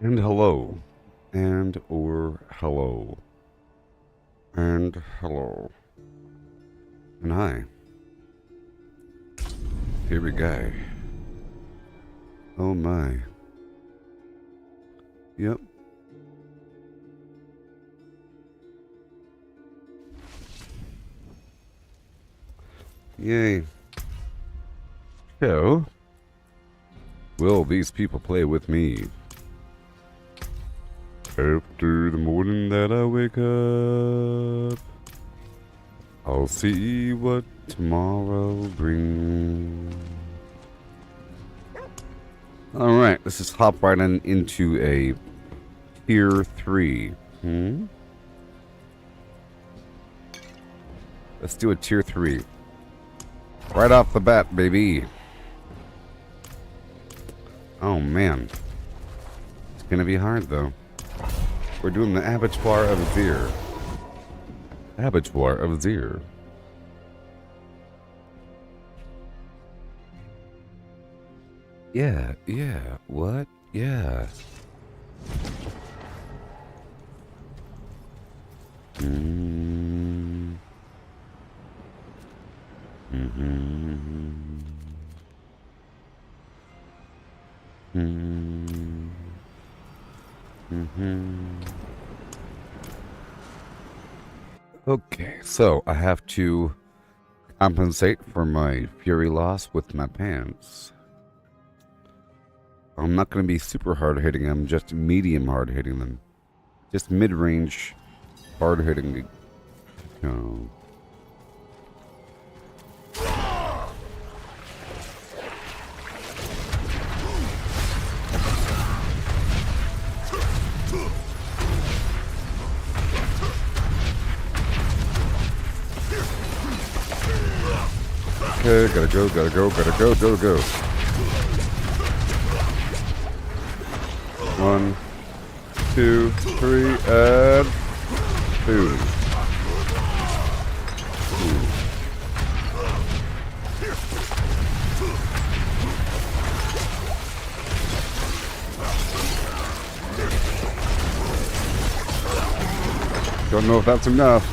And hello. And or hello. And hello. And hi. Here we go. Oh my. Yep. Yay. So, will these people play with me? After the morning that I wake up, I'll see what tomorrow brings. Alright, let's just hop right into a tier 3. Let's do a tier 3. Right off the bat, baby. Oh man. It's gonna be hard though. We're doing the Abattoir of Azir. Abattoir of Azir. Yeah, what? Yeah. Okay, so I have to compensate for my fury loss with my pants. I'm not going to be super hard hitting them, just medium hard hitting them. Just mid-range hard hitting. Oh. Okay, gotta go. 1, 2, 3, and boom. Don't know if that's enough.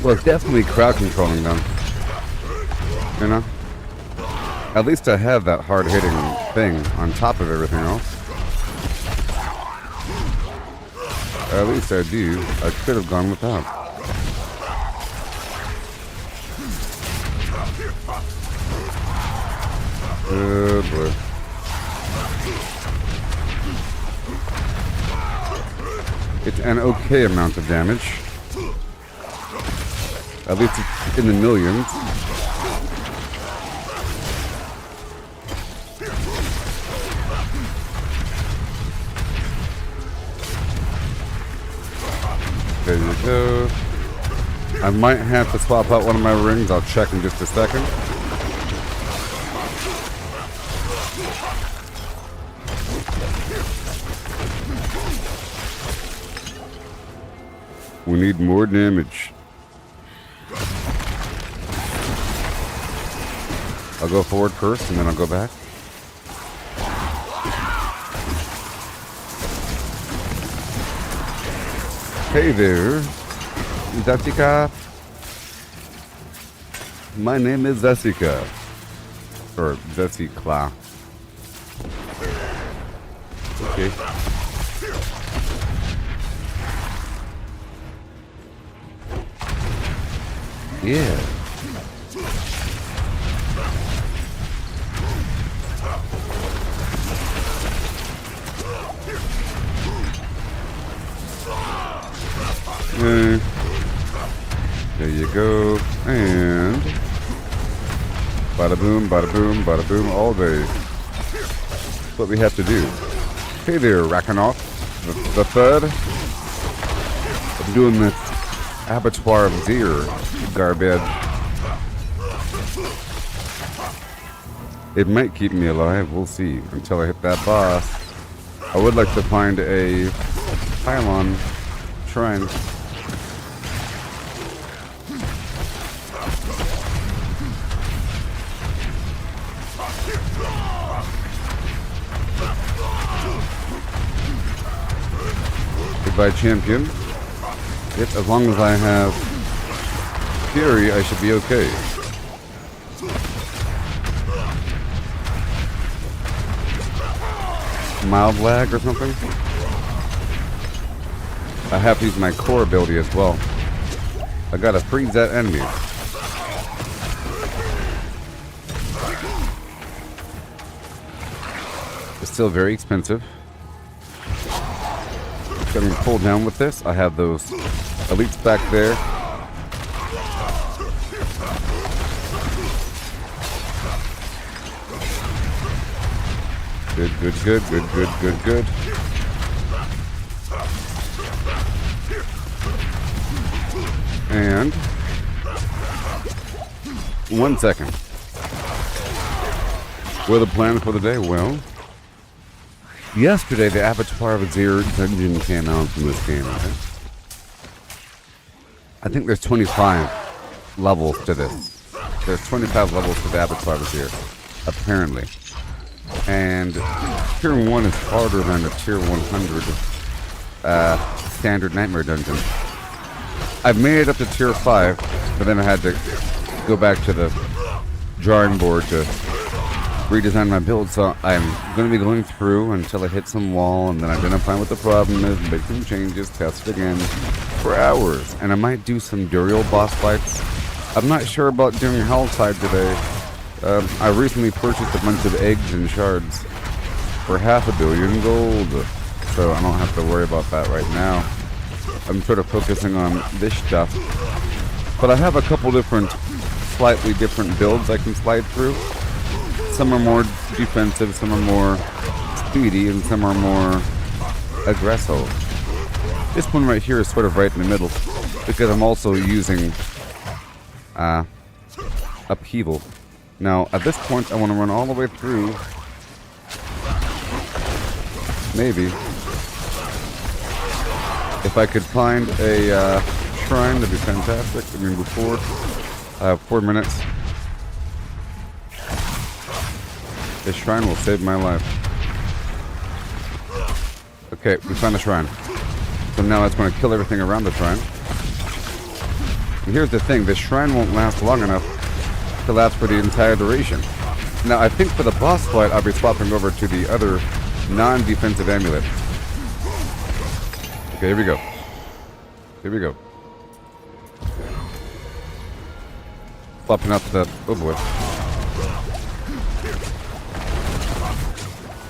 Well, it's definitely crowd controlling them. You know? At least I have that hard hitting thing on top of everything else. At least I do. I could have gone without. Oh boy. It's an okay amount of damage. At least it's in the millions. There you go. I might have to swap out one of my rings. I'll check in just a second. We need more damage. I'll go forward first and then I'll go back. Hey there, Jessica. My name is Jessica. Or Jessica. Okay. Yeah. There you go. And bada boom, all day. That's what we have to do. Hey there, Rakanoff. The third. I'm doing this Abattoir of Azir garbage. It might keep me alive, we'll see, until I hit that boss. I would like to find a pylon shrine. by champion. Yet, as long as I have Fury, I should be okay. Mild lag or something? I have to use my core ability as well. I gotta freeze that enemy. It's still very expensive. Getting pulled down with this. I have those elites back there. Good, good, good, good, good, good, good. And 1 second. What are the plans for the day? Well, yesterday the Abattoir of Azir dungeon came out from this game. Okay? I think there's 25 levels to this. There's 25 levels to the Abattoir of Azir, apparently. And Tier 1 is harder than the Tier 100 standard Nightmare dungeon. I've made it up to Tier 5, but then I had to go back to the drawing board to redesign my build, so I'm going to be going through until I hit some wall and then identify what the problem is, make some changes, test it again for hours. And I might do some Duriel boss fights. I'm not sure about doing Hellside today. I recently purchased a bunch of eggs and shards for 500 million gold, so I don't have to worry about that right now. I'm sort of focusing on this stuff, but I have a couple different, slightly different builds I can slide through. Some are more defensive, some are more speedy, and some are more aggressive. This one right here is sort of right in the middle, because I'm also using upheaval. Now, at this point, I want to run all the way through. Maybe. If I could find a shrine, that'd be fantastic. I mean, before, I have 4 minutes. This shrine will save my life. Okay, we found a shrine. So now that's going to kill everything around the shrine. And here's the thing, this shrine won't last long enough to last for the entire duration. Now, I think for the boss fight, I'll be swapping over to the other non-defensive amulet. Okay, here we go. Here we go. Swapping out the... Oh boy.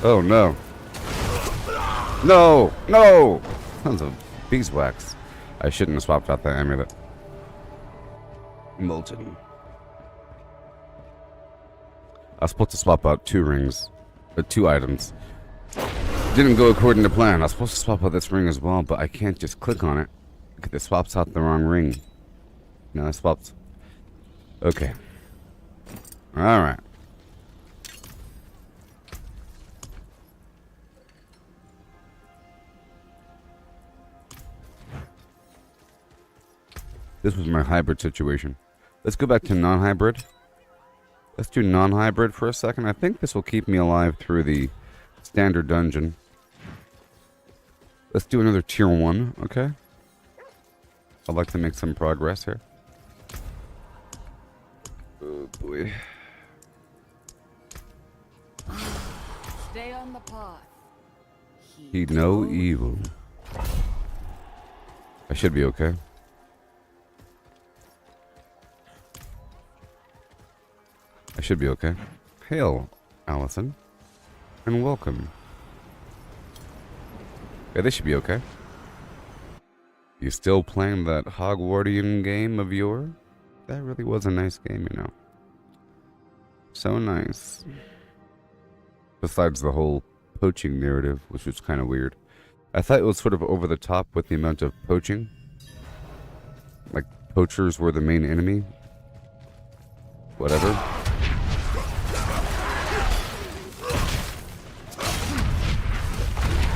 Oh no. No! No! Tons of beeswax. I shouldn't have swapped out that amulet. Molten. I was supposed to swap out 2 rings. 2 items. Didn't go according to plan. I was supposed to swap out this ring as well, but I can't just click on it. Because it swaps out the wrong ring. No, it swaps. Okay. Alright. This was my hybrid situation. Let's go back to non-hybrid. Let's do non-hybrid for a second. I think this will keep me alive through the standard dungeon. Let's do another tier 1, okay? I'd like to make some progress here. Oh boy. Stay on the path. Heed no evil. I should be okay. I should be okay. Hail, Allison. And welcome. Yeah, this should be okay. You still playing that Hogwartian game of yore? That really was a nice game, you know. So nice. Besides the whole poaching narrative, which was kind of weird. I thought it was sort of over the top with the amount of poaching. Like, poachers were the main enemy. Whatever.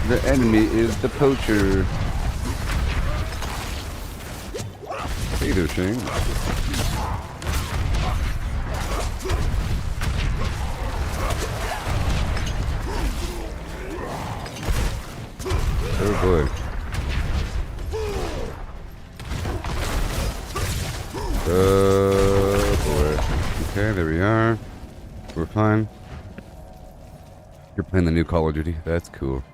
The enemy is the poacher. Hey there, Shane. Oh boy. Oh boy. Okay, there we are. We're fine. You're playing the new Call of Duty. That's cool.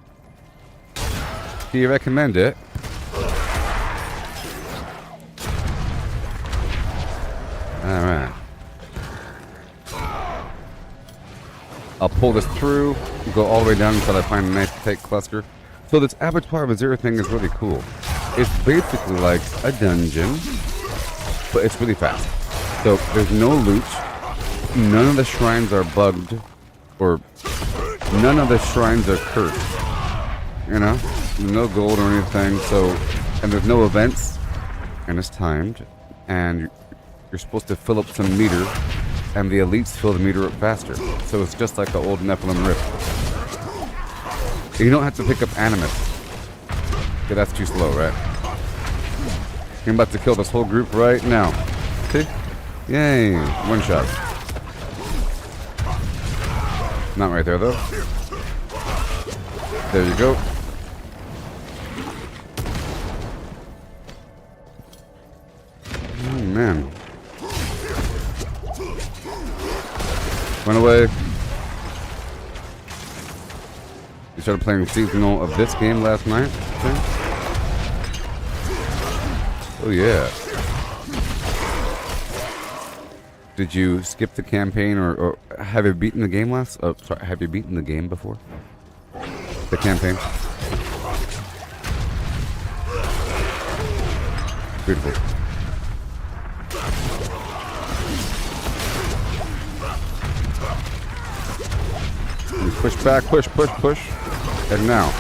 Do you recommend it? Alright. I'll pull this through, go all the way down until I find a nice tight cluster. So this Abattoir of Azure thing is really cool. It's basically like a dungeon, but it's really fast. So there's no loot. None of the shrines are bugged, or none of the shrines are cursed. You know, no gold or anything. So, and there's no events, and it's timed, and you're supposed to fill up some meter, and the elites fill the meter up faster. So it's just like the old Nephilim Rift. You don't have to pick up Animus. Okay, that's too slow, right? I'm about to kill this whole group right now. See? Yay. One shot. Not right there, though. There you go. Oh, man. Run away. You started playing seasonal of this game last night? Okay. Oh, yeah. Did you skip the campaign, or have you beaten the game last? Oh, sorry, have you beaten the game before? The campaign? Beautiful. You push back, push, push, push. And now.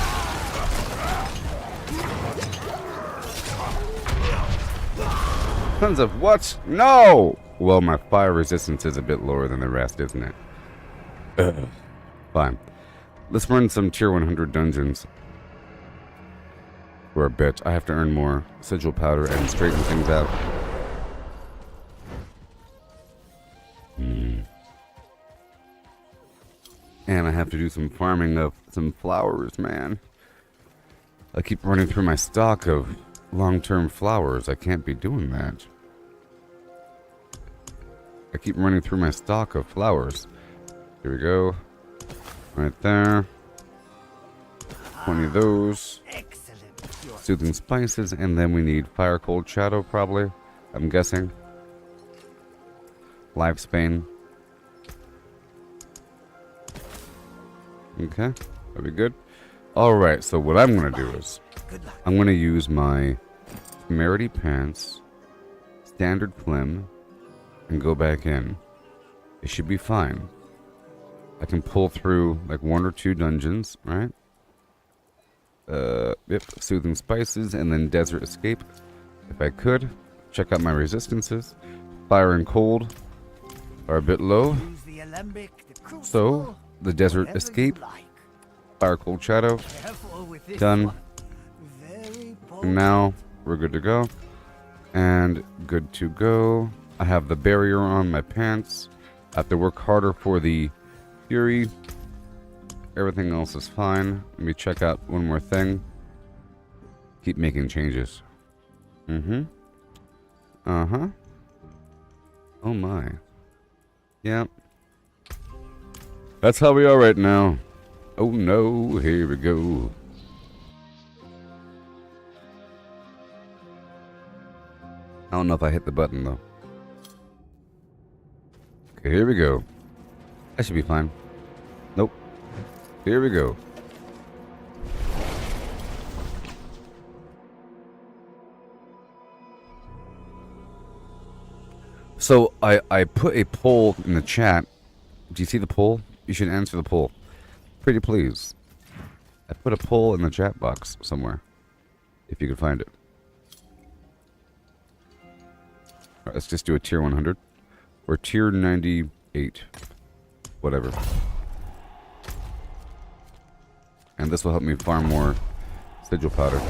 Tons of what? No! Well, my fire resistance is a bit lower than the rest, isn't it? Fine. Let's run some tier 100 dungeons. For a bit. I have to earn more sigil powder and straighten things out. And I have to do some farming of some flowers, man. I keep running through my stock of long-term flowers. I can't be doing that. I keep running through my stock of flowers. Here we go. Right there. 20 of those. Soothing spices, and then we need fire, cold shadow, probably. I'm guessing. Lifespan. Okay, that'll be good. Alright, so what I'm going to do is I'm going to use my Temerity Pants, Standard Flim, and go back in. It should be fine. I can pull through like 1 or 2 dungeons, right? Yep, Soothing Spices, and then Desert Escape. If I could, check out my resistances. Fire and Cold are a bit low. So, the Desert Escape, Fire, Cold Shadow, done. And now, we're good to go. And good to go. I have the barrier on my pants. I have to work harder for the Fury. Everything else is fine. Let me check out one more thing. Keep making changes. Uh-huh. Oh my. Yep. That's how we are right now. Oh no, here we go. I don't know if I hit the button though. Okay, here we go. That should be fine. Nope. Here we go. So I put a poll in the chat. Do you see the poll? You should answer the poll. Pretty please. I put a poll in the chat box somewhere. If you could find it. Alright, let's just do a tier 100. Or tier 98. Whatever. And this will help me farm more sigil powder.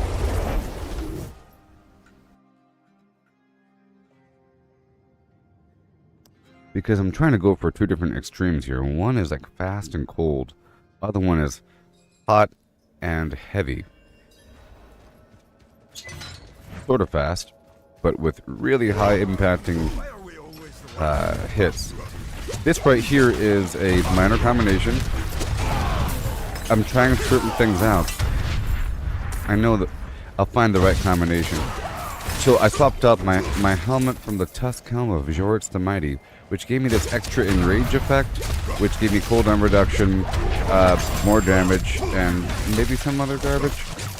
Because I'm trying to go for 2 different extremes here. One is like fast and cold. The other one is hot and heavy. Sort of fast. but with really high impacting hits. This right here is a minor combination. I'm trying certain things out. I know that I'll find the right combination. So I swapped up my helmet from the Tusk Helm of Jorts the Mighty, which gave me this extra enrage effect, which gave me cooldown reduction, more damage, and maybe some other garbage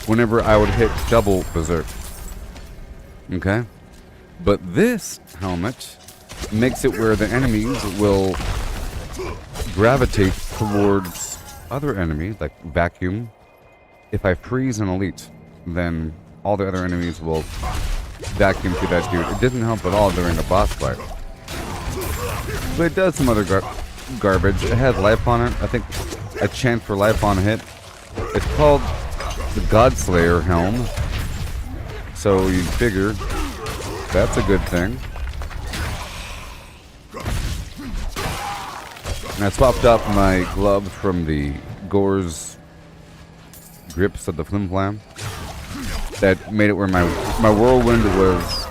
whenever I would hit double berserk. Okay? But this helmet makes it where the enemies will gravitate towards other enemies, like vacuum. If I freeze an elite, then all the other enemies will vacuum to that dude. It doesn't help at all during a boss fight. But it does some other garbage. It has life on it. I think a chance for life on hit. It's called the Godslayer Helm. So you figure that's a good thing. And I swapped up my glove from the Gore's grips of the FlimFlam. That made it where my whirlwind was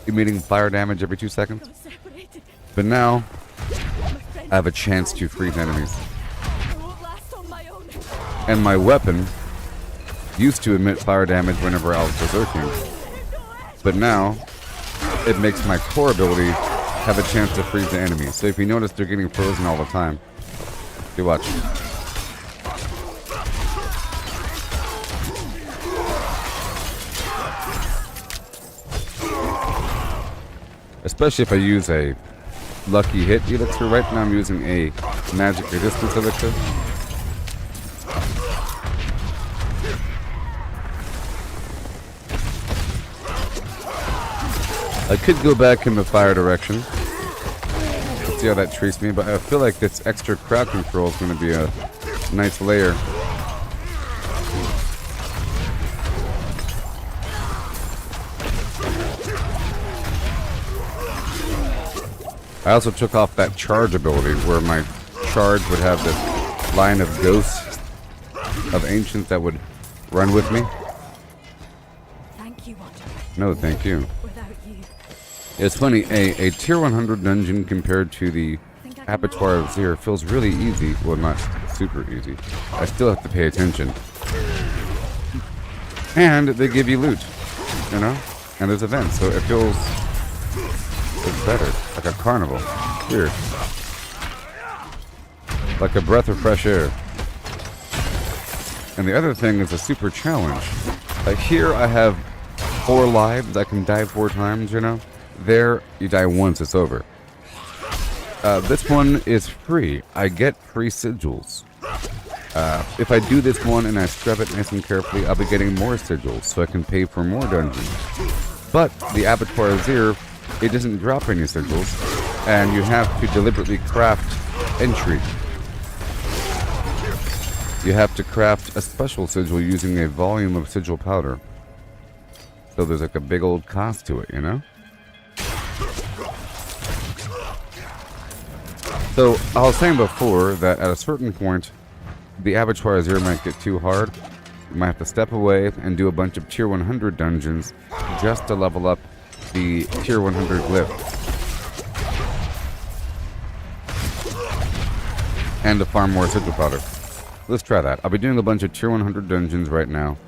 emitting fire damage every 2 seconds. But now I have a chance to freeze enemies. And my weapon used to emit fire damage whenever I was berserking. But now it makes my core ability have a chance to freeze the enemies. So if you notice, they're getting frozen all the time. You watch. Especially if I use a lucky hit elixir. Right now I'm using a magic resistance elixir. I could go back in the fire direction. Let's see how that treats me, but I feel like this extra crowd control is going to be a nice layer. I also took off that charge ability where my charge would have this line of ghosts of ancients that would run with me. Thank you, Watcher. No, thank you. Without you. It's funny, a tier 100 dungeon compared to the Abattoir of Zir feels really easy. Well, not super easy. I still have to pay attention. And they give you loot, you know? And there's events, so it feels better. Like a carnival. Weird. Like a breath of fresh air. And the other thing is a super challenge. Like here I have 4 lives. I can die 4 times, you know? There, you die once, it's over. This one is free. I get free sigils. If I do this one and I scrub it nice and carefully, I'll be getting more sigils, so I can pay for more dungeons. But the Abattoir of Zir, it doesn't drop any sigils, and you have to deliberately craft entry. You have to craft a special sigil using a volume of sigil powder. So there's like a big old cost to it, you know? So I was saying before that at a certain point, the Abattoir Zero might get too hard. You might have to step away and do a bunch of tier 100 dungeons just to level up the tier 100 glyph. And to farm more sigil powder. Let's try that. I'll be doing a bunch of tier 100 dungeons right now.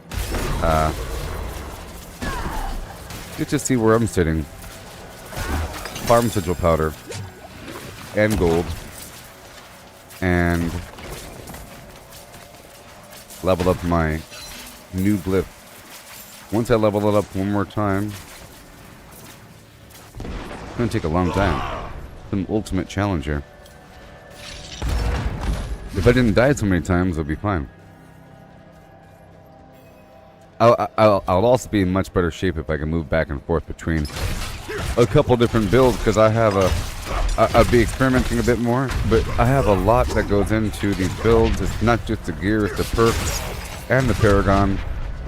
Just to see where I'm sitting. Farm sigil powder. And gold. And level up my new glyph. Once I level it up one more time, it's going to take a long time. Some ultimate challenge here. If I didn't die so many times, it'll be fine. I'll also be in much better shape if I can move back and forth between a couple different builds, because I have I'll be experimenting a bit more, but I have a lot that goes into these builds. It's not just the gear, it's the perks and the Paragon,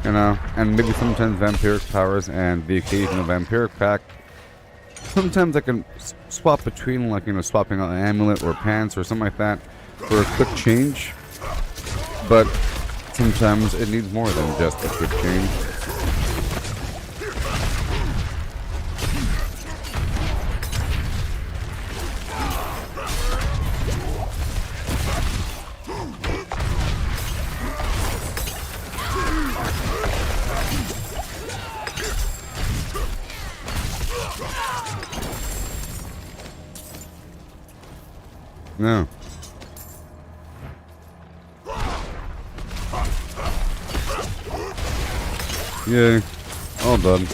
you know, and maybe sometimes vampiric powers and the occasional vampiric pack. Sometimes I can swap between, like, you know, swapping out an amulet or pants or something like that for a quick change, but sometimes it needs more than just a quick change. No. Yay. All done.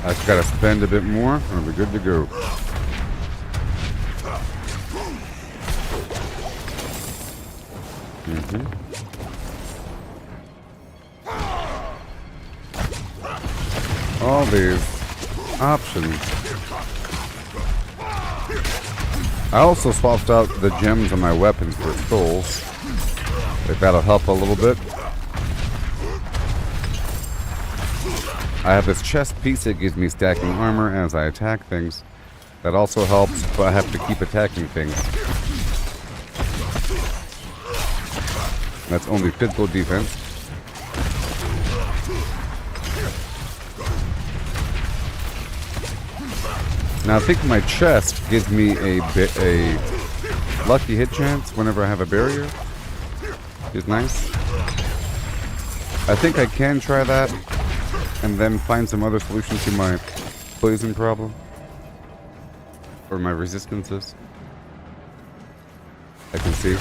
I just gotta spend a bit more and we're good to go. All these options. I also swapped out the gems on my weapons for souls. If that'll help a little bit. I have this chest piece that gives me stacking armor as I attack things. That also helps, but I have to keep attacking things. That's only physical defense. Now I think my chest gives me a lucky hit chance whenever I have a barrier. Is nice. I think I can try that and then find some other solution to my poison problem. Or my resistances. I can see.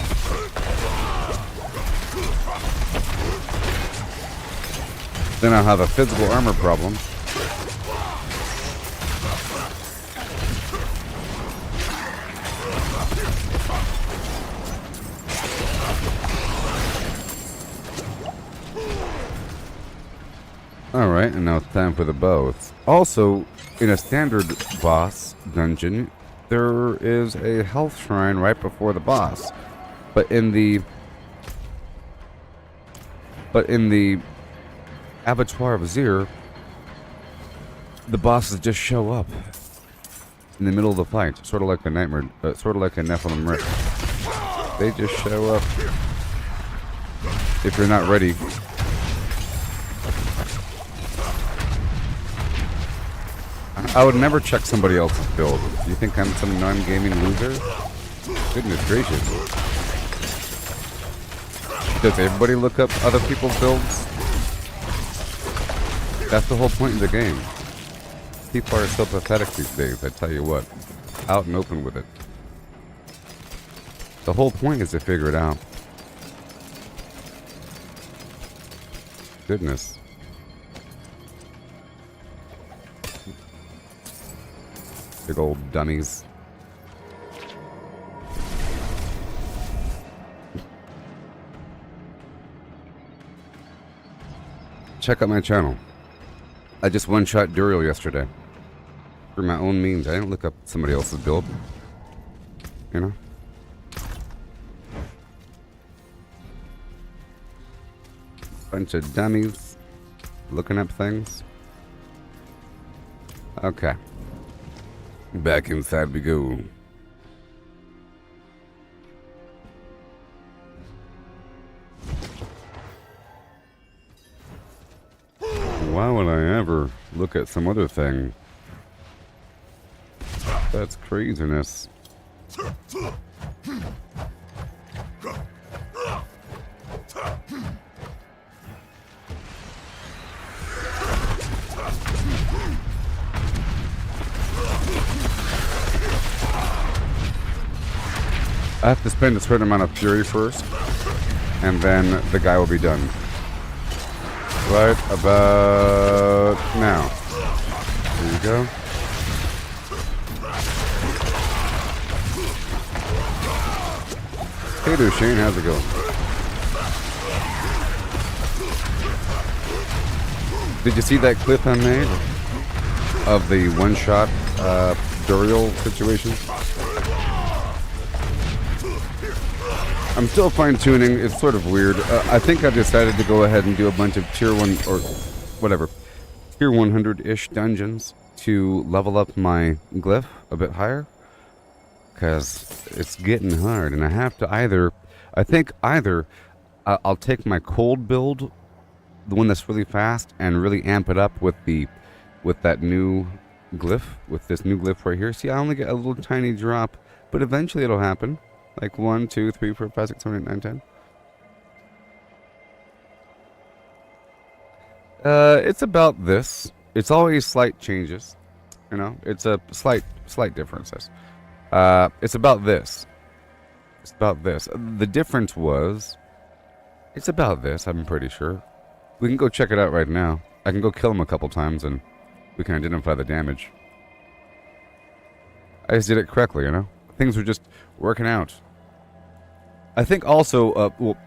Then I'll have a physical armor problem. Alright, and now it's time for the bow. Also, in a standard boss dungeon, there is a health shrine right before the boss. But in the Abattoir of Zir, the bosses just show up in the middle of the fight, sort of like a nightmare, sort of like a Nephilim Rift. They just show up if you're not ready. I would never check somebody else's build. You think I'm some non-gaming loser? Goodness gracious. Does everybody look up other people's builds? That's the whole point of the game. People are so pathetic these days, I tell you what. Out and open with it. The whole point is to figure it out. Goodness. Big old dummies. Check out my channel. I just one-shot Duriel yesterday. Through my own means. I didn't look up somebody else's build. You know? Bunch of dummies. Looking up things. Okay. Back inside we go. Why would I ever look at some other thing? That's craziness. I have to spend a certain amount of fury first, and then the guy will be done. Right about now. There you go. Hey there, Shane. How's it going? Did you see that clip I made of the one-shot Duriel situation? I'm still fine-tuning. It's sort of weird. I think I've decided to go ahead and do a bunch of tier 1 or whatever, tier 100-ish dungeons to level up my glyph a bit higher, because it's getting hard, and I have to I think either I'll take my cold build, the one that's really fast, and really amp it up with that new glyph, with this new glyph right here. See, I only get a little tiny drop, but eventually it'll happen. Like 1, 2, 3, 4, 5, 6, 7, 8, 9, 10. It's about this. It's always slight changes. You know, it's a slight differences. It's about this. It's about this. The difference was, it's about this, I'm pretty sure. We can go check it out right now. I can go kill him a couple times and we can identify the damage. I just did it correctly, you know? Things were just working out. I think also, well,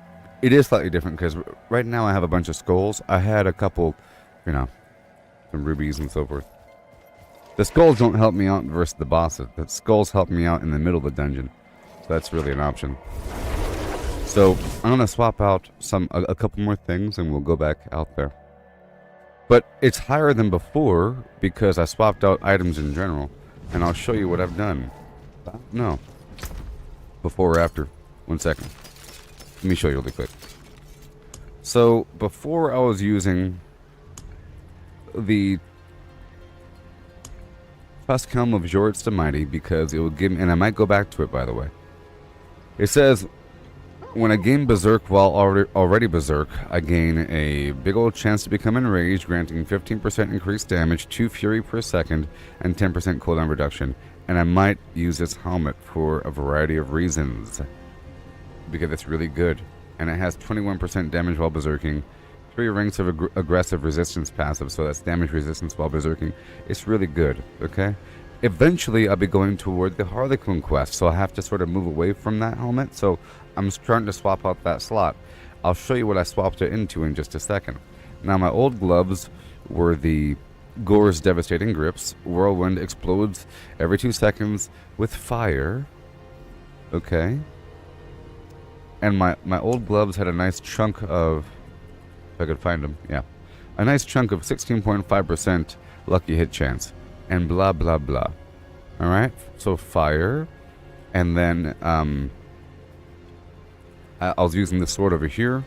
it is slightly different because right now I have a bunch of skulls. I had a couple, you know, some rubies and so forth. The skulls don't help me out versus the bosses. The skulls help me out in the middle of the dungeon. So that's really an option. So I'm going to swap out a couple more things and we'll go back out there. But it's higher than before because I swapped out items in general. And I'll show you what I've done. No. Before or after. 1 second. Let me show you really quick. So before I was using the Tusk Helm of Jorts the Mighty because it would give me, and I might go back to it by the way. It says, when I gain Berserk while already Berserk, I gain a big old chance to become enraged, granting 15% increased damage, 2 fury per second, and 10% cooldown reduction. And I might use this helmet for a variety of reasons. Because it's really good. And it has 21% damage while Berserking, 3 ranks of aggressive resistance passive, so that's damage resistance while Berserking. It's really good, okay? Eventually, I'll be going toward the Harlequin quest, so I have to sort of move away from that helmet, so I'm starting to swap out that slot. I'll show you what I swapped it into in just a second. Now, my old gloves were the Gore's Devastating Grips. Whirlwind explodes every 2 seconds with fire. Okay. And my old gloves had a nice chunk of, if I could find them, yeah. A nice chunk of 16.5% lucky hit chance. And blah, blah, blah. Alright? So fire. And then, I was using this sword over here.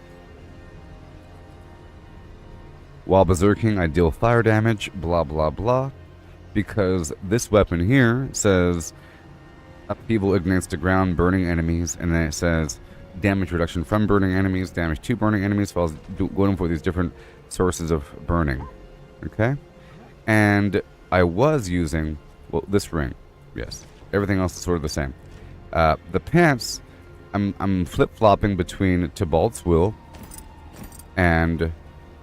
While berserking, I deal fire damage, blah, blah, blah. Because this weapon here says upheaval ignites the ground, burning enemies. And then it says damage reduction from burning enemies, damage to burning enemies. So I was going for these different sources of burning. Okay? And I was using, well, this ring. Yes. Everything else is sort of the same. The pants, I'm flip-flopping between Tybalt's Will and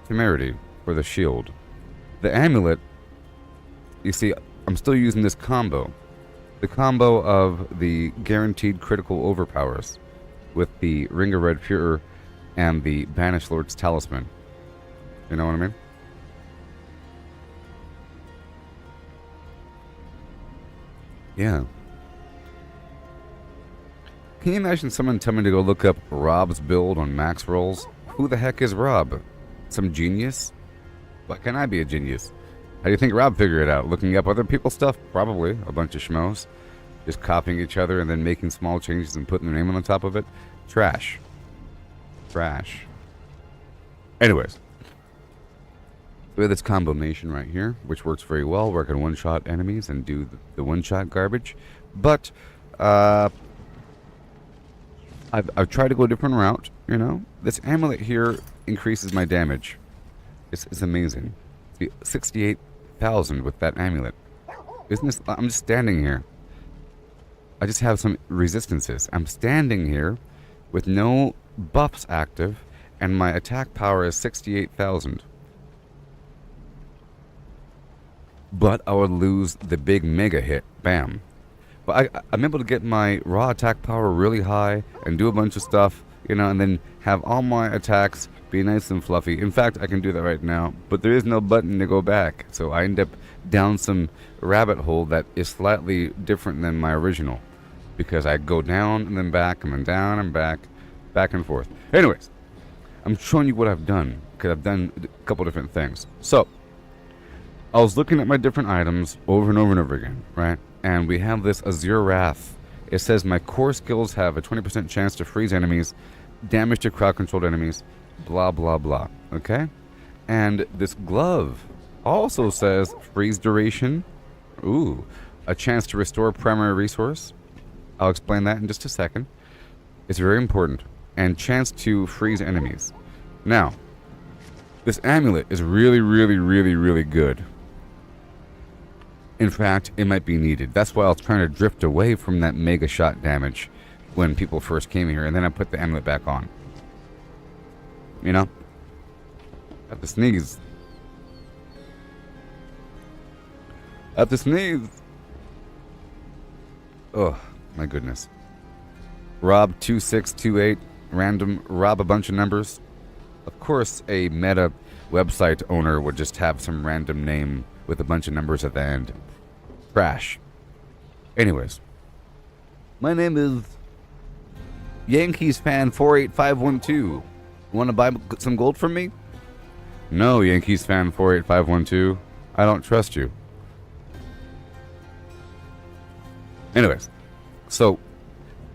Temerity for the shield. The amulet, you see, I'm still using this combo. The combo of the guaranteed critical overpowers with the Ring of Red Fury and the Banished Lord's Talisman. You know what I mean? Yeah. Can you imagine someone telling me to go look up Rob's build on max rolls? Who the heck is Rob? Some genius? Why can't I be a genius? How do you think Rob figured it out? Looking up other people's stuff? Probably. A bunch of schmoes. Just copying each other and then making small changes and putting their name on the top of it? Trash. Trash. Anyways. We have this combination right here, which works very well. Where I can one-shot enemies and do the one-shot garbage. But, I've tried to go a different route, you know. This amulet here increases my damage. It's amazing. 68,000 with that amulet. Isn't this... I'm just standing here. I just have some resistances. I'm standing here with no buffs active, and my attack power is 68,000. But I would lose the big mega hit. Bam. But I'm able to get my raw attack power really high and do a bunch of stuff, you know, and then have all my attacks be nice and fluffy. In fact, I can do that right now, but there is no button to go back. So I end up down some rabbit hole that is slightly different than my original. Because I go down and then back and then down and back and forth. Anyways, I'm showing you what I've done, because I've done a couple different things. So, I was looking at my different items over and over and over again, right? And we have this Azure Wrath. It says my core skills have a 20% chance to freeze enemies, damage to crowd-controlled enemies, blah, blah, blah. Okay? And this glove also says freeze duration. Ooh. A chance to restore primary resource. I'll explain that in just a second. It's very important. And chance to freeze enemies. Now, this amulet is really, really, really, really good. In fact, it might be needed. That's why I was trying to drift away from that mega shot damage when people first came here, and then I put the amulet back on. You know? I have to sneeze. I have to sneeze. Oh, my goodness. Rob 2628, random, rob a bunch of numbers. Of course, a meta website owner would just have some random name with a bunch of numbers at the end. Trash. Anyways. My name is Yankees fan 48512. Want to buy some gold from me? No, Yankees fan 48512. I don't trust you. Anyways. So,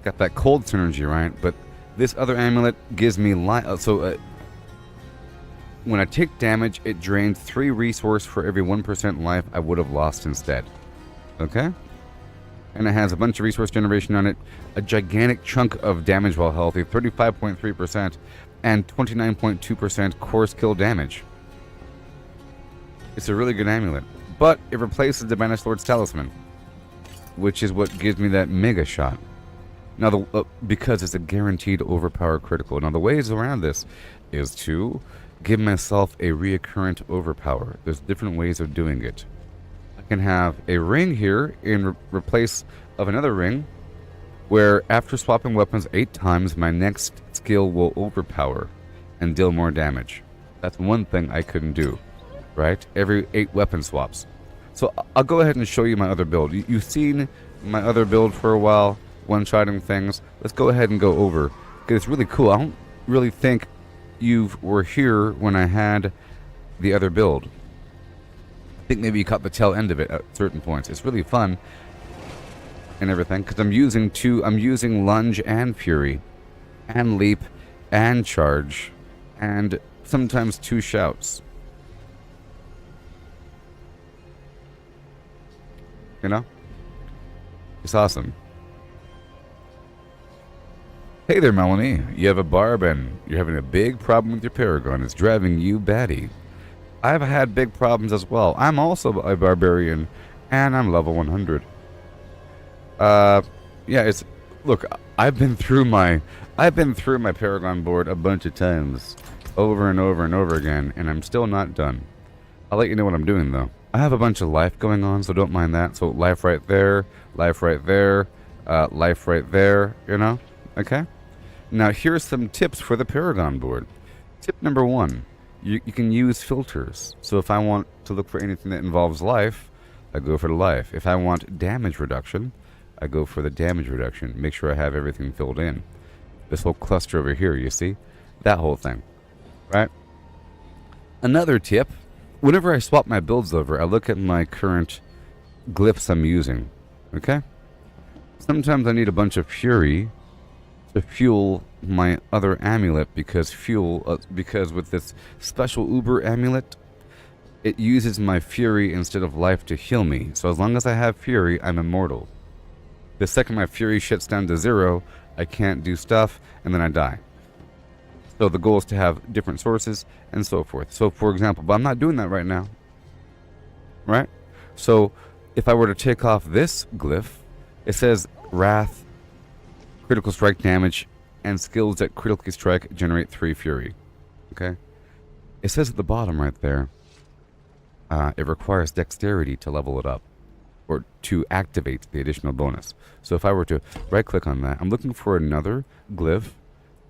got that cold synergy, right? But this other amulet gives me life. When I take damage, it drains 3 resource for every 1% life I would have lost instead. Okay? And it has a bunch of resource generation on it, a gigantic chunk of damage while healthy, 35.3%, and 29.2% core skill damage. It's a really good amulet. But it replaces the Banished Lord's Talisman, which is what gives me that mega shot. Now, because it's a guaranteed overpower critical. Now, the ways around this is to give myself a reoccurrent overpower. There's different ways of doing it. I can have a ring here in replace of another ring, where after swapping weapons 8 times, my next skill will overpower and deal more damage. That's one thing I couldn't do, right? Every 8 weapon swaps. So I'll go ahead and show you my other build. You've seen my other build for a while, one-shotting things. Let's go ahead and go over, because it's really cool. I don't really think you were here when I had the other build. I think maybe you caught the tail end of it at certain points. It's really fun and everything, because I'm using lunge and fury and leap and charge and sometimes 2 shouts. You know? It's awesome. Hey there, Melanie. You have a Barb and you're having a big problem with your Paragon. It's driving you batty. I've had big problems as well. I'm also a Barbarian, and I'm level 100. Yeah, it's... Look, I've been through my Paragon board a bunch of times. Over and over and over again, and I'm still not done. I'll let you know what I'm doing, though. I have a bunch of life going on, so don't mind that. So life right there, life right there, life right there, you know? Okay? Now, here's some tips for the Paragon board. Tip number 1. You can use filters. So if I want to look for anything that involves life, I go for the life. If I want damage reduction, I go for the damage reduction. Make sure I have everything filled in. This whole cluster over here, you see? That whole thing. Right? Another tip. Whenever I swap my builds over, I look at my current glyphs I'm using. Okay? Sometimes I need a bunch of fury to fuel my other amulet, because with this special Uber amulet, it uses my fury instead of life to heal me. So as long as I have fury, I'm immortal. The second my fury shits down to 0, I can't do stuff, and then I die. So the goal is to have different sources and so forth. So for example, but I'm not doing that right now. Right? So if I were to take off this glyph, it says Wrath, critical strike damage, and skills that critically strike generate 3 fury. Okay? It says at the bottom right there, it requires dexterity to level it up, or to activate the additional bonus. So if I were to right click on that, I'm looking for another glyph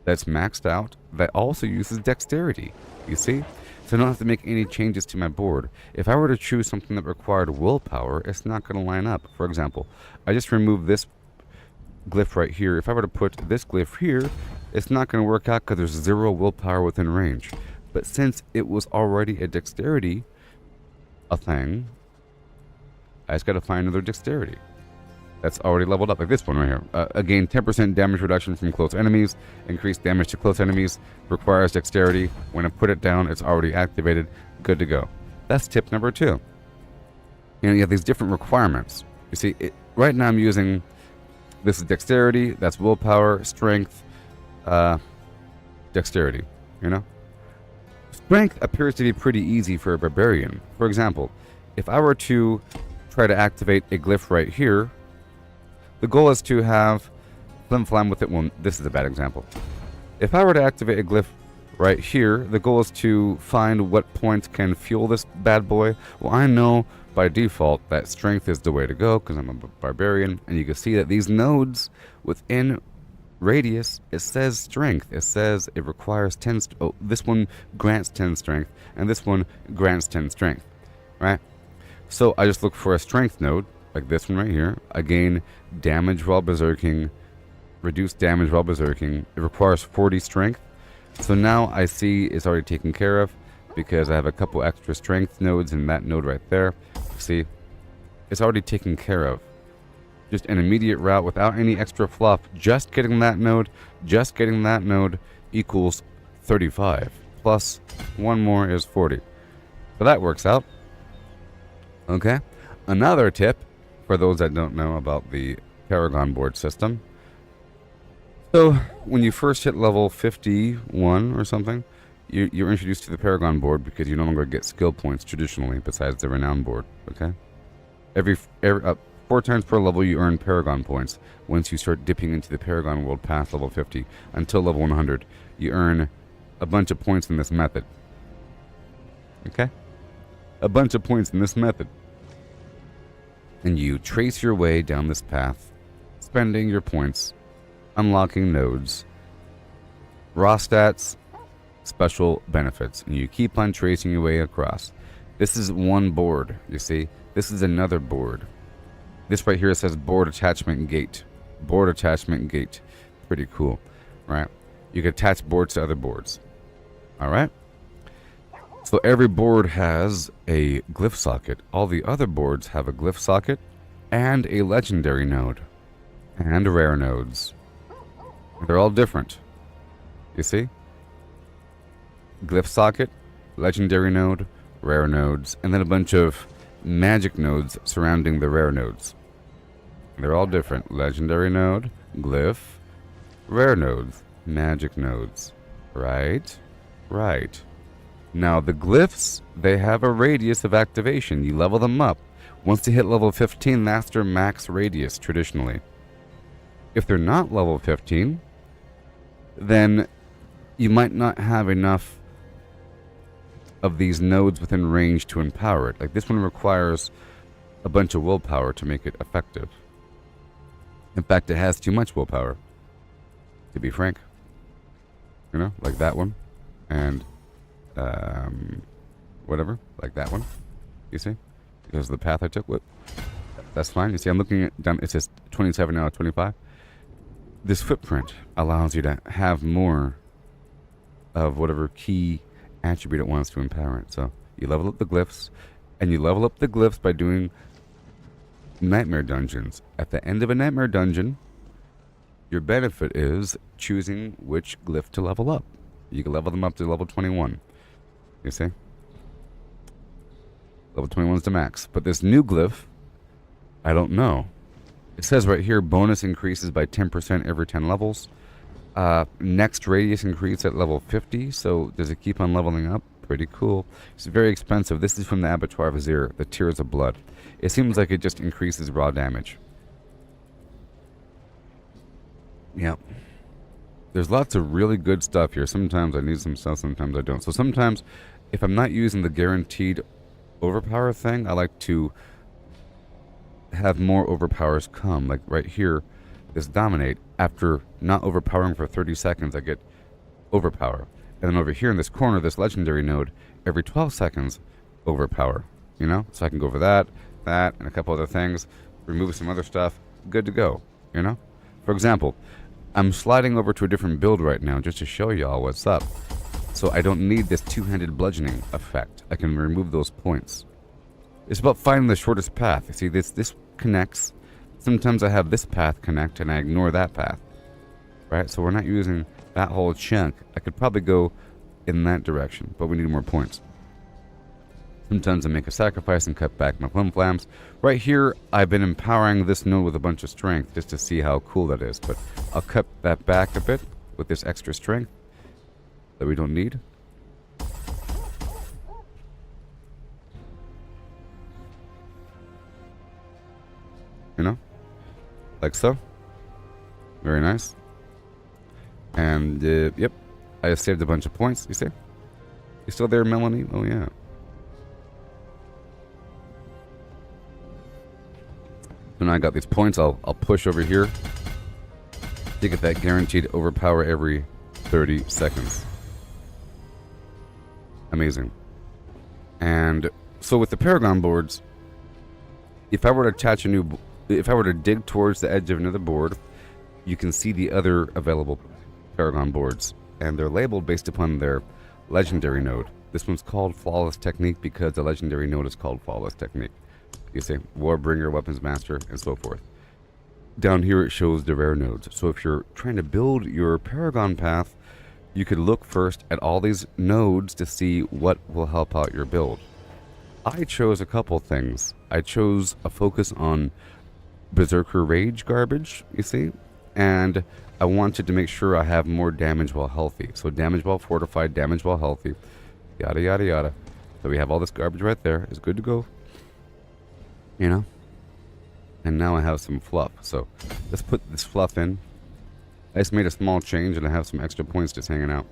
that's maxed out that also uses dexterity. You see? So I don't have to make any changes to my board. If I were to choose something that required willpower, it's not going to line up. For example, I just removed this glyph right here. If I were to put this glyph here, it's not going to work out because there's 0 willpower within range. But since it was already a dexterity thing, I just got to find another dexterity that's already leveled up, like this one right here. Again, 10% damage reduction from close enemies, increased damage to close enemies, requires dexterity. When I put it down, it's already activated, good to go. That's tip number 2. You know, you have these different requirements. You see, right now I'm using, this is dexterity, that's willpower, strength, dexterity, you know? Strength appears to be pretty easy for a barbarian. For example, if I were to try to activate a glyph right here, the goal is to have FlimFlam with it. Well, this is a bad example. If I were to activate a glyph right here, the goal is to find what points can fuel this bad boy. Well, I know by default that strength is the way to go because I'm a barbarian, and you can see that these nodes within radius, it says strength. It says it requires 10. Oh, this one grants 10 strength, and this one grants 10 strength, right? So I just look for a strength node, like this one right here. I gain damage while berserking, reduce damage while berserking. It requires 40 strength. So now I see it's already taken care of because I have a couple extra strength nodes in that node right there. See, it's already taken care of. Just an immediate route without any extra fluff. Just getting that node equals 35. Plus one more is 40. So that works out. Okay. Another tip for those that don't know about the Paragon board system. So when you first hit level 51 or something, you're introduced to the Paragon board because you no longer get skill points traditionally besides the Renown board. Okay. Every 4 times per level you earn Paragon points. Once you start dipping into the Paragon world past level 50 until level 100, you earn a bunch of points in this method. Okay? A bunch of points in this method. And you trace your way down this path, spending your points, unlocking nodes, raw stats, special benefits, and you keep on tracing your way across. This is one board, you see? This is another board. This right here says board attachment gate. Board attachment gate. Pretty cool, right? You can attach boards to other boards. Alright? So every board has a glyph socket. All the other boards have a glyph socket and a legendary node. And rare nodes. They're all different. You see? Glyph socket, legendary node, rare nodes, and then a bunch of magic nodes surrounding the rare nodes. They're all different. Legendary node, glyph, rare nodes, magic nodes. Right? Right. Now the glyphs, they have a radius of activation. You level them up. Once they hit level 15, that's their max radius traditionally. If they're not level 15, then you might not have enough of these nodes within range to empower it. Like this one requires a bunch of willpower to make it effective. In fact, it has too much willpower, to be frank. You know, like that one. And, whatever, like that one. You see? Because of the path I took. What? That's fine. You see, I'm looking at down. It says 27 out of 25. This footprint allows you to have more of whatever key attribute it wants to empower it. So you level up the glyphs, and you level up the glyphs by doing nightmare dungeons. At the end of a nightmare dungeon, your benefit is choosing which glyph to level up. You can level them up to level 21. You see? Level 21 is the max. But this new glyph, I don't know. It says right here, bonus increases by 10% every 10 levels. Next radius increase at level 50. So does it keep on leveling up? Pretty cool. It's very expensive. This is from the Abattoir of Azir, the Tears of Blood. It seems like it just increases raw damage. Yep. There's lots of really good stuff here. Sometimes I need some stuff, sometimes I don't. So sometimes, if I'm not using the guaranteed overpower thing, I like to have more overpowers come. Like right here, this Dominate. After not overpowering for 30 seconds, I get overpower. And then over here in this corner, this legendary node, every 12 seconds, overpower. You know? So I can go over that, and a couple other things. Remove some other stuff. Good to go. You know? For example, I'm sliding over to a different build right now just to show y'all what's up. So I don't need this two-handed bludgeoning effect. I can remove those points. It's about finding the shortest path. You see, this connects. Sometimes I have this path connect and I ignore that path. Right? So we're not using that whole chunk. I could probably go in that direction, but we need more points. Sometimes I make a sacrifice and cut back my FlimFlams. Right here, I've been empowering this node with a bunch of strength just to see how cool that is. But I'll cut that back a bit with this extra strength that we don't need. you know, like so. Very nice. And yep, I saved a bunch of points. You see? You still there, Melanie? Oh yeah. So now I got these points. I'll push over here to get that guaranteed overpower every 30 seconds. Amazing. And so with the Paragon boards, if I were to attach if I were to dig towards the edge of another board, you can see the other available Paragon boards, and they're labeled based upon their legendary node. This one's called Flawless Technique because the legendary node is called Flawless Technique. You see, Warbringer, Weapons Master, and so forth. Down here it shows the rare nodes. So if you're trying to build your Paragon path, you could look first at all these nodes to see what will help out your build. I chose a couple things. I chose a focus on Berserker Rage garbage, you see, and I wanted to make sure I have more damage while healthy. So damage while fortified, damage while healthy, yada yada yada. So we have all this garbage right there. It's good to go, you know. And now I have some fluff. So let's put this fluff in. I just made a small change and I have some extra points just hanging out.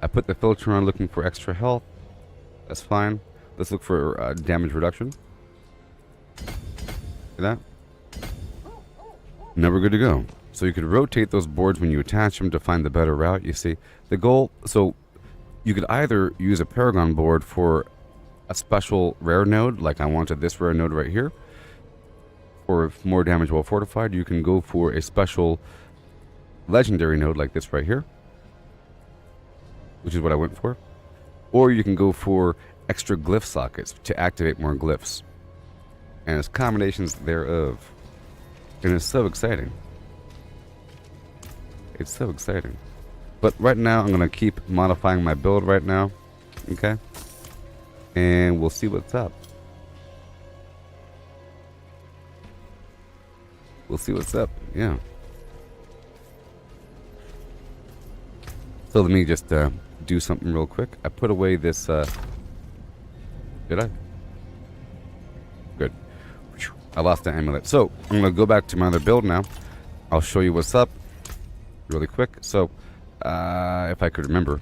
I put the filter on looking for extra health. That's fine. Let's look for damage reduction. See that? Now we're good to go. So you could rotate those boards when you attach them to find the better route. You see, the goal, so you could either use a Paragon board for a special rare node, like I wanted this rare node right here, for more damage while fortified. You can go for a special legendary node like this right here, which is what I went for. Or you can go for extra glyph sockets to activate more glyphs. And it's combinations thereof. And it's so exciting. It's so exciting. But right now, I'm going to keep modifying my build right now. Okay? And we'll see what's up. We'll see what's up. Yeah. So let me just do something real quick. I put away this... Did I? Good. I lost the amulet. So, I'm going to go back to my other build now. I'll show you what's up really quick. So, if I could remember,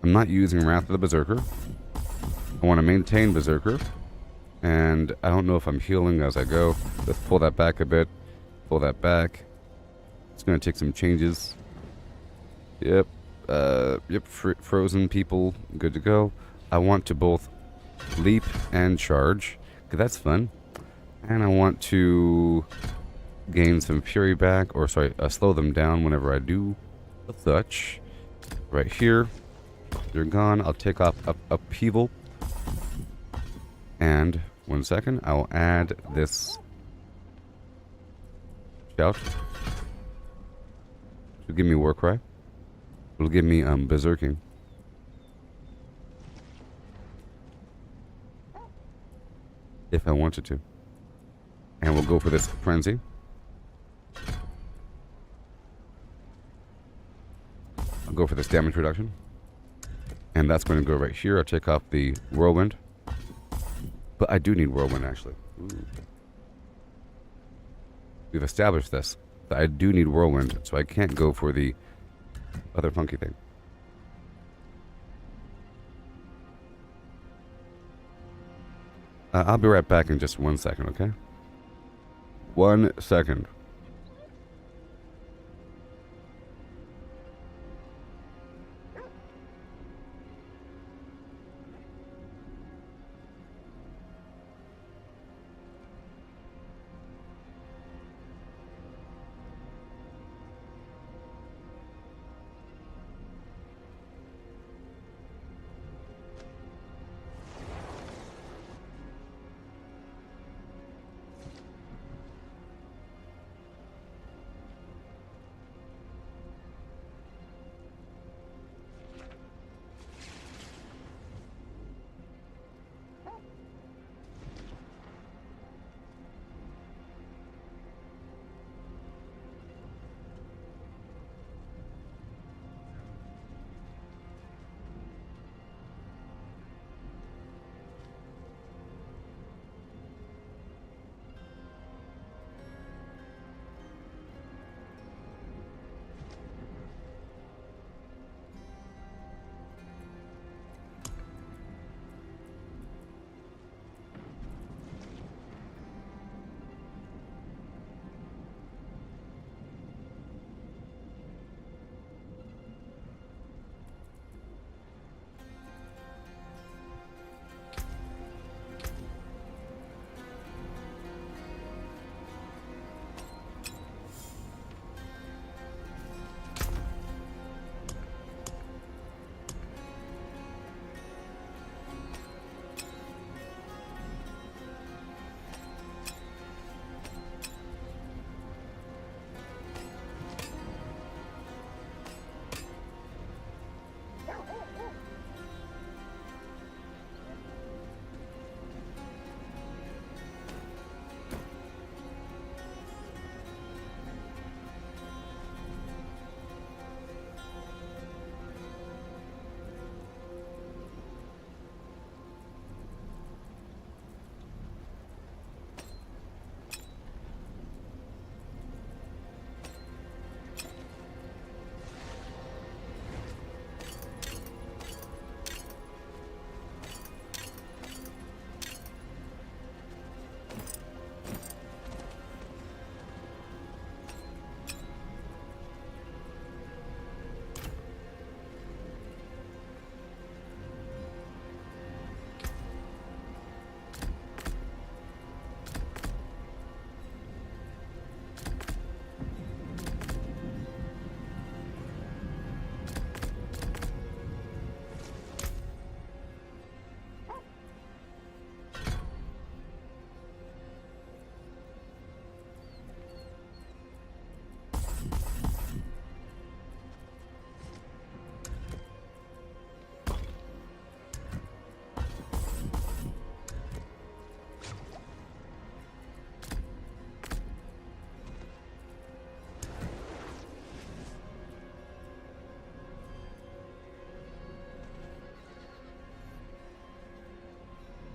I'm not using Wrath of the Berserker. I want to maintain Berserker. And I don't know if I'm healing as I go. Let's pull that back a bit. Pull that back. It's going to take some changes. Yep. Frozen people. Good to go. I want to both leap and charge, because that's fun. And I want to gain some fury back, or sorry, slow them down whenever I do such. Right here, they're gone. I'll take off upheaval. And 1 second, I will add this shout. It'll give me war cry. It'll give me berserking. If I wanted to. And we'll go for this frenzy. I'll go for this damage reduction. And that's going to go right here. I'll take off the whirlwind. But I do need whirlwind, actually. Ooh. We've established this. That I do need whirlwind, so I can't go for the other funky thing. I'll be right back in just 1 second, okay? 1 second.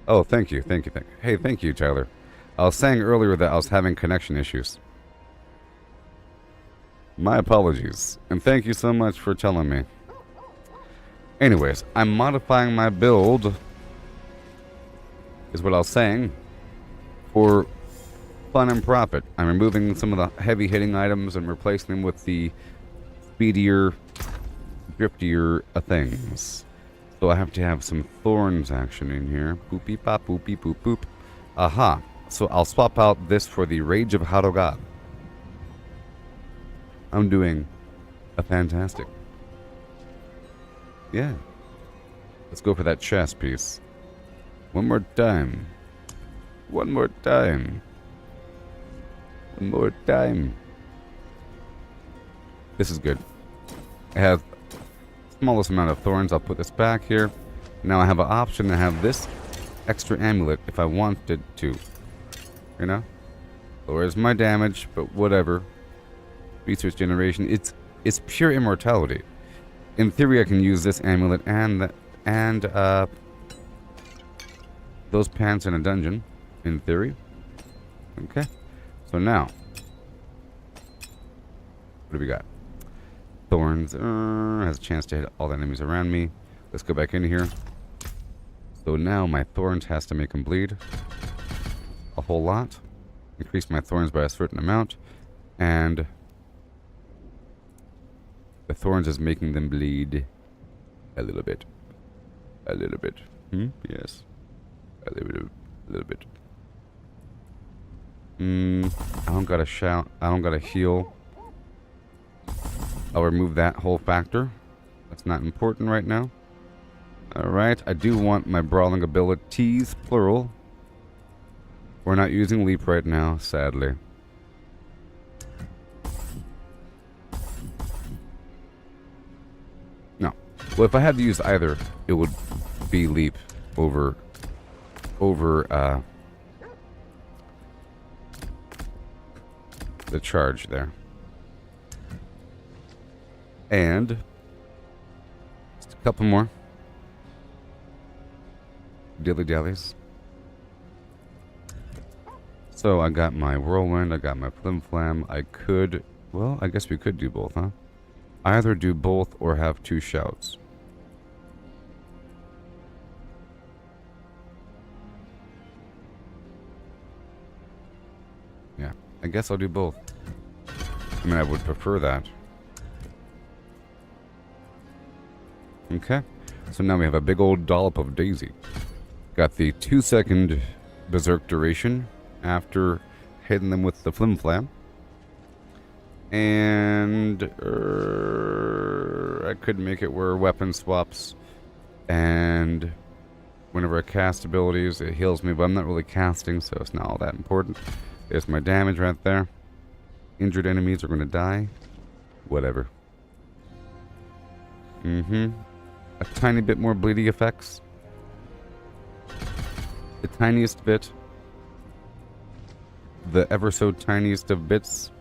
Oh, thank you, thank you, thank you. Hey, thank you, Tyler. I was saying earlier that I was having connection issues. My apologies, and thank you so much for telling me. Anyways, I'm modifying my build, is what I was saying, for fun and profit. I'm removing some of the heavy-hitting items and replacing them with the speedier, driftier things. So I have to have some thorns action in here. Boopy pop, boopy boop boop. Aha. So I'll swap out this for the Rage of Hadoga. I'm doing a fantastic. Yeah. Let's go for that chest piece. One more time. One more time. One more time. This is good. I have smallest amount of thorns. I'll put this back here. Now I have an option to have this extra amulet if I wanted to. You know? Lowers my damage, but whatever. Resource generation. It's pure immortality. In theory, I can use this amulet and those pants in a dungeon. In theory. Okay. So now, what do we got? Thorns. Has a chance to hit all the enemies around me. Let's go back in here. So now my thorns has to make them bleed a whole lot. Increase my thorns by a certain amount, and the thorns is making them bleed a little bit. A little bit. Yes. A little bit. I don't gotta shout. I don't gotta heal. I'll remove that whole factor. That's not important right now. Alright, I do want my brawling abilities, plural. We're not using leap right now, sadly. No. Well, if I had to use either, it would be leap over the charge there. And just a couple more dilly-dallies. So I got my whirlwind, I got my FlimFlam. I could, well, I guess we could do both, huh? Either do both or have two shouts. Yeah, I guess I'll do both. I mean, I would prefer that. Okay, so now we have a big old dollop of Daisy. Got the 2-second berserk duration after hitting them with the FlimFlam. And I could make it where weapon swaps, and whenever I cast abilities, it heals me, but I'm not really casting, so it's not all that important. There's my damage right there. Injured enemies are going to die. Whatever. A tiny bit more bleeding effects. The tiniest bit. The ever so tiniest of bits.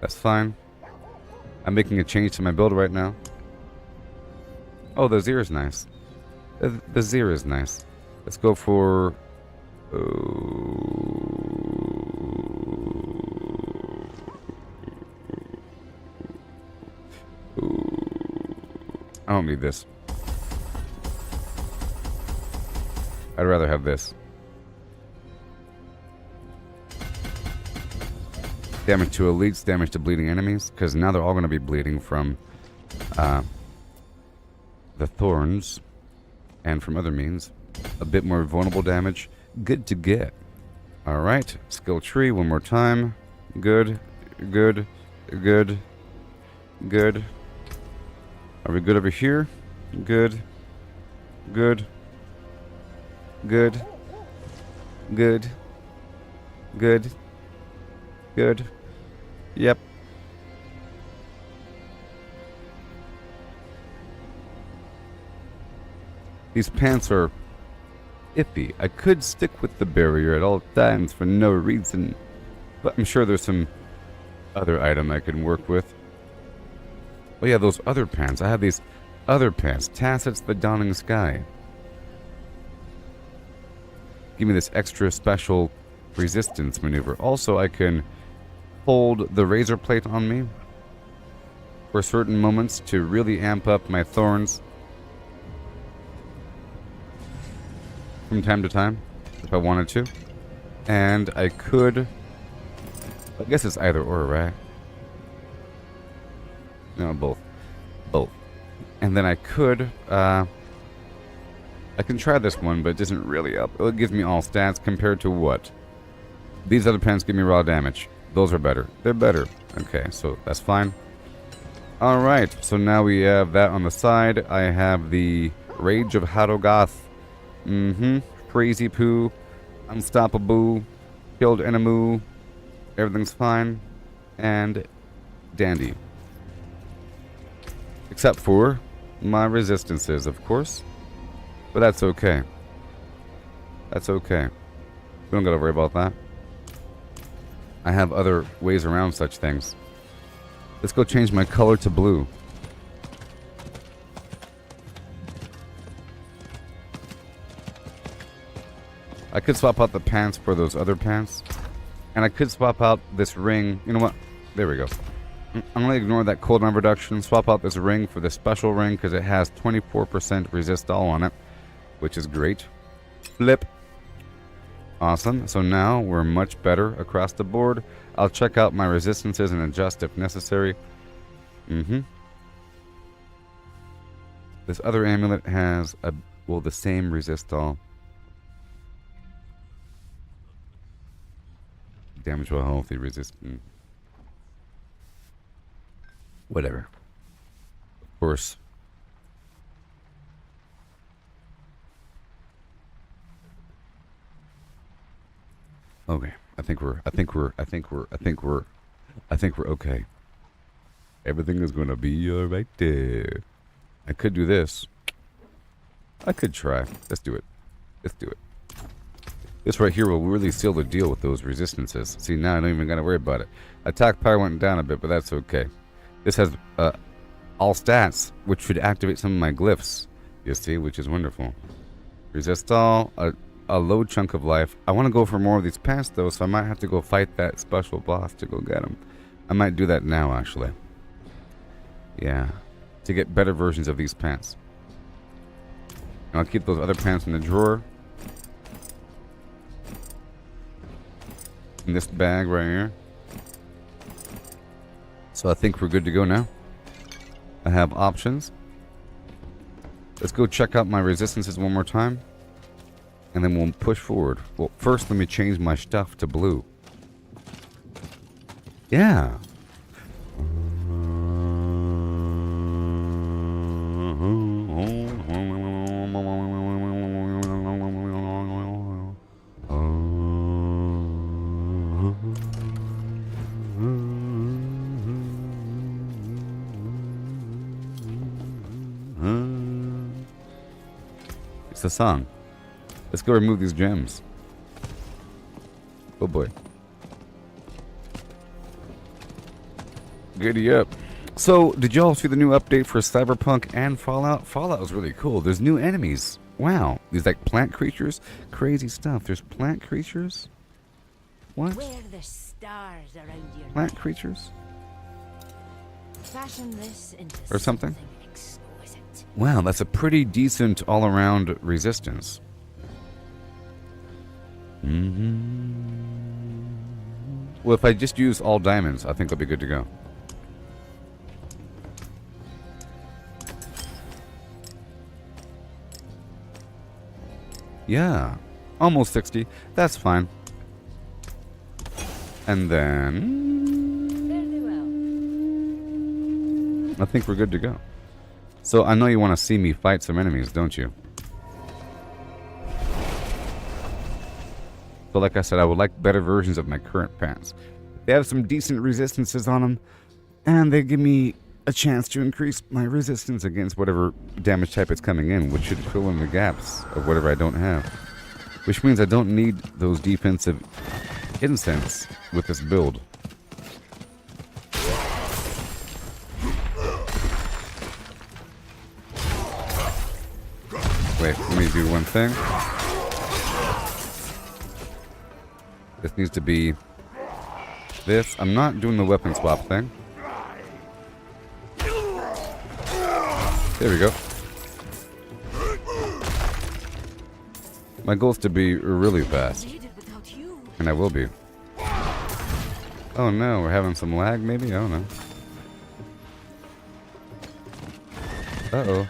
That's fine. I'm making a change to my build right now. Oh, the Zir is nice. The Zir is nice. Let's go for... I don't need this. I'd rather have this. Damage to elites, damage to bleeding enemies, because now they're all going to be bleeding from the thorns and from other means. A bit more vulnerable damage. Good to get. Alright, skill tree one more time. Good, good, good, good. Are we good over here? Good, good, good, good, good, good. Yep. These pants are iffy. I could stick with the barrier at all times for no reason, but I'm sure there's some other item I can work with. Oh yeah, those other pants. I have these other pants. Tacit's the Dawning Sky. give me this extra special resistance maneuver. Also, I can hold the razor plate on me for certain moments to really amp up my thorns from time to time, if I wanted to. And I could... I guess it's either or, right? No, both. Both. And then I could... I can try this one, but it doesn't really up. It gives me all stats compared to what? These other pens give me raw damage. Those are better. They're better. Okay, so that's fine. Alright, so now we have that on the side. I have the Rage of Hadogoth. Crazy Poo. Unstoppable. Killed Enemu. Everything's fine. And dandy. Except for my resistances, of course. But that's okay. That's okay. We don't gotta worry about that. I have other ways around such things. Let's go change my color to blue. I could swap out the pants for those other pants. And I could swap out this ring. You know what? There we go. I'm going to ignore that cooldown reduction. Swap out this ring for the special ring because it has 24% resist all on it. Which is great. Flip. Awesome. So now we're much better across the board. I'll check out my resistances and adjust if necessary. This other amulet has the same resist all. Damage while healthy, resistant. Whatever. Of course. Okay. I think we're okay. Everything is gonna be alright there. I could do this. I could try. Let's do it. Let's do it. This right here will really seal the deal with those resistances. See, now I don't even gotta worry about it. Attack power went down a bit, but that's okay. This has all stats, which should activate some of my glyphs. You see, which is wonderful. Resist all, a low chunk of life. I want to go for more of these pants though, so I might have to go fight that special boss to go get them. I might do that now, actually. Yeah, to get better versions of these pants. And I'll keep those other pants in the drawer. In this bag right here. So I think we're good to go now. I have options. Let's go check out my resistances one more time. And then we'll push forward. Well, first let me change my stuff to blue. Yeah. It's a song. Let's go remove these gems. Oh boy. Giddy up. So, did y'all see the new update for Cyberpunk and Fallout? Fallout was really cool. There's new enemies. Wow. These like plant creatures. Crazy stuff. There's plant creatures? What? Where the stars around your Plant creatures? Fashion this into Or something? exquisite. Wow, that's a pretty decent all-around resistance. Well, if I just use all diamonds, I think I'll be good to go. Yeah, almost 60. That's fine. And then... Fairly well. I think we're good to go. So I know you want to see me fight some enemies, don't you? So like I said, I would like better versions of my current pants. They have some decent resistances on them, and they give me a chance to increase my resistance against whatever damage type it's coming in, which should fill in the gaps of whatever I don't have. Which means I don't need those defensive incense with this build. Wait, let me do one thing. This needs to be this. I'm not doing the weapon swap thing. There we go. My goal is to be really fast. And I will be. Oh no, we're having some lag maybe? I don't know. Uh-oh.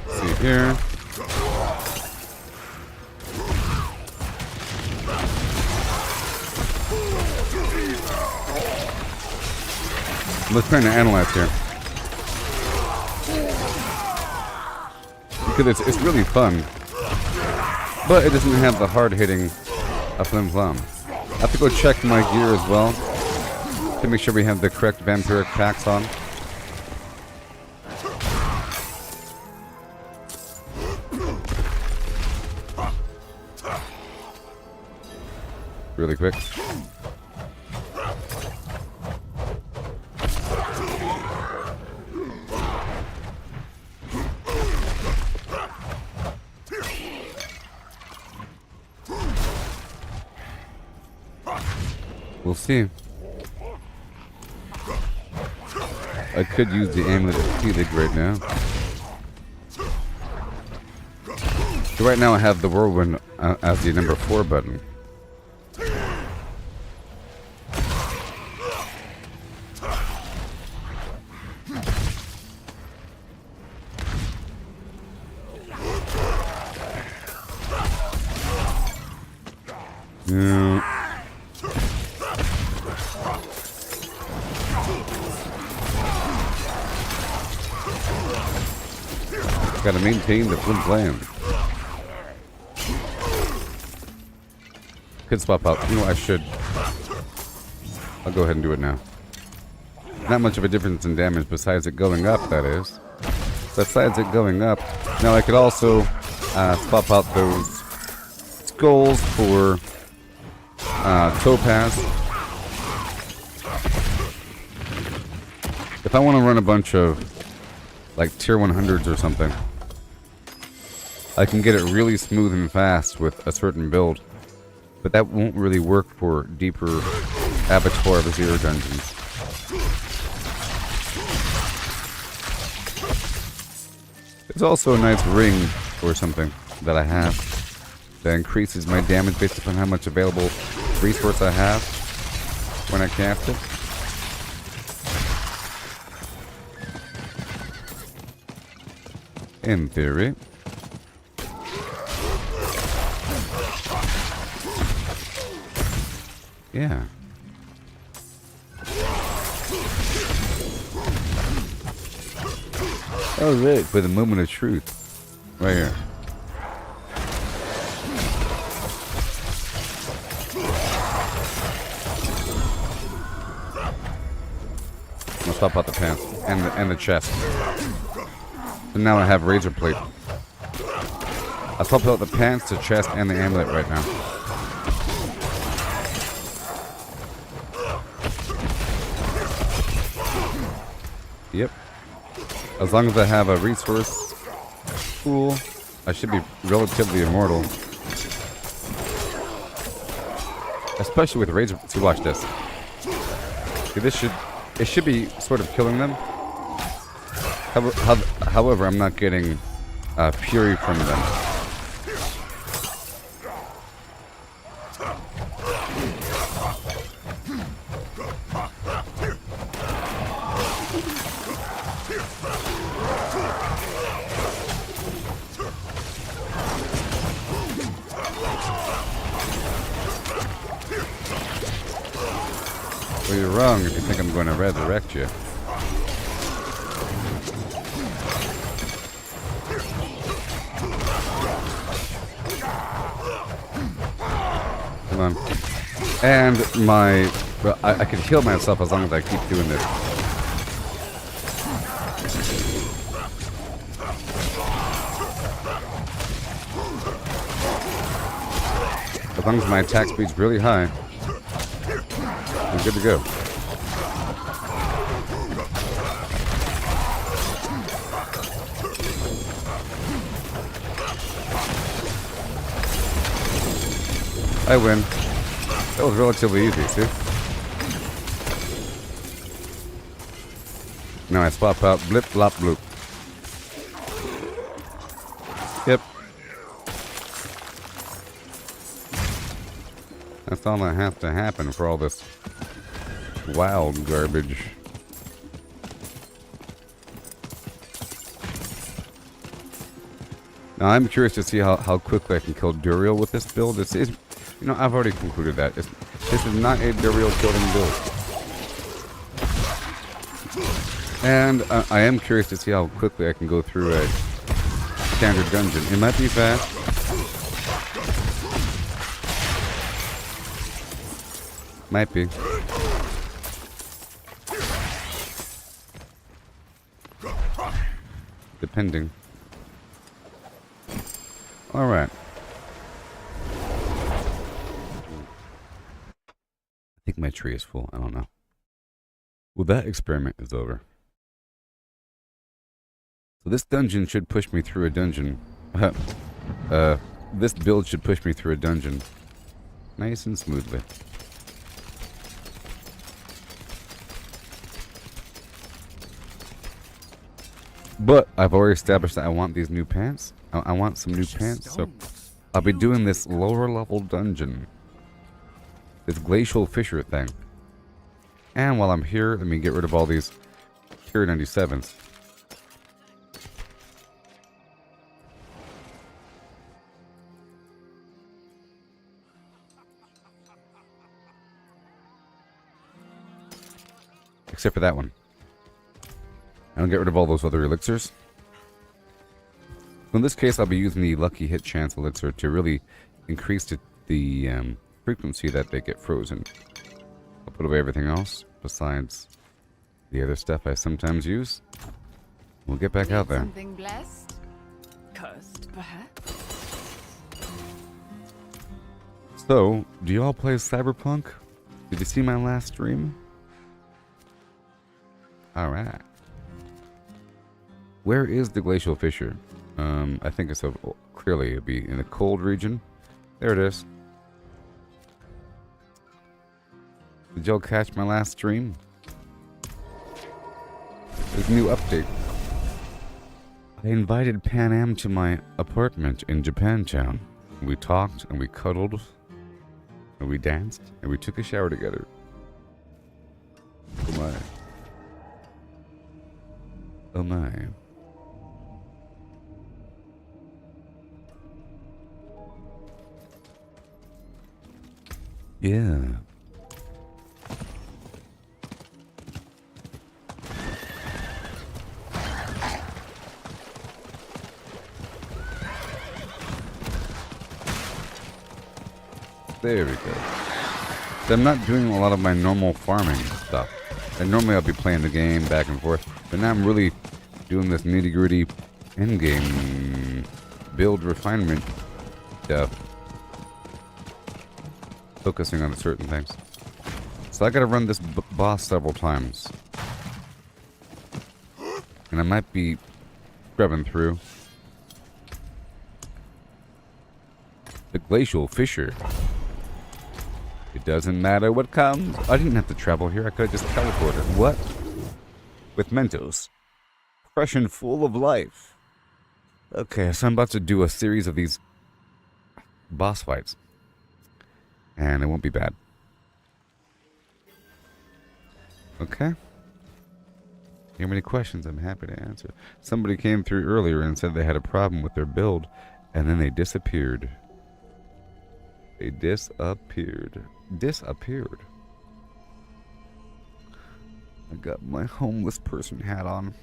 See here. Let's try to analyze here. Because it's really fun. But it doesn't have the hard-hitting FlimFlams. I have to go check my gear as well to make sure we have the correct vampiric packs on. Really quick. We'll see. I could use the amulet of Teelig right now. So right now I have the whirlwind as the number 4 button. Yeah. Gotta maintain the FlimFlams. Could swap out. You know, I should. I'll go ahead and do it now. Not much of a difference in damage besides it going up, that is. Besides it going up. Now I could also swap out those skulls for topaz. If I want to run a bunch of like tier 100s or something, I can get it really smooth and fast with a certain build, but that won't really work for deeper Abattoir of Azir dungeons. There's also a nice ring or something that I have that increases my damage based upon how much available resource I have when I cast it. In theory. Yeah. Oh, look, for the moment of truth. Right here. I'll swap out the pants and the chest. And now I have razor plate. I swapped out the pants, the chest, and the amulet right now. Yep. As long as I have a resource pool, I should be relatively immortal. Especially with razor. See, watch this. See, it should be sort of killing them. However, I'm not getting fury from them. Well, you're wrong if you think I'm going to resurrect you. Hold on. And my... Well, I can heal myself as long as I keep doing this. As long as my attack speed's really high, I'm good to go. I win. That was relatively easy, see? Now I swap out blip, blop, bloop. Yep. That's all that has to happen for all this wild garbage. Now I'm curious to see how quickly I can kill Duriel with this build. This is, you know, I've already concluded that. This is not a Duriel killing build. And I am curious to see how quickly I can go through a standard dungeon. It might be fast. Might be. Depending. Alright. I think my tree is full. I don't know. Well, that experiment is over. So this dungeon should push me through a dungeon. This build should push me through a dungeon. Nice and smoothly. But I've already established that I want these new pants. I want some new pants, so I'll be doing this lower level dungeon. This glacial fissure thing. And while I'm here, let me get rid of all these Tier 97s. Except for that one. And I'll get rid of all those other elixirs. So in this case, I'll be using the Lucky Hit Chance elixir to really increase the frequency that they get frozen. I'll put away everything else, besides the other stuff I sometimes use. We'll get back out there. Something blessed? Cursed, perhaps? So, do you all play Cyberpunk? Did you see my last stream? Alright. Where is the glacial fissure? I think it's clearly it'd be in the cold region. There it is. Did y'all catch my last stream? There's a new update. I invited Pan Am to my apartment in Japantown. We talked and we cuddled and we danced and we took a shower together. Oh my. Oh my. Yeah. There we go. So I'm not doing a lot of my normal farming stuff. And normally I'll be playing the game back and forth, but now I'm really doing this nitty-gritty in-game build refinement stuff. Focusing on certain things. So I gotta run this boss several times. And I might be scrubbing through. The glacial fissure. It doesn't matter what comes. I didn't have to travel here. I could have just teleported. What? With Mentos. Fresh and full of life. Okay, so I'm about to do a series of these boss fights. And it won't be bad. Okay. If you have any questions, I'm happy to answer. Somebody came through earlier and said they had a problem with their build, and then they disappeared. They disappeared. Disappeared. I got my homeless person hat on.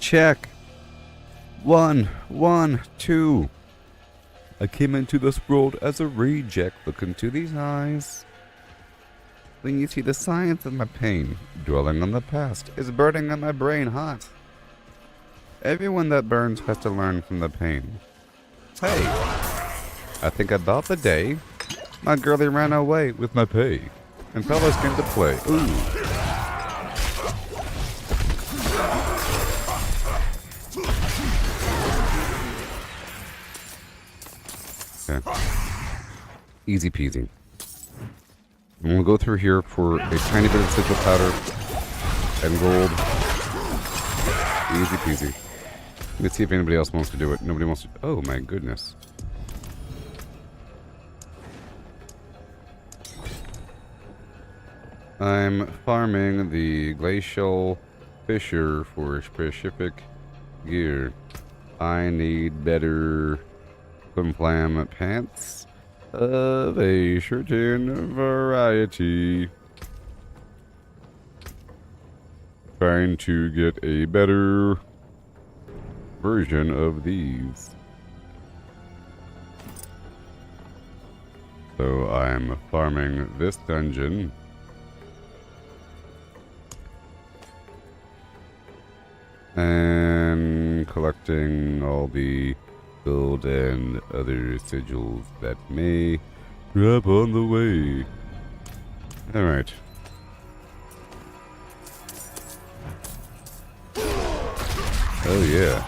check. 1, 1, 2. I came into this world as a reject. Look into these eyes. When you see the science of my pain, dwelling on the past is burning on my brain hot. Everyone that burns has to learn from the pain. Hey, I think about the day my girlie ran away with my pay, and fellas came to play. Ooh. Okay. Easy peasy. I'm gonna go through here for a tiny bit of sigil powder and gold. Easy peasy. Let's see if anybody else wants to do it. Nobody wants to. Oh my goodness. I'm farming the glacial fisher for specific gear. I need better FlimFlam pants of a certain variety. Trying to get a better version of these. So I'm farming this dungeon. And collecting all the gold and other sigils that may drop on the way. Alright. Oh yeah.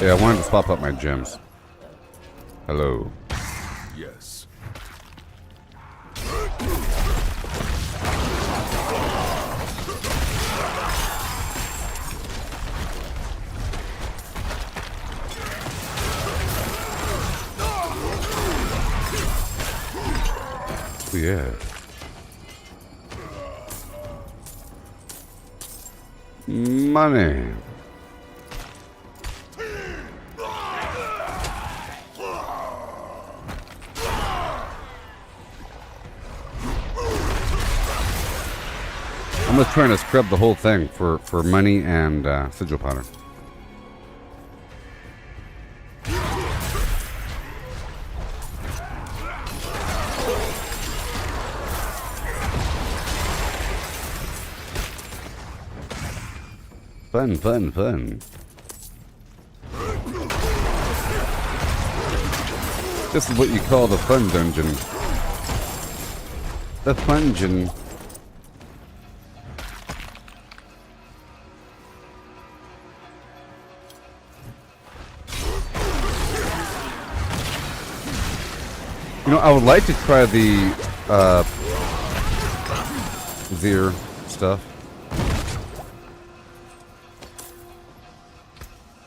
Yeah, I wanted to swap up my gems. Hello. Yes. Oh, yeah. Money. I'm just trying to scrub the whole thing for money and sigil powder. Fun, fun, fun. This is what you call the fun dungeon. The fungeon. You know, I would like to try the Zir stuff.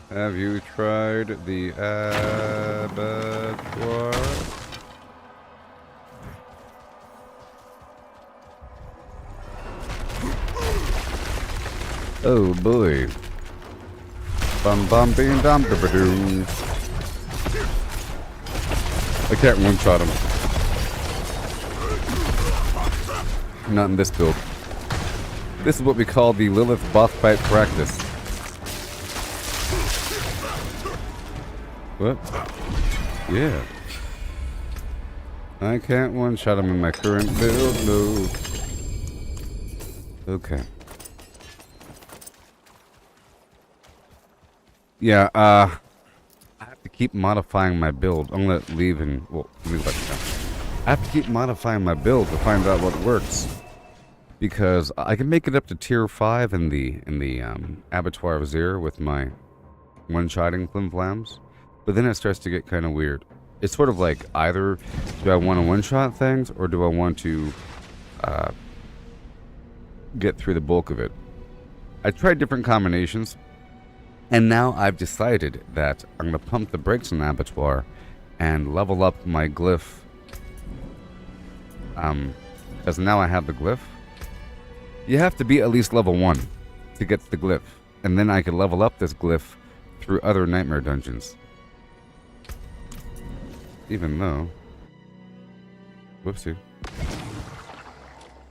Have you tried the abattoir? Oh boy. Bum bum bing dum ba doom. I can't one-shot him. Not in this build. This is what we call the Lilith boss fight practice. What? Yeah. I can't one-shot him in my current build, no. Okay. Yeah, I have to keep modifying my build. I'm gonna leave and, well, leave like that. I have to keep modifying my build to find out what works. Because I can make it up to tier 5 in the Abattoir of Zir with my one-shotting FlimFlams. But then it starts to get kind of weird. It's sort of like either do I want to one-shot things or do I want to get through the bulk of it. I tried different combinations, and now I've decided that I'm going to pump the brakes on Abattoir and level up my glyph. Because now I have the glyph. You have to be at least level 1 to get the glyph, and then I can level up this glyph through other nightmare dungeons. Even though... Whoopsie.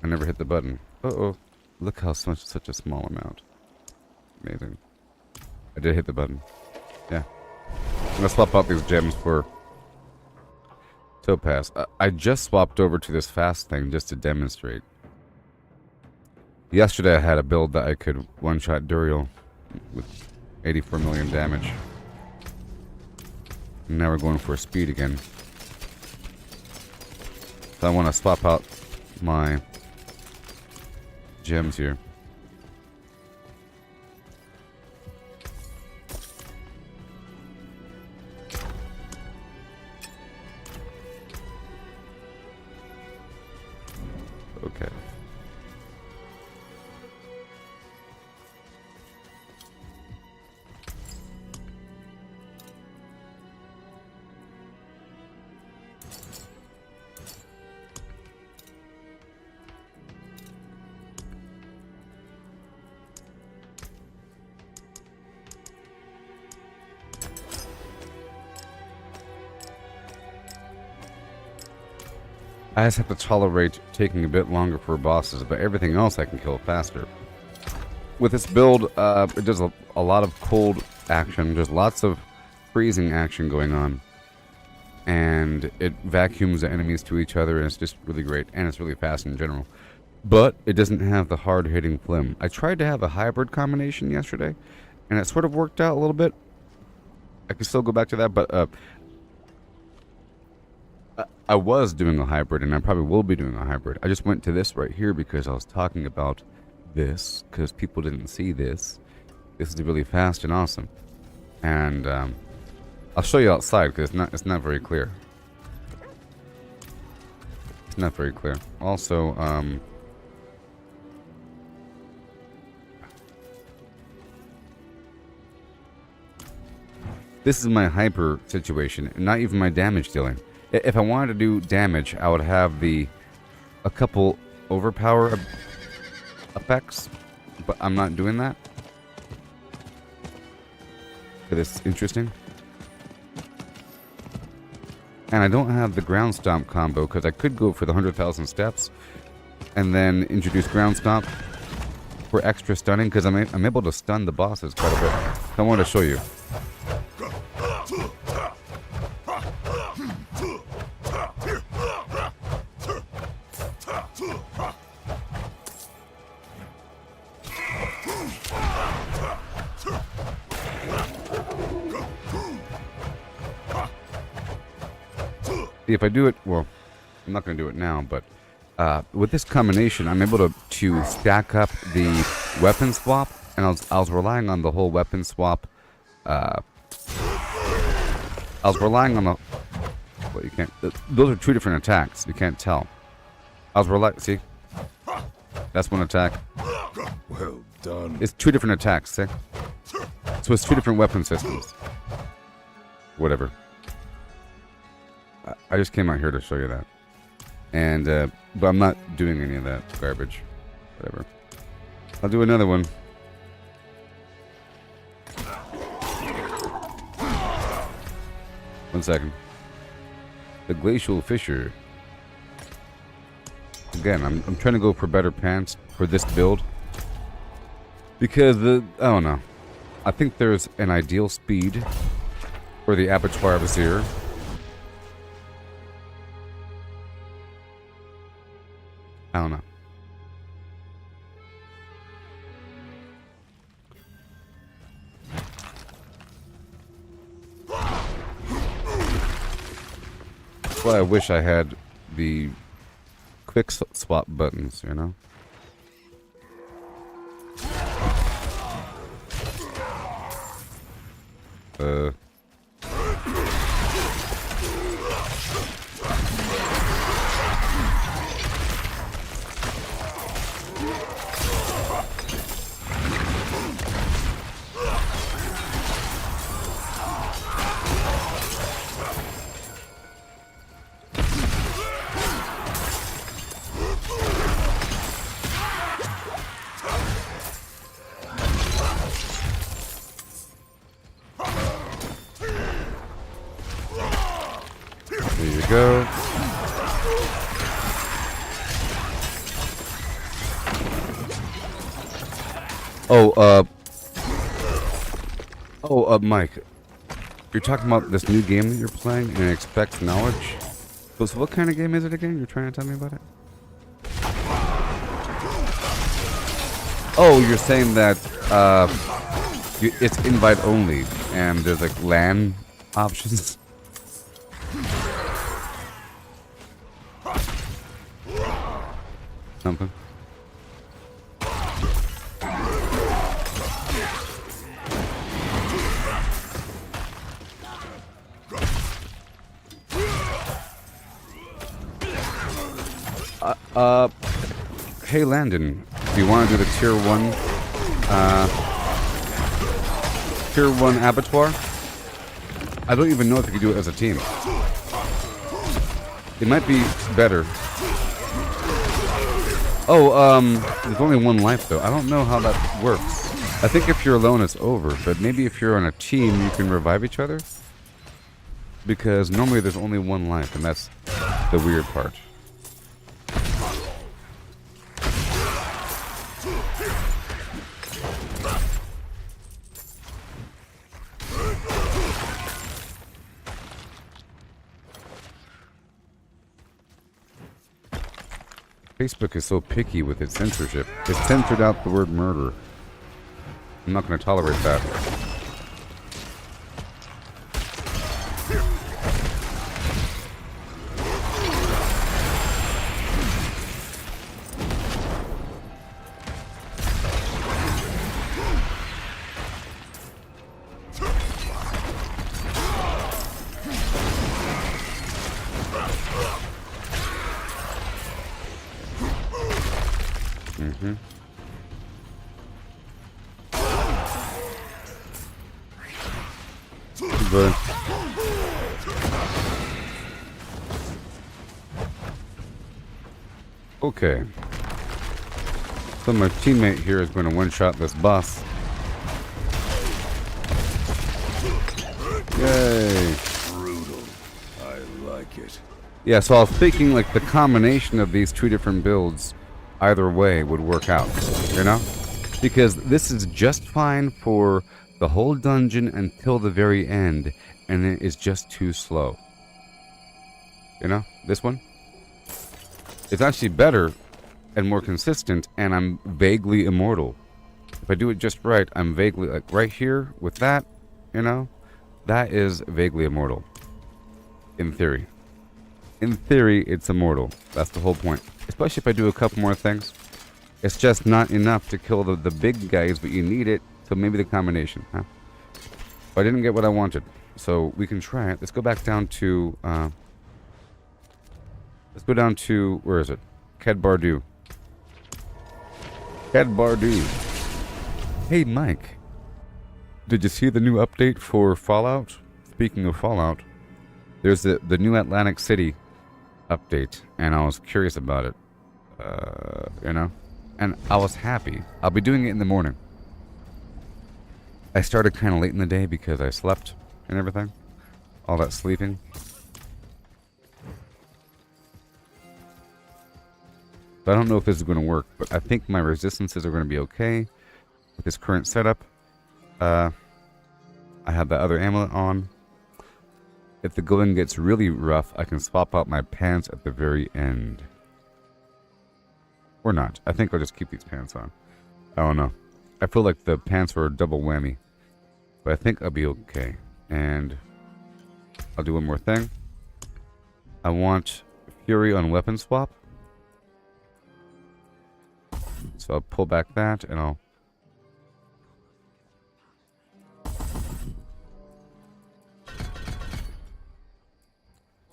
I never hit the button. Uh-oh. Look how such a small amount. Amazing. I did hit the button. Yeah. I'm gonna swap out these gems for Topaz. I just swapped over to this fast thing just to demonstrate. Yesterday I had a build that I could one-shot Duriel with 84 million damage. And now we're going for speed again. So I want to swap out my gems here. Okay. I just have to tolerate taking a bit longer for bosses, but everything else I can kill faster. With this build, it does a lot of cold action. There's lots of freezing action going on. And it vacuums the enemies to each other, and it's just really great. And it's really fast in general. But it doesn't have the hard-hitting flim. I tried to have a hybrid combination yesterday, and it sort of worked out a little bit. I can still go back to that, but... I was doing a hybrid, and I probably will be doing a hybrid. I just went to this right here because I was talking about this, because people didn't see this. This is really fast and awesome. And I'll show you outside, because it's not very clear. It's not very clear. Also, this is my hyper situation, and not even my damage dealing. If I wanted to do damage, I would have a couple overpower effects, but I'm not doing that. But it's interesting. And I don't have the ground stomp combo, because I could go for the 100,000 steps and then introduce ground stomp for extra stunning, because I'm able to stun the bosses quite a bit. So I want to show you. If I do it, well, I'm not going to do it now, but with this combination, I'm able to stack up the weapon swap, and I was relying on the whole weapon swap. I was relying on the... Well, you can't... Those are two different attacks. You can't tell. I was relying... See? That's one attack. Well done. It's two different attacks, see? So it's two different weapon systems. Whatever. I just came out here to show you that. And, but I'm not doing any of that garbage. Whatever. I'll do another one. One second. The Glacial Fissure. Again, I'm trying to go for better pants for this build. Because I don't know. I think there's an ideal speed for the Abattoir Vizier. I don't know. That's why I wish I had the quick swap buttons, you know? There you go. Mike. You're talking about this new game that you're playing and it expects knowledge? So what kind of game is it again? You're trying to tell me about it? Oh, you're saying that it's invite only and there's like LAN options? Something. Hey Landon, do you want to do the tier 1 abattoir? I don't even know if you can do it as a team. It might be better. There's only one life though. I don't know how that works. I think if you're alone it's over, but maybe if you're on a team you can revive each other? Because normally there's only one life and that's the weird part. Facebook is so picky with its censorship. It censored out the word murder. I'm not going to tolerate that. But okay. So my teammate here is going to one-shot this boss. Yay! Brutal. I like it. Yeah, so I was thinking like the combination of these two different builds, either way, would work out. You know? Because this is just fine for the whole dungeon until the very end, and it is just too slow. You know? This one? It's actually better and more consistent, and I'm vaguely immortal. If I do it just right, I'm vaguely, like right here with that, you know? That is vaguely immortal. In theory. In theory, it's immortal. That's the whole point. Especially if I do a couple more things. It's just not enough to kill the big guys, but you need it. So maybe the combination, huh? But I didn't get what I wanted. So we can try it. Let's go back down to, let's go down to, where is it? Bardu. Bardu. Hey, Mike. Did you see the new update for Fallout? Speaking of Fallout, there's the new Atlantic City update, and I was curious about it. You know? And I was happy. I'll be doing it in the morning. I started kind of late in the day because I slept and everything. All that sleeping. So I don't know if this is going to work, but I think my resistances are going to be okay with this current setup. I have the other amulet on. If the going gets really rough, I can swap out my pants at the very end. Or not. I think I'll just keep these pants on. I don't know. I feel like the pants were a double whammy. But I think I'll be okay. And I'll do one more thing. I want Fury on weapon swap. So I'll pull back that and I'll...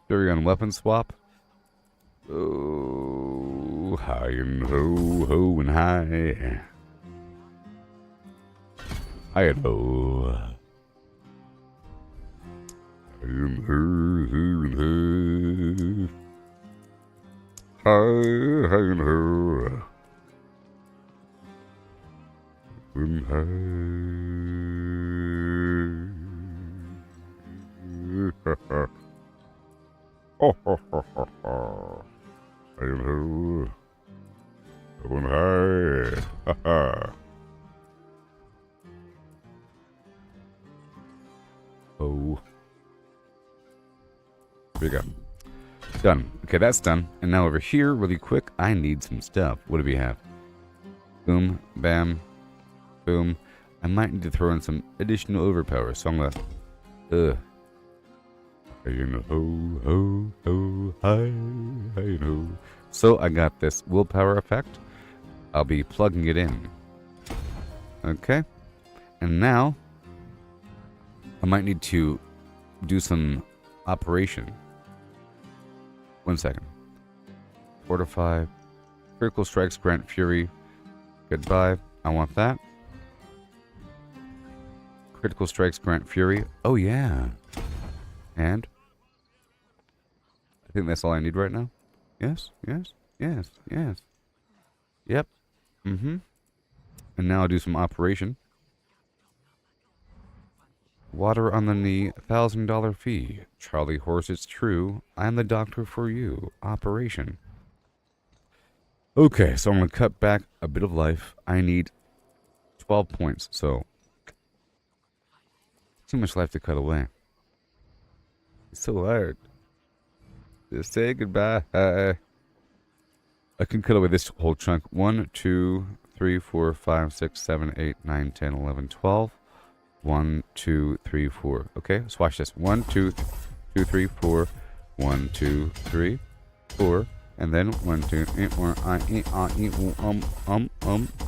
Fury on weapon swap. Oh, high and ho, ho and high. High and ho. High and ho, ho and ho. High and ho. And high. Hello. Going high. Oh. Here we go. Done. Okay, that's done. And now over here, really quick, I need some stuff. What do we have? Boom, bam, boom. I might need to throw in some additional overpower, so I'm gonna... You know, ho, ho, ho, hi, you know. So I got this willpower effect. I'll be plugging it in. Okay. And now, I might need to do some operation. 1 second. Fortify. Critical strikes grant fury. Goodbye. I want that. Critical strikes grant fury. Oh yeah. And I think that's all I need right now. Yes, yes, yes, yes. Yep. Mm-hmm. And now I'll do some operation. Water on the knee, $1,000 fee. Charlie Horse, it's true. I'm the doctor for you. Operation. Okay, so I'm going to cut back a bit of life. I need 12 points, so too much life to cut away. It's so hard. Just say goodbye. I can cut away this whole chunk. 1, 2, 3, 4, 5, 6, 7, 8, 9, 10, 11, 12. 1, 2, 3, 4. Okay, let's watch this. 1, 2, 2, 3, 4. 1, 2, 3, 4. And then 1, 2, 3, 4,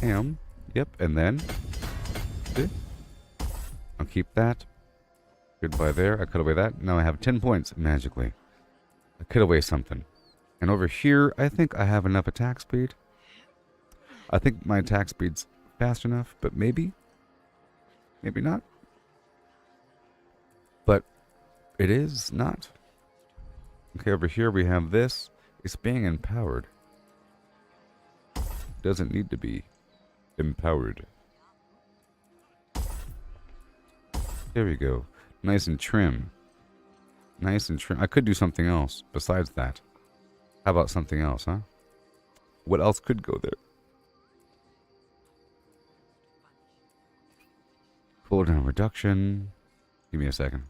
am. Yep, and then see? I'll keep that. Goodbye there. I cut away that. Now I have 10 points magically. I cut away something. And over here, I think I have enough attack speed. I think my attack speed's fast enough, but maybe. Maybe not. But it is not. Okay, over here we have this. It's being empowered. Doesn't need to be empowered. There we go. Nice and trim. Nice and trim. I could do something else besides that. How about something else, huh? What else could go there? Cooldown reduction. Give me a second.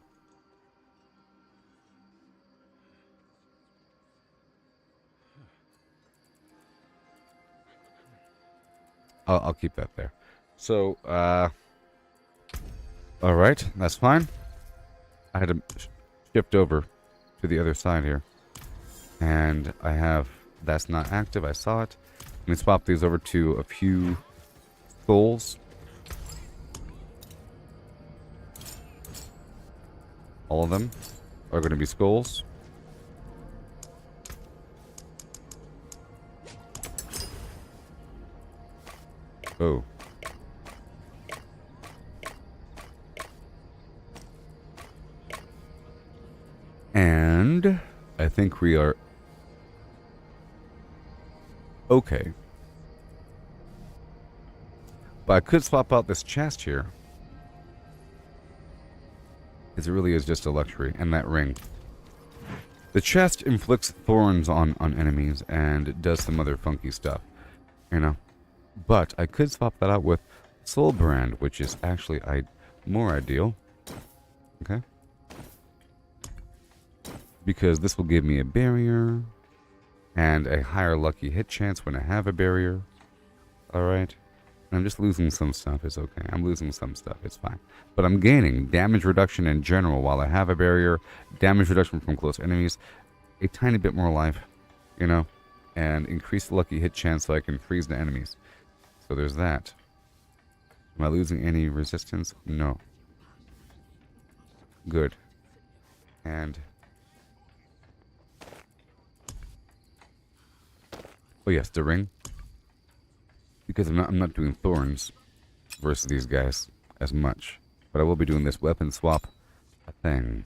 I'll keep that there. So, alright, that's fine. I had to shift over to the other side here. And I have, that's not active, I saw it. Let me swap these over to a few skulls. All of them are going to be skulls. Oh. And I think we are okay. But I could swap out this chest here. Because it really is just a luxury. And that ring. The chest inflicts thorns on enemies and does some other funky stuff. You know. But I could swap that out with Soul Brand, which is actually more ideal. Okay. Because this will give me a barrier and a higher lucky hit chance when I have a barrier. Alright. I'm just losing some stuff. It's okay. I'm losing some stuff. It's fine. But I'm gaining damage reduction in general while I have a barrier, damage reduction from close enemies, a tiny bit more life, you know, and increased lucky hit chance so I can freeze the enemies. So there's that. Am I losing any resistance? No. Good. And oh yes, the ring. Because I'm not doing thorns versus these guys as much. But I will be doing this weapon swap thing.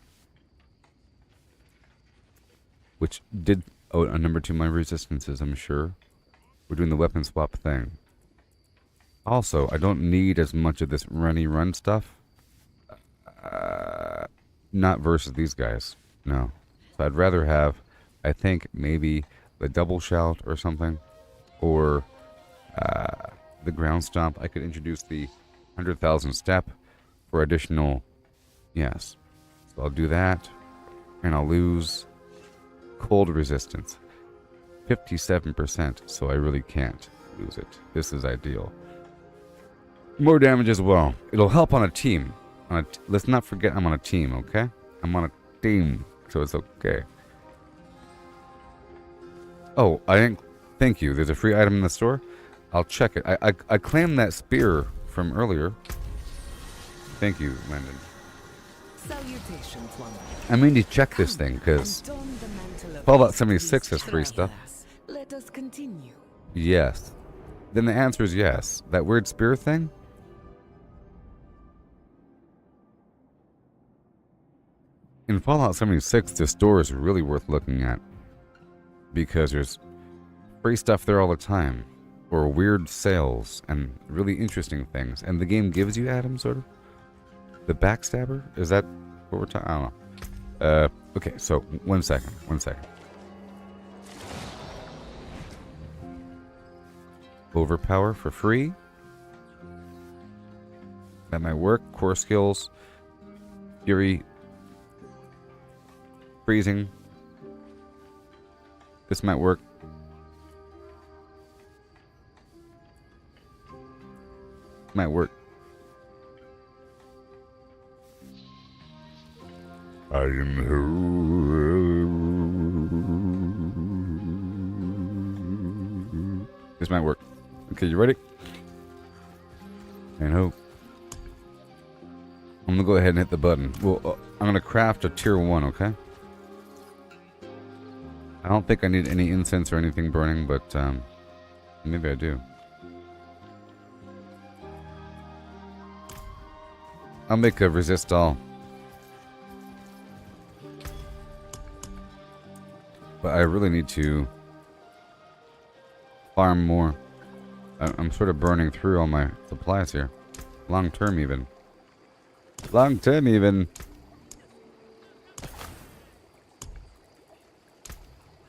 Which did a number to my resistances, I'm sure. We're doing the weapon swap thing. Also, I don't need as much of this run stuff. Not versus these guys. No. So I'd rather have I think maybe the double shout or something, or the ground stomp. I could introduce the 100,000 step for additional, yes. So I'll do that, and I'll lose cold resistance, 57%, so I really can't lose it. This is ideal. More damage as well. It'll help on a team. Let's not forget I'm on a team, okay? I'm on a team, so it's okay. Oh, I didn't... Thank you. There's a free item in the store. I'll check it. I claimed that spear from earlier. Thank you, Landon. Salutations, one. I mean to check this thing, because Fallout 76 has free stuff. Let us continue. Yes. Then the answer is yes. That weird spear thing? In Fallout 76, this store is really worth looking at. Because there's free stuff there all the time. Or weird sales and really interesting things. And the game gives you items, sort of. The backstabber? Is that what we're talking? I don't know. Okay, so 1 second. 1 second. Overpower for free. That might work. Core skills. Fury. Freezing. This might work. Might work. I am who. This might work. Okay, you ready? And hope. I'm gonna go ahead and hit the button. Well, I'm gonna craft a tier 1, okay? I don't think I need any incense or anything burning, but maybe I do. I'll make a resist all. But I really need to farm more. I'm sort of burning through all my supplies here. Long term even. Long term even.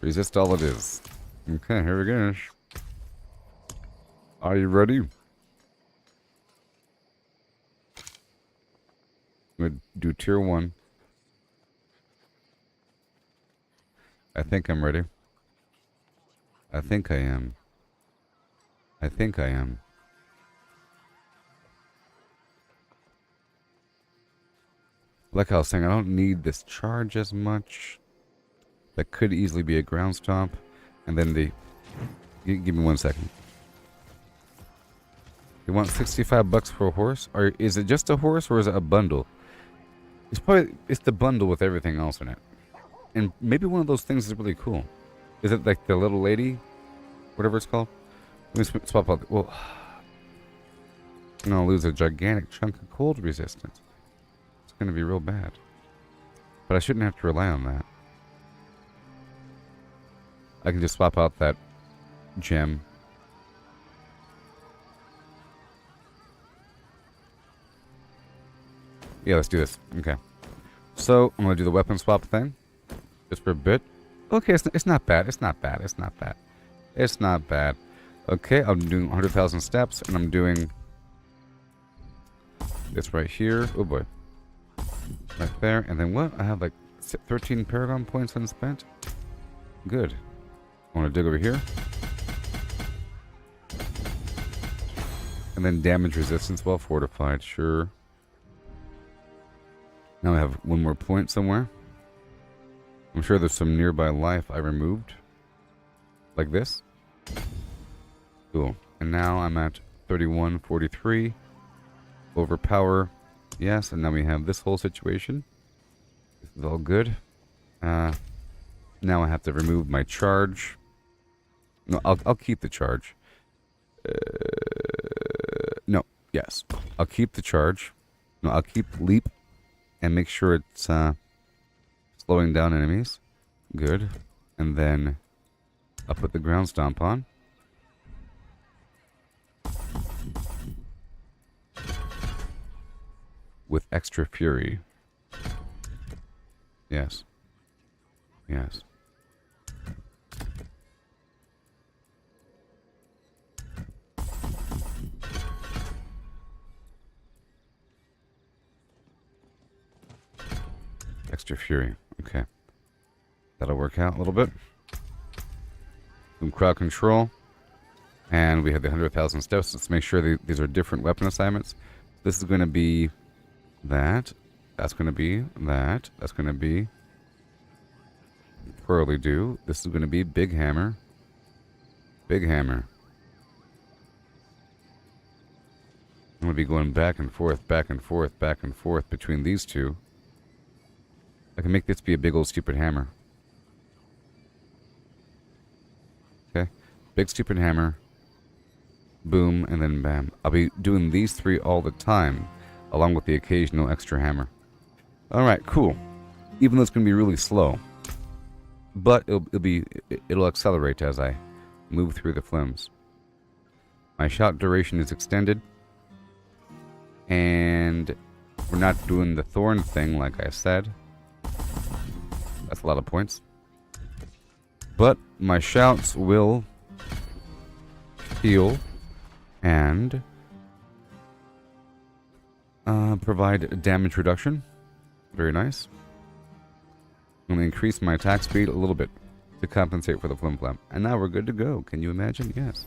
Resist all it is. Okay, here we go. Are you ready? I'm gonna do tier 1. I think I'm ready. I think I am. I think I am. Like I was saying, I don't need this charge as much. That could easily be a ground stomp. And then the... Give me 1 second. You want 65 bucks for a horse? Or is it just a horse or is it a bundle? It's the bundle with everything else in it. And maybe one of those things is really cool. Is it like the little lady? Whatever it's called? Let me swap out. Well, I'm going to lose a gigantic chunk of cold resistance. It's going to be real bad. But I shouldn't have to rely on that. I can just swap out that gem. Yeah, let's do this. Okay. So, I'm going to do the weapon swap thing. Just for a bit. Okay, it's not bad. It's not bad. It's not bad. It's not bad. Okay, I'm doing 100,000 steps, and I'm doing this right here. Oh boy. Right there. And then what? I have like 13 Paragon points unspent. Good. I want to dig over here. And then damage resistance while fortified. Sure. Now I have 1 more point somewhere. I'm sure there's some nearby life I removed. Like this. Cool. And now I'm at 3143. Overpower. Yes, and now we have this whole situation. This is all good. Now I have to remove my charge. No, I'll keep the charge. No, yes. I'll keep the charge. No, I'll keep leap. And make sure it's slowing down enemies. Good. And then I'll put the ground stomp on. With extra fury. Yes. Yes. extra fury. Okay. That'll work out a little bit. Some crowd control. And we have the 100,000 steps. Let's make sure these are different weapon assignments. This is going to be that. That's going to be that. That's going to be Pearly Dew. This is going to be Big Hammer. Big Hammer. I'm going to be going back and forth, back and forth, back and forth between these two. I can make this be a big old stupid hammer. Okay. Big stupid hammer. Boom, and then bam. I'll be doing these three all the time, along with the occasional extra hammer. Alright, cool. Even though it's going to be really slow. But it'll accelerate as I move through the flims. My shot duration is extended. And we're not doing the thorn thing like I said. That's a lot of points. But my shouts will heal and provide damage reduction. Very nice. I'm going to increase my attack speed a little bit to compensate for the FlimFlam. And now we're good to go. Can you imagine? Yes.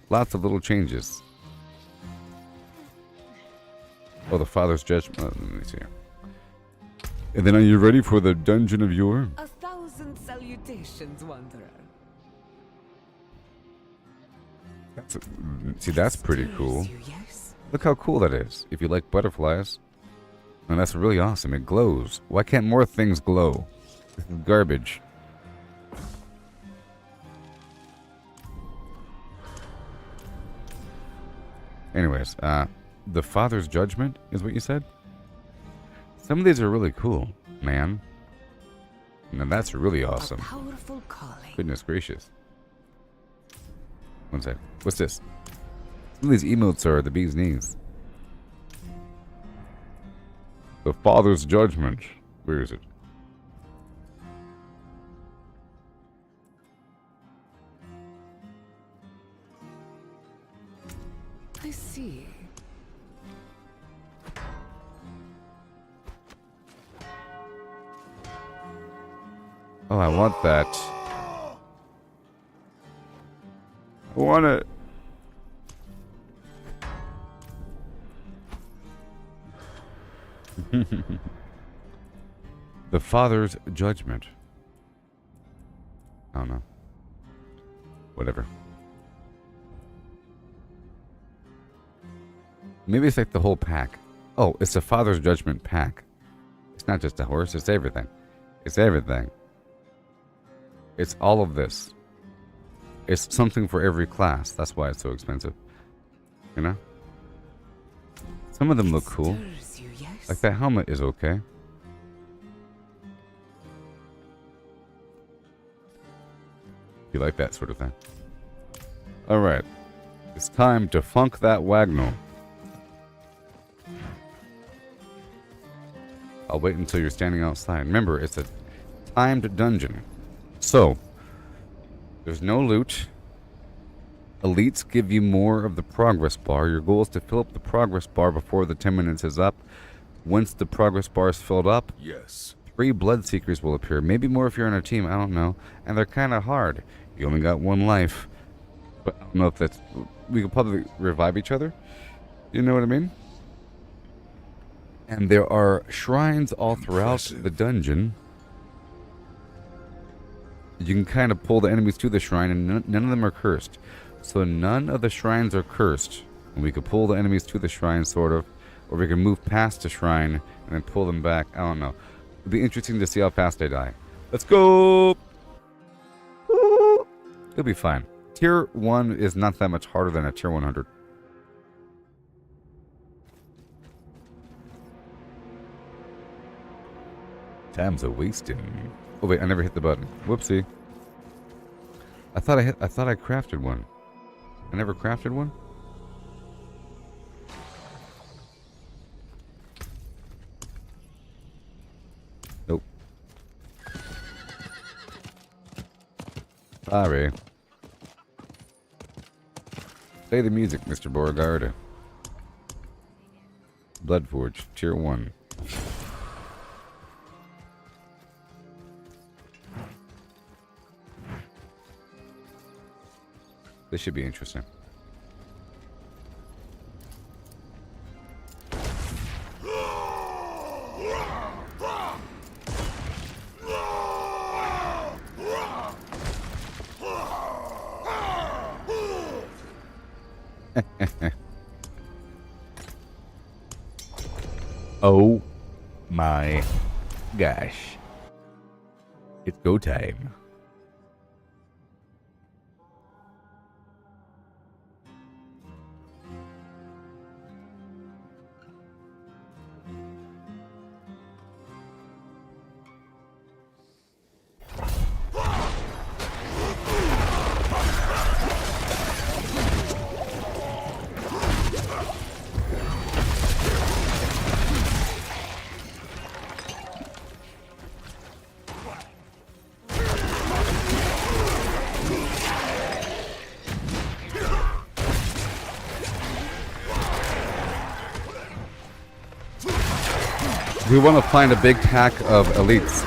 Lots of little changes. Oh, the Father's Judgment. Let me see here. And then are you ready for the Dungeon of Yore? 1,000 salutations, Wanderer. That's pretty cool. You, yes? Look how cool that is. If you like butterflies. And that's really awesome. It glows. Why can't more things glow? This is garbage. Anyways, the Father's Judgment is what you said? Some of these are really cool, man. Now that's really awesome. A powerful calling. Goodness gracious. One sec. What's this? Some of these emotes are the bee's knees. The Father's Judgment. Where is it? I see. Oh, I want that. I want it. The Father's Judgment. I don't know. Whatever. Maybe it's like the whole pack. Oh, it's the Father's Judgment pack. It's not just a horse, it's everything. It's everything. It's all of this. It's something for every class. That's why it's so expensive. You know? Some of them look cool. You, yes? Like that helmet is okay. You like that sort of thing. Alright. It's time to funk that Wagnall. I'll wait until you're standing outside. Remember, it's a timed dungeon. So, there's no loot. Elites give you more of the progress bar. Your goal is to fill up the progress bar before the 10 minutes is up. Once the progress bar is filled up, Yes. 3 blood seekers will appear. Maybe more if you're on a team, I don't know. And they're kind of hard. You only got 1 life. But I don't know if that's... We could probably revive each other. You know what I mean? And there are shrines all throughout the dungeon. You can kind of pull the enemies to the shrine, and none of them are cursed. So none of the shrines are cursed. And we could pull the enemies to the shrine, sort of. Or we can move past the shrine and then pull them back. I don't know. It'd be interesting to see how fast they die. Let's go! Woo! It'll be fine. Tier 1 is not that much harder than a Tier 100. Time's a wasting. Oh wait, I never hit the button. Whoopsie. I thought I crafted one. I never crafted one? Nope. Sorry. Play the music, Mr. Beauregard. Bloodforge, Tier 1. This should be interesting. Oh my gosh. It's go time. We want to find a big pack of elites.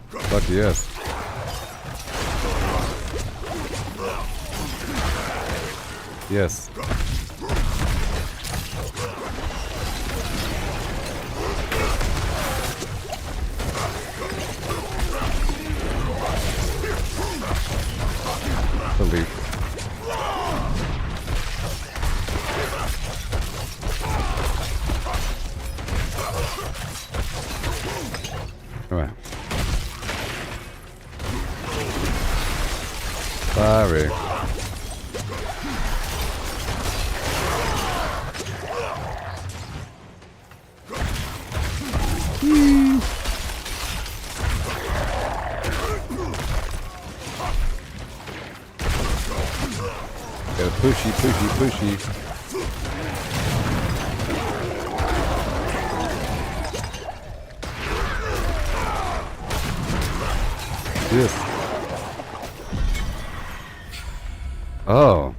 Fuck yes. Yes. Elite. Alright. Sorry. Gotta pushy, pushy, pushy. Yes. Oh.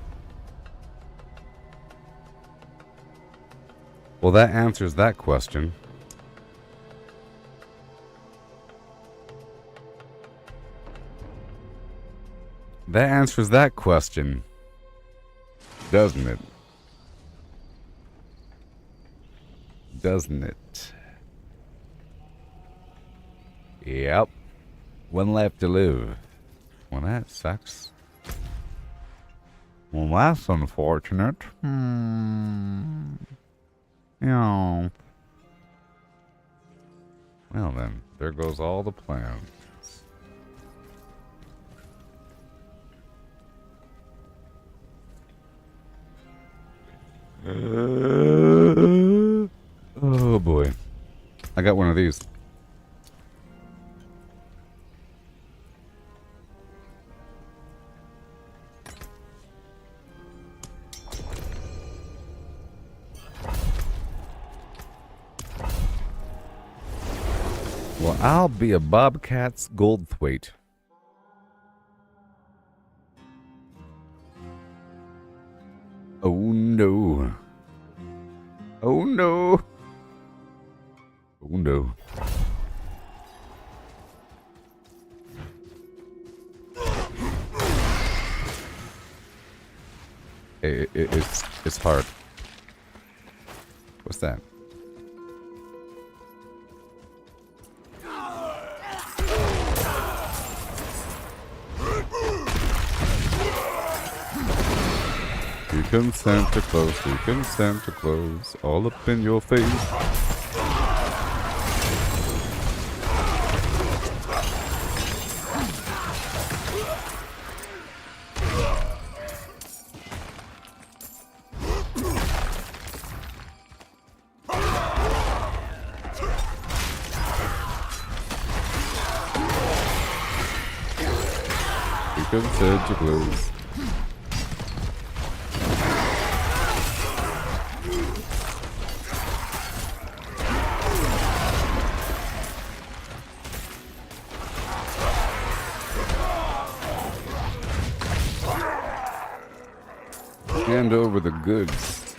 Well, that answers that question. That answers that question. Doesn't it? Doesn't it? Yep. One left to live. Well, that sucks. Well, that's unfortunate. Yeah. Well then, there goes all the plans. Oh boy. I got one of these. Well, I'll be a Bobcat's Goldthwait. Oh no. Oh no. Oh no. It's hard. What's that? You can Santa Claus, you can Santa Claus, all up in your face. You can Santa Claus. Hand over the goods.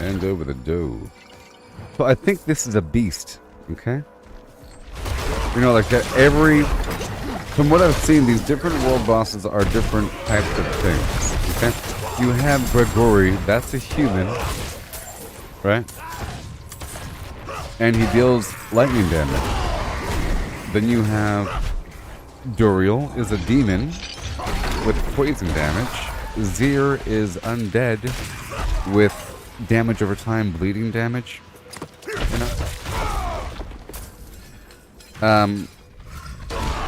Hand over the dough. So I think this is a beast, okay? You know, like that from what I've seen, these different world bosses are different types of things, okay? You have Gregory, that's a human, right? And he deals lightning damage. Then you have Duriel is a demon with poison damage. Zir is undead with damage over time, bleeding damage. You know?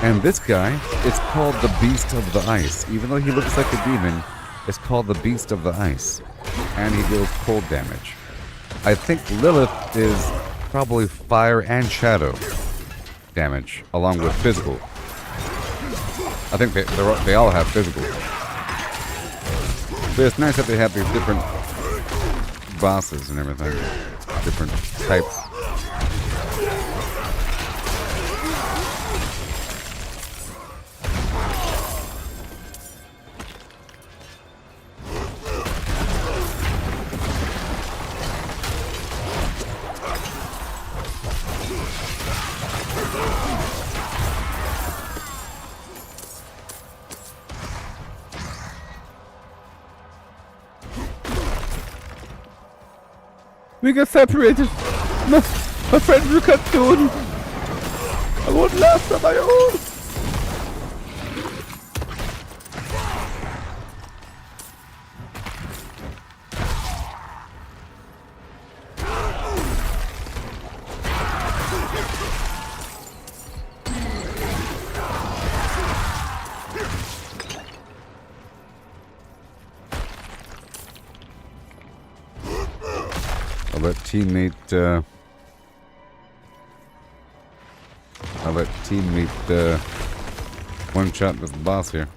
And this guy is called the Beast of the Ice. Even though he looks like a demon, it's called the Beast of the Ice. And he deals cold damage. I think Lilith is probably fire and shadow damage, along with physical. I think they all have physical. But it's nice that they have these different bosses and everything. Different types. We got separated. My friends were cut soon. I won't last on my own. I'll let teammate one-shot this boss here.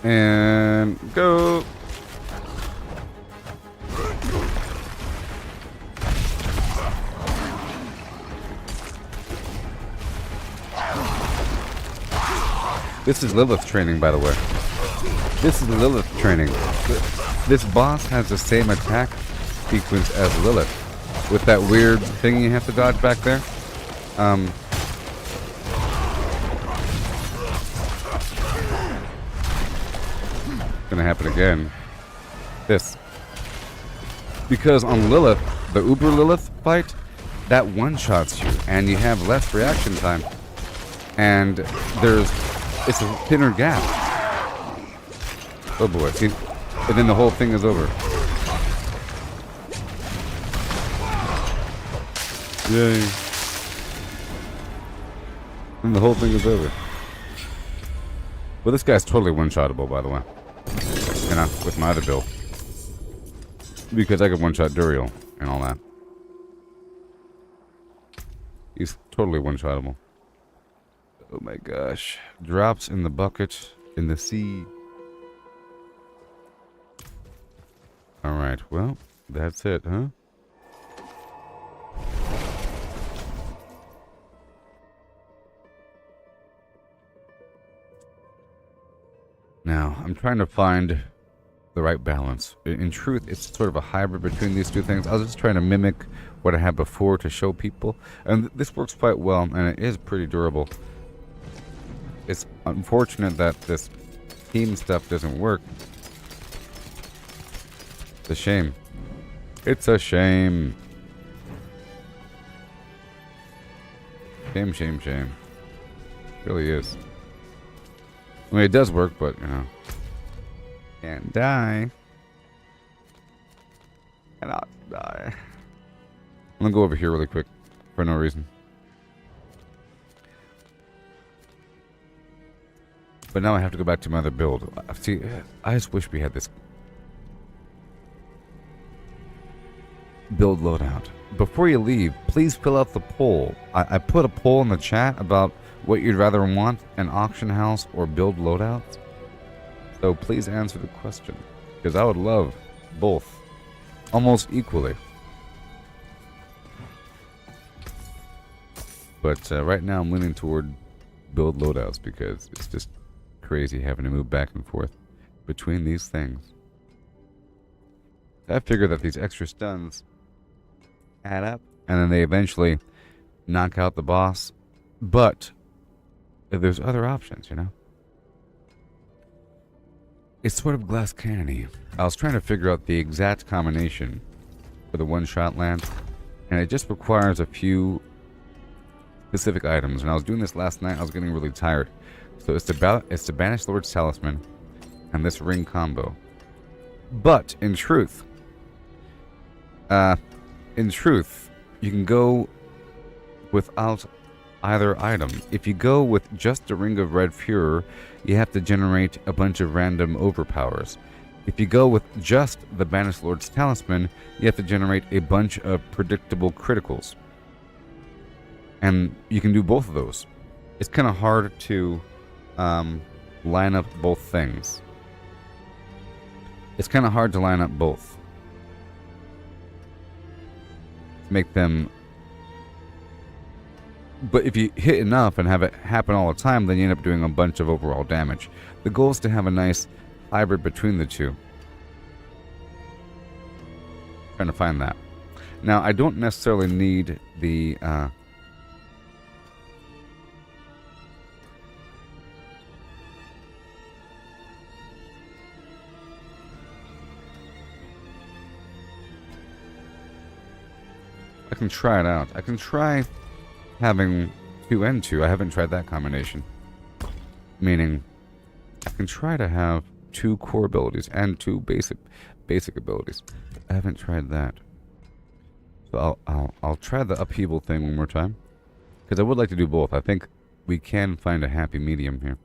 And go. This is Lilith training, by the way. This is Lilith training. This boss has the same attack sequence as Lilith, with that weird thing you have to dodge back there. Gonna happen again. This. Because on Lilith, the Uber Lilith fight, that one-shots you, and you have less reaction time. And it's a thinner gap. Oh boy, see? And then the whole thing is over. Yay. And the whole thing is over. Well, this guy's totally one-shottable, by the way. You know, with my other build. Because I could one-shot Duriel and all that. He's totally one-shottable. Oh my gosh. Drops in the bucket, in the sea. Alright, well, that's it, huh? Now, I'm trying to find the right balance. In truth, it's sort of a hybrid between these two things. I was just trying to mimic what I had before to show people. And this works quite well, and it is pretty durable. It's unfortunate that this team stuff doesn't work. It's a shame. It's a shame. Shame, shame, shame. It really is. I mean, it does work, but, you know. Can't die. Cannot die. I'm gonna go over here really quick. For no reason. But now I have to go back to my other build. See, I just wish we had this build loadout. Before you leave, please fill out the poll. I put a poll in the chat about what you'd rather want, an auction house or build loadouts. So please answer the question, because I would love both almost equally. But right now I'm leaning toward build loadouts because it's just crazy having to move back and forth between these things. I figure that these extra stuns add up, and then they eventually knock out the boss. But if there's other options, you know? It's sort of glass cannon-y. I was trying to figure out the exact combination for the one-shot land, and it just requires a few specific items. And I was doing this last night, I was getting really tired. So it's the Banished Lord's Talisman and this ring combo. But in truth, you can go without either item. If you go with just the Ring of Red Fury, you have to generate a bunch of random overpowers. If you go with just the Banished Lord's Talisman, you have to generate a bunch of predictable criticals. And you can do both of those. It's kind of hard to line up both things. It's kind of hard to line up both. Make them... But if you hit enough and have it happen all the time, then you end up doing a bunch of overall damage. The goal is to have a nice hybrid between the two. Trying to find that. Now, I don't necessarily need the... I can try it out. I can try having 2 and 2. I haven't tried that combination. Meaning, I can try to have 2 core abilities and 2 basic abilities. I haven't tried that. So I'll try the upheaval thing one more time, because I would like to do both. I think we can find a happy medium here.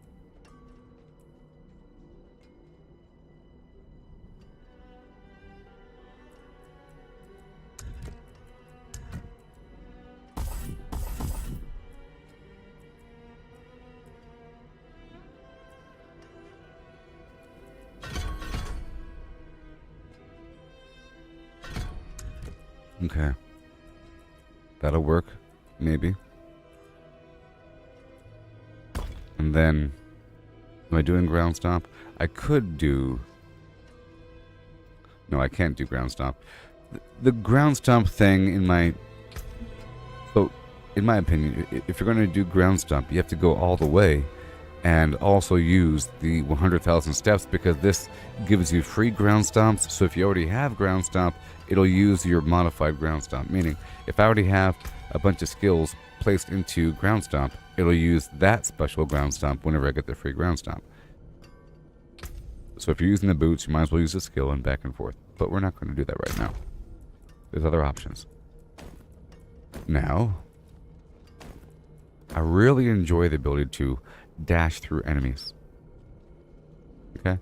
Okay. That'll work, maybe. And then, am I doing ground stomp? I could do... No, I can't do ground stomp. The ground stomp thing in my... So, in my opinion, if you're going to do ground stomp, you have to go all the way and also use the 100,000 steps, because this gives you free ground stomps. So if you already have ground stomp, it'll use your modified ground stomp. Meaning, if I already have a bunch of skills placed into ground stomp, it'll use that special ground stomp whenever I get the free ground stomp. So if you're using the boots, you might as well use the skill and back and forth. But we're not going to do that right now. There's other options. Now, I really enjoy the ability to dash through enemies. Okay?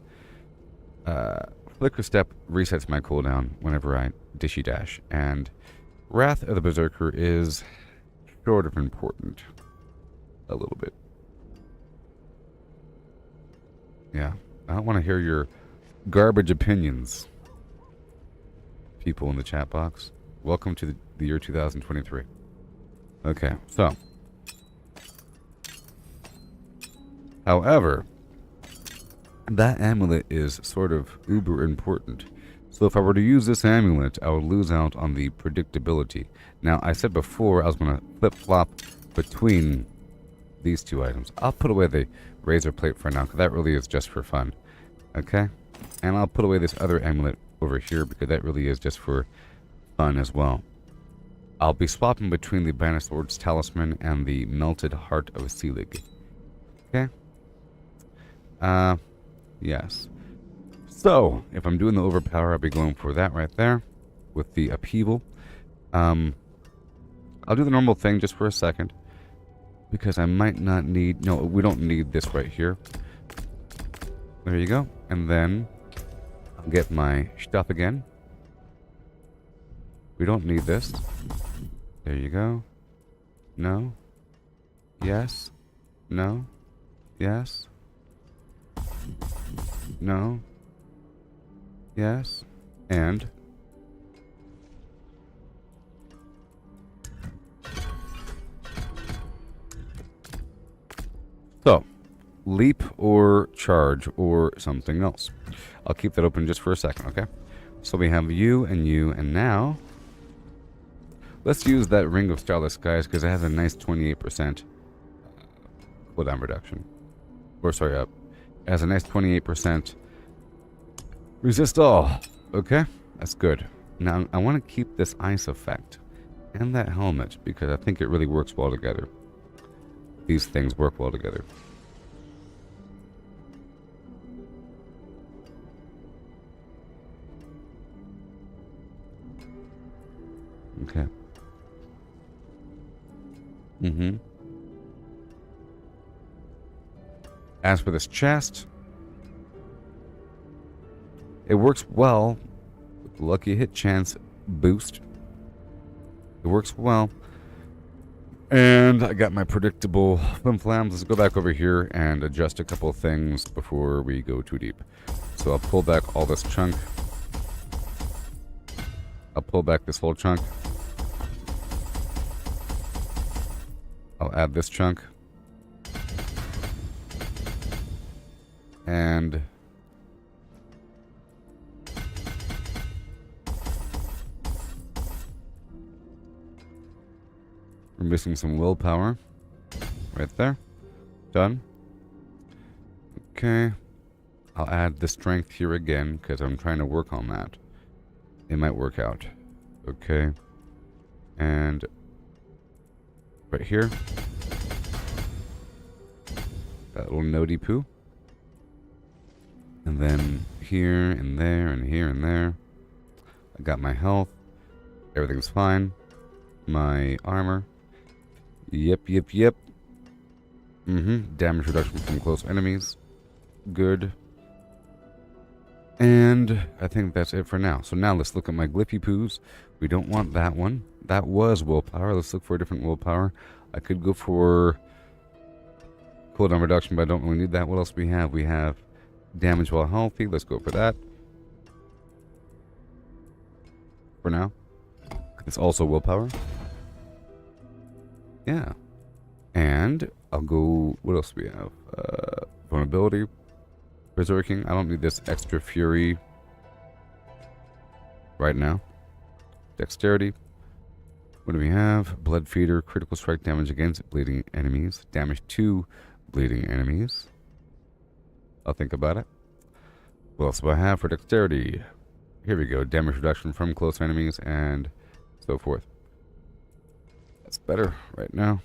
Flicker Step resets my cooldown whenever I dishy dash, and Wrath of the Berserker is sort of important. A little bit. Yeah. I don't want to hear your garbage opinions, people in the chat box. Welcome to the year 2023. Okay, so. However, that amulet is sort of uber important. So if I were to use this amulet, I would lose out on the predictability. Now, I said before I was going to flip-flop between these 2 items. I'll put away the razor plate for now, because that really is just for fun. Okay? And I'll put away this other amulet over here, because that really is just for fun as well. I'll be swapping between the Banished Lord's Talisman and the Melted Heart of Selig. Okay? Yes. So, if I'm doing the overpower, I'll be going for that right there with the upheaval. I'll do the normal thing just for a second, because I might not need... No, we don't need this right here. There you go. And then I'll get my stuff again. We don't need this. There you go. No. Yes. No. Yes. No. Yes. And So, leap or charge or something else. I'll keep that open just for a second, okay? So we have you, and now let's use that Ring of Starless Skies because it has a nice 28% cooldown reduction. Or sorry, it has a nice 28% resist all. Okay, that's good. Now I want to keep this ice effect and that helmet because I think it really works well together. These things work well together. Okay. As for this chest, it works well with the lucky hit chance boost. It works well. And I got my predictable FlimFlams. Let's go back over here and adjust a couple of things before we go too deep. So I'll pull back all this chunk. I'll pull back this whole chunk. I'll add this chunk. And we're missing some willpower. Right there. Done. Okay. I'll add the strength here again because I'm trying to work on that. It might work out. Okay. And right here. That little nodey poo. And then here and there and here and there. I got my health. Everything's fine. My armor. Yep. Damage reduction from close enemies. Good. And I think that's it for now. So now let's look at my Gliffy Poos. We don't want that one. That was willpower. Let's look for a different willpower. I could go for cooldown reduction, but I don't really need that. What else do we have? We have damage while healthy. Let's go for that. For now. It's also willpower. Yeah. And I'll go... What else do we have? Vulnerability. Berserking. I don't need this extra fury right now. Dexterity. What do we have? Blood feeder. Critical strike damage against bleeding enemies. Damage to bleeding enemies. I'll think about it. What else do I have for dexterity? Here we go. Damage reduction from close enemies and so forth. That's better right now.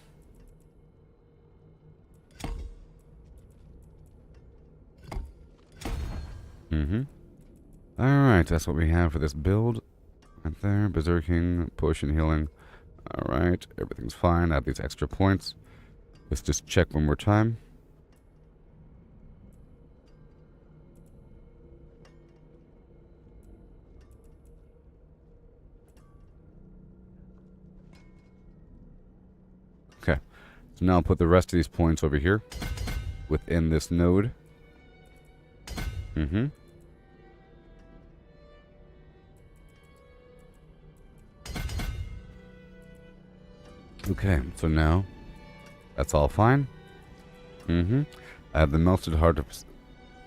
Alright, that's what we have for this build. Right there. Berserking, potion healing. Alright, everything's fine. Add these extra points. Let's just check one more time. Okay, so now I'll put the rest of these points over here within this node. Okay, so now that's all fine. I have the melted heart of...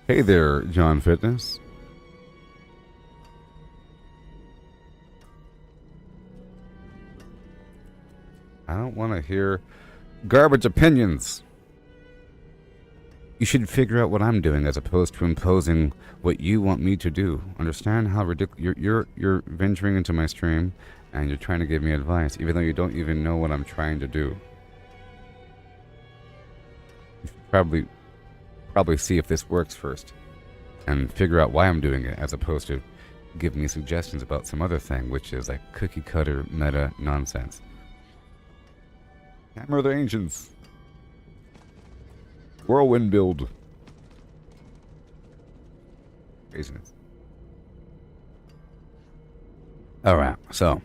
Hey there, John Fitness. I don't want to hear garbage opinions. You should figure out what I'm doing as opposed to imposing what you want me to do. Understand how ridiculous you're venturing into my stream and you're trying to give me advice even though you don't even know what I'm trying to do. You should probably see if this works first and figure out why I'm doing it as opposed to give me suggestions about some other thing which is like cookie cutter meta nonsense. Hammer the Ancients. Whirlwind build. Craziness. Alright, so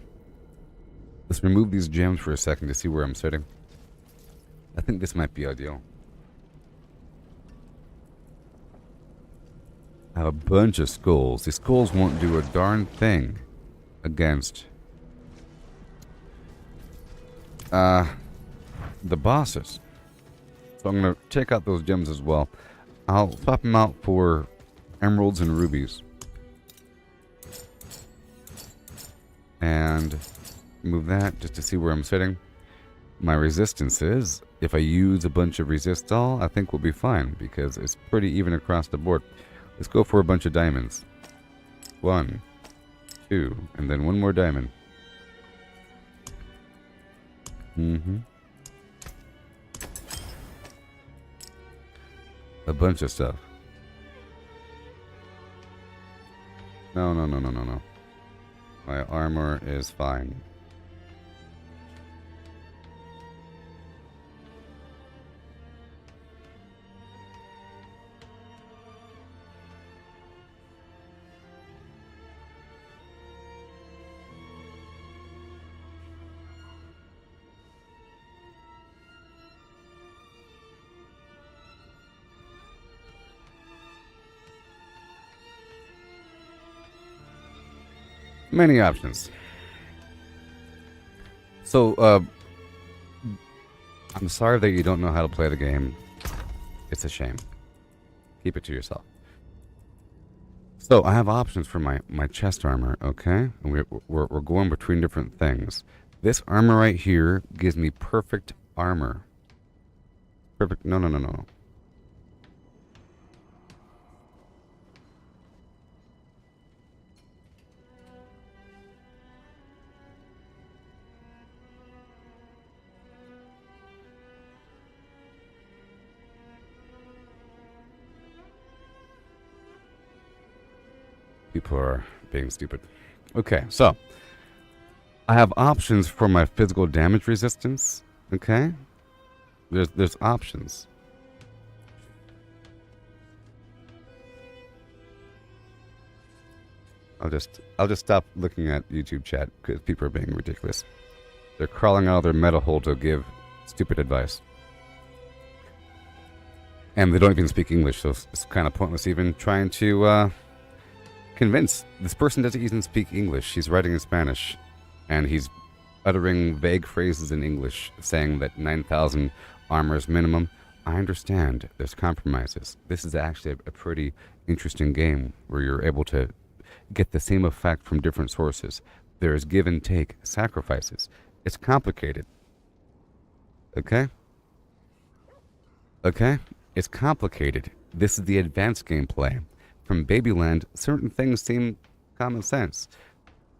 let's remove these gems for a second to see where I'm sitting. I think this might be ideal. I have a bunch of skulls. These skulls won't do a darn thing against the bosses. So So I'm going to check out those gems as well. I'll swap them out for emeralds and rubies. And move that just to see where I'm sitting. My resistance is, if I use a bunch of resist all, I think we'll be fine because it's pretty even across the board. Let's go for a bunch of diamonds. 1, 2, and then one more diamond. A bunch of stuff. No. My armor is fine. Many options. So, I'm sorry that you don't know how to play the game. It's a shame. Keep it to yourself. So, I have options for my chest armor, okay? And we're going between different things. This armor right here gives me perfect armor. Perfect. No. People are being stupid. Okay, so I have options for my physical damage resistance. Okay, there's options. I'll just stop looking at YouTube chat because people are being ridiculous. They're crawling out of their meta hole to give stupid advice. And they don't even speak English, so it's kind of pointless even trying to convince. This person doesn't even speak English. He's writing in Spanish, and he's uttering vague phrases in English, saying that 9,000 armor is minimum. I understand there's compromises. This is actually a pretty interesting game where you're able to get the same effect from different sources. There's give and take, sacrifices. It's complicated. Okay? Okay? It's complicated. This is the advanced gameplay. From Babyland, certain things seem common sense.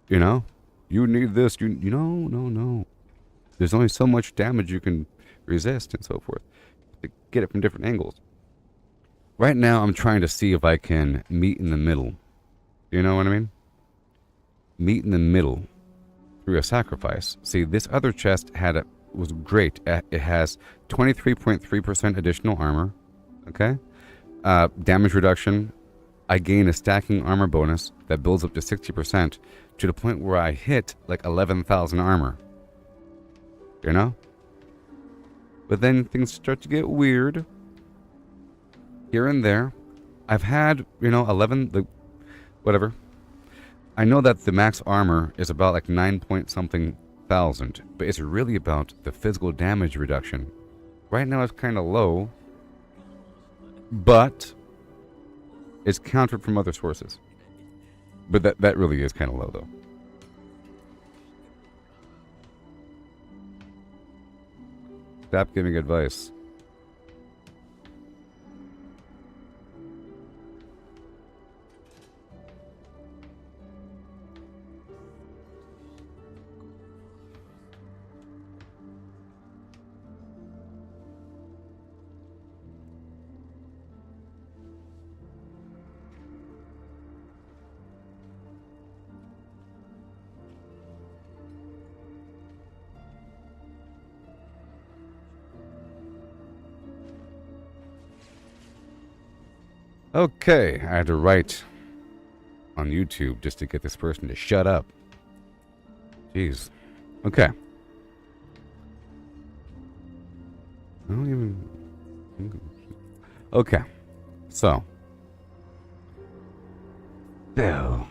You know? You need this, no. There's only so much damage you can resist and so forth. To get it from different angles. Right now, I'm trying to see if I can meet in the middle. You know what I mean? Meet in the middle through a sacrifice. See, this other chest was great. It has 23.3% additional armor. Okay? Damage reduction. I gain a stacking armor bonus that builds up to 60% to the point where I hit like 11,000 armor. You know? But then things start to get weird. Here and there. I've had, 11, whatever. I know that the max armor is about like 9 point something thousand, but it's really about the physical damage reduction. Right now it's kind of low, but it's countered from other sources. But that really is kind of low, though. Stop giving advice. Okay, I had to write on YouTube just to get this person to shut up. Jeez. Okay. I don't even... Okay. So. Bill.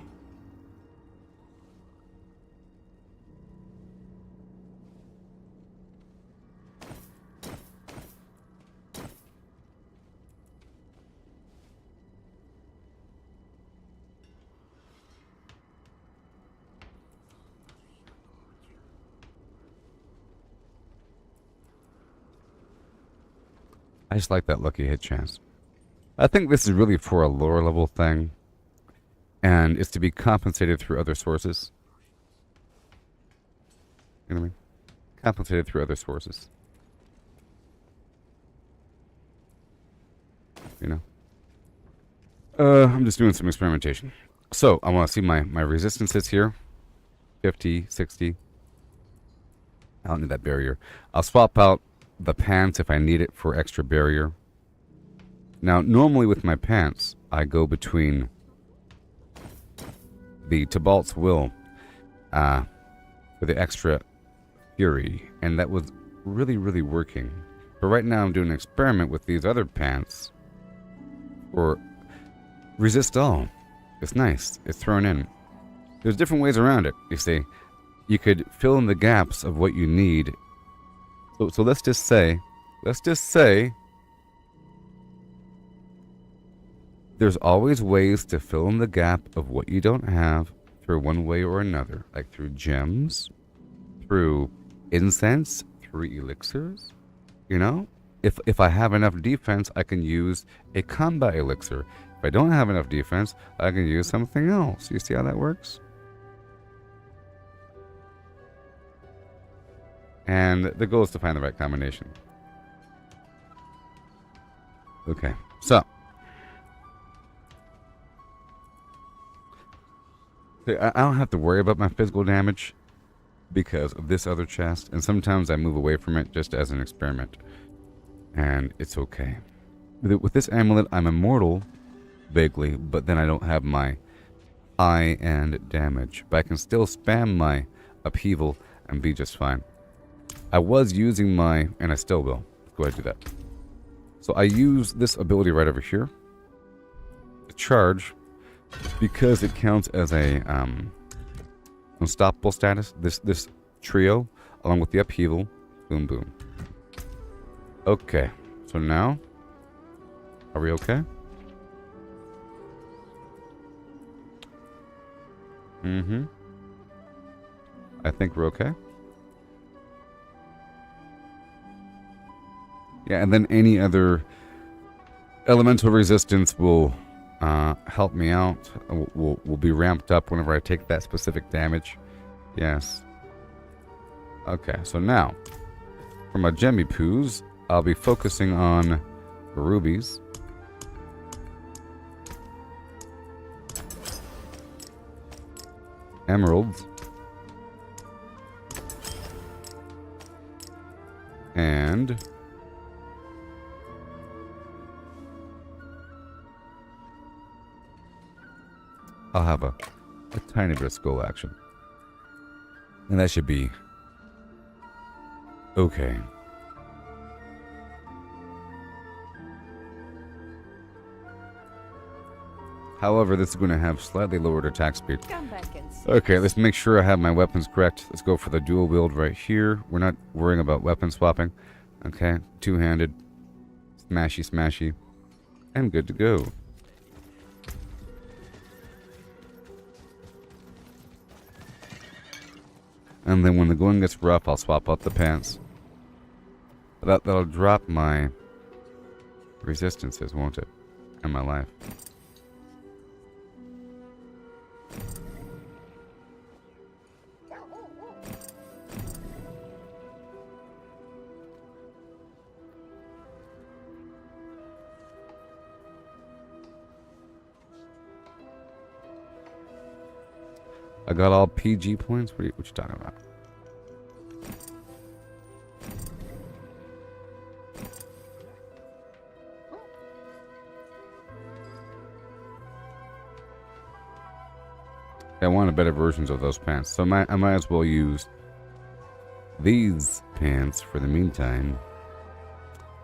I just like that lucky hit chance. I think this is really for a lower level thing, and it's to be compensated through other sources. You know what I mean? Compensated through other sources. You know? I'm just doing some experimentation. So, I want to see my resistances here. 50, 60. I don't need that barrier. I'll swap out the pants if I need it for extra barrier. Now, normally with my pants, I go between the Tibalt's Will for the extra fury, and that was really, really working. But right now I'm doing an experiment with these other pants for resist all. It's nice. It's thrown in. There's different ways around it. You see, you could fill in the gaps of what you need. So let's just say there's always ways to fill in the gap of what you don't have through one way or another, like through gems, through incense, through elixirs. You know, if I have enough defense, I can use a combat elixir. If I don't have enough defense, I can use something else. You see how that works? And the goal is to find the right combination. Okay, so I don't have to worry about my physical damage because of this other chest, and sometimes I move away from it just as an experiment, and it's okay. With this amulet, I'm immortal, vaguely, but then I don't have my high-end damage, but I can still spam my upheaval and be just fine. I was using my, and I still will. Go ahead and do that. So I use this ability right over here, the charge, because it counts as a unstoppable status. This trio, along with the upheaval, boom, boom. Okay, so now, are we okay? Mm-hmm. I think we're okay. Yeah, and then any other elemental resistance will help me out. Will be ramped up whenever I take that specific damage. Yes. Okay, so now, for my Gemmy Poos, I'll be focusing on rubies. Emeralds. And I'll have a tiny bit of skull action. And that should be okay. However, this is going to have slightly lowered attack speed. Come back and see. Okay, let's make sure I have my weapons correct. Let's go for the dual wield right here. We're not worrying about weapon swapping. Okay, two-handed. Smashy, smashy. And good to go. And then when the going gets rough, I'll swap out the pants. That'll drop my resistances, won't it? And my life. I got all PG points? What you talking about? I wanted better versions of those pants, so I might as well use these pants for the meantime.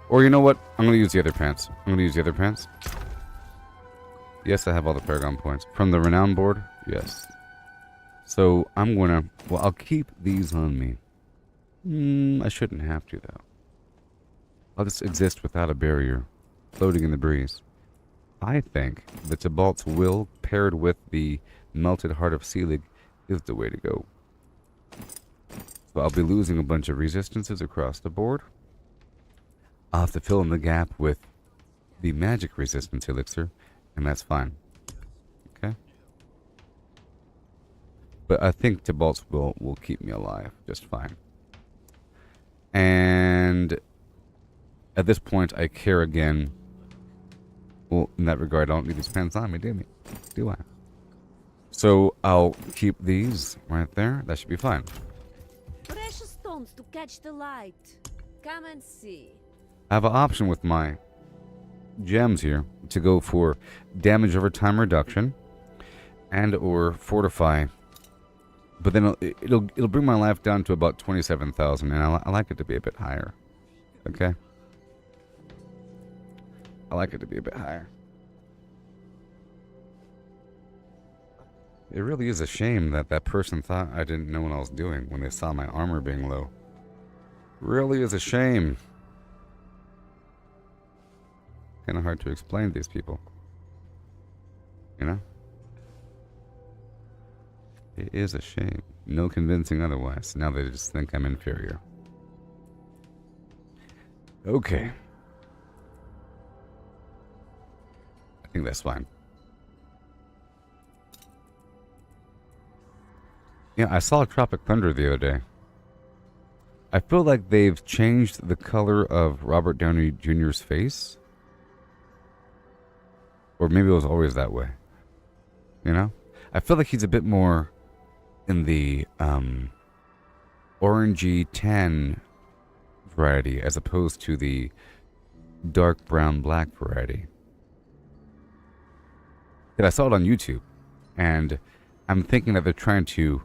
Or you know what? I'm going to use the other pants. Yes, I have all the Paragon points. From the Renown board? Yes. So I'm going to... Well, I'll keep these on me. I shouldn't have to, though. I'll just exist without a barrier, floating in the breeze. I think the Tibalt's Will paired with the Melted Heart of Selig is the way to go. So I'll be losing a bunch of resistances across the board. I'll have to fill in the gap with the magic resistance elixir, and that's fine. Okay? But I think Tibalt's will keep me alive just fine. And at this point, I care again. Well, in that regard, I don't need these pants on me, do I? So I'll keep these right there. That should be fine. Precious stones to catch the light. Come and see. I have an option with my gems here to go for damage over time reduction and or fortify. But then it'll bring my life down to about 27,000, and I like it to be a bit higher. Okay? I like it to be a bit higher. It really is a shame that that person thought I didn't know what I was doing when they saw my armor being low. Really is a shame. Kind of hard to explain to these people. You know? It is a shame. No convincing otherwise. Now they just think I'm inferior. Okay. I think that's fine. Yeah, I saw Tropic Thunder the other day. I feel like they've changed the color of Robert Downey Jr.'s face. Or maybe it was always that way. You know? I feel like he's a bit more in the orangey tan variety as opposed to the dark brown black variety. And I saw it on YouTube, and I'm thinking that they're trying to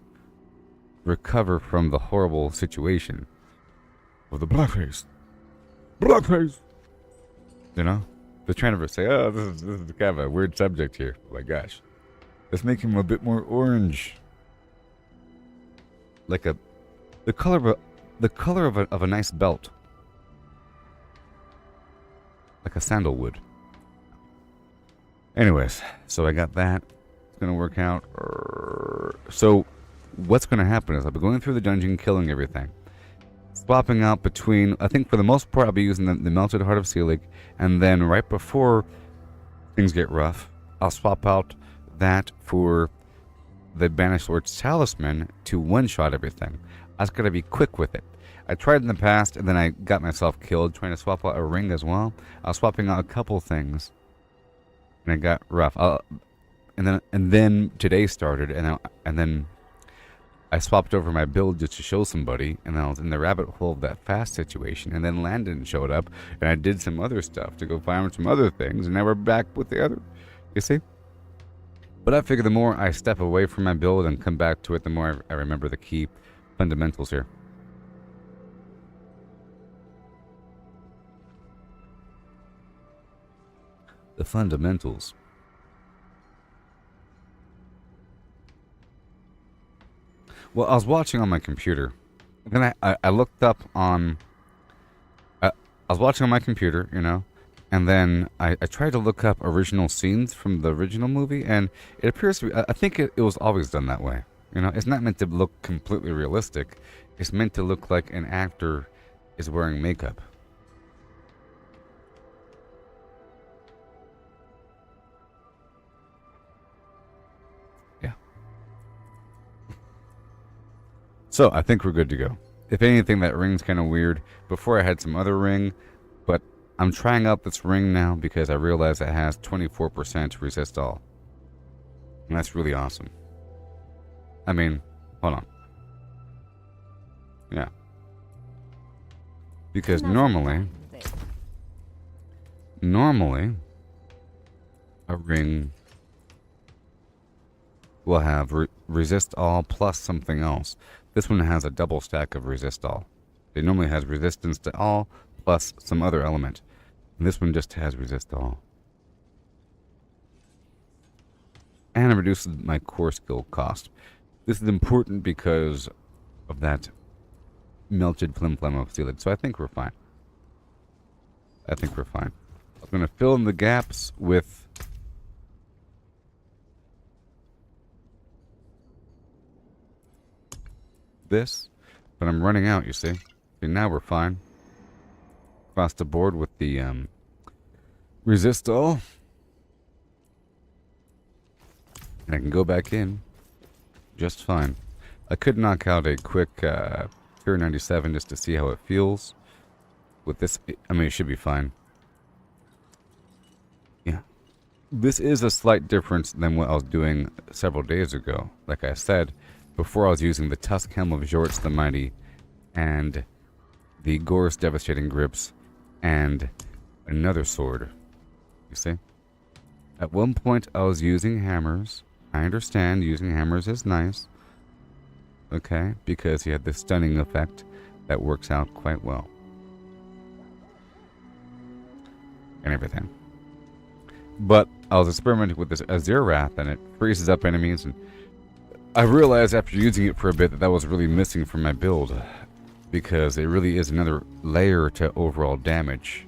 recover from the horrible situation of the blackface. Blackface! You know? They're trying to say, oh, this is kind of a weird subject here. Oh my gosh. Let's make him a bit more orange. Like the color of a nice belt. Like a sandalwood. Anyways, so I got that. It's gonna work out. So what's gonna happen is I'll be going through the dungeon, killing everything, swapping out between. I think for the most part I'll be using the melted heart of Selig, and then right before things get rough, I'll swap out that for the Banished Lord's Talisman to one-shot everything. I was gonna be quick with it. I tried in the past, and then I got myself killed trying to swap out a ring as well. I was swapping out a couple things, and it got rough. And then today started, and then I swapped over my build just to show somebody, and then I was in the rabbit hole of that fast situation, and then Landon showed up, and I did some other stuff to go find some other things, and now we're back with the other. You see? But I figure the more I step away from my build and come back to it, the more I remember the key fundamentals here. The fundamentals. Well, I was watching on my computer. Then I looked up on... I was watching on my computer, you know, and then I tried to look up original scenes from the original movie, and it appears to be... I think it was always done that way. You know, it's not meant to look completely realistic. It's meant to look like an actor is wearing makeup. Yeah. So, I think we're good to go. If anything, that ring's kind of weird. Before I had some other ring, but I'm trying out this ring now because I realize it has 24% resist all. And that's really awesome. I mean, hold on. Yeah. Because normally, a ring will have resist all plus something else. This one has a double stack of resist all. It normally has resistance to all plus some other element. And this one just has resist all. And it reduces my core skill cost. This is important because of that melted FlimFlam of Selig. So I think we're fine. I'm going to fill in the gaps with this, but I'm running out, you see. See, now we're fine. across the board with the resist all. And I can go back in just fine. I could knock out a quick Tier 97 just to see how it feels. With this, I mean, it should be fine. Yeah. This is a slight difference than what I was doing several days ago. Like I said, before I was using the Tusk Helm of Jorts the Mighty and the Gor's Devastating Grips and another sword. You see? At one point I was using hammers. I understand using hammers is nice. Okay, because you had the stunning effect that works out quite well. And everything. But I was experimenting with this Azir Wrath and it freezes up enemies, and I realized after using it for a bit that that was really missing from my build, because it really is another layer to overall damage.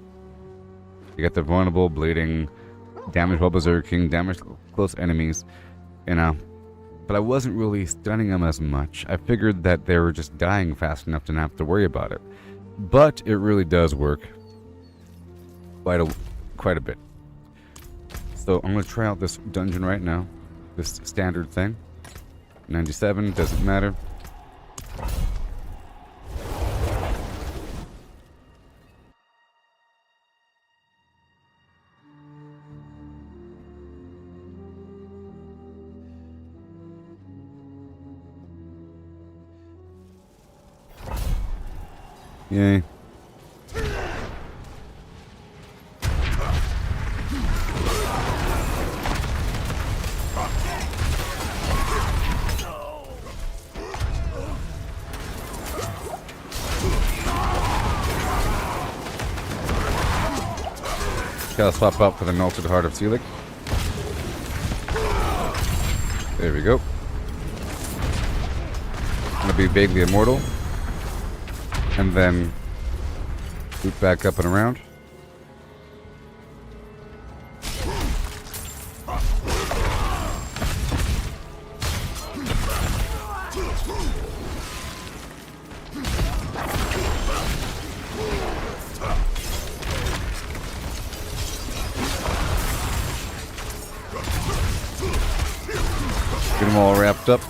You got the vulnerable, bleeding, damage while berserking, damage close enemies, you know. But I wasn't really stunning them as much. I figured that they were just dying fast enough to not have to worry about it. But it really does work quite a bit. So I'm going to try out this dungeon right now. This standard thing. 97, doesn't matter. Yay. Gotta swap out for the Melted Heart of Seelig. There we go. Gonna be vaguely immortal. And then loop back up and around. Get them all wrapped up.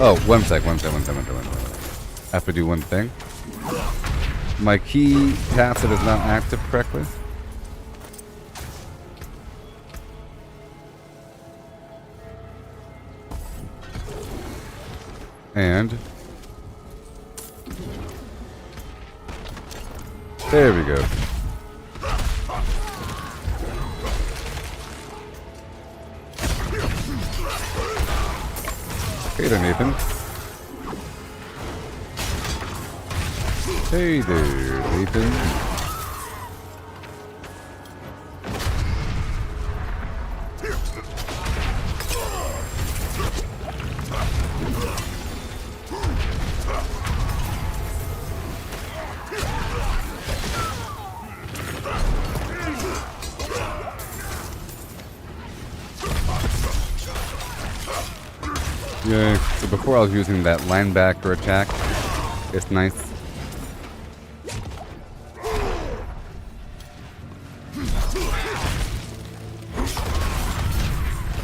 Oh, one sec. I have to do one thing. My key passive is not active correctly. And there we go. Hey there, Nathan. Hey there, Nathan. Yeah, so before I was using that linebacker attack, it's nice.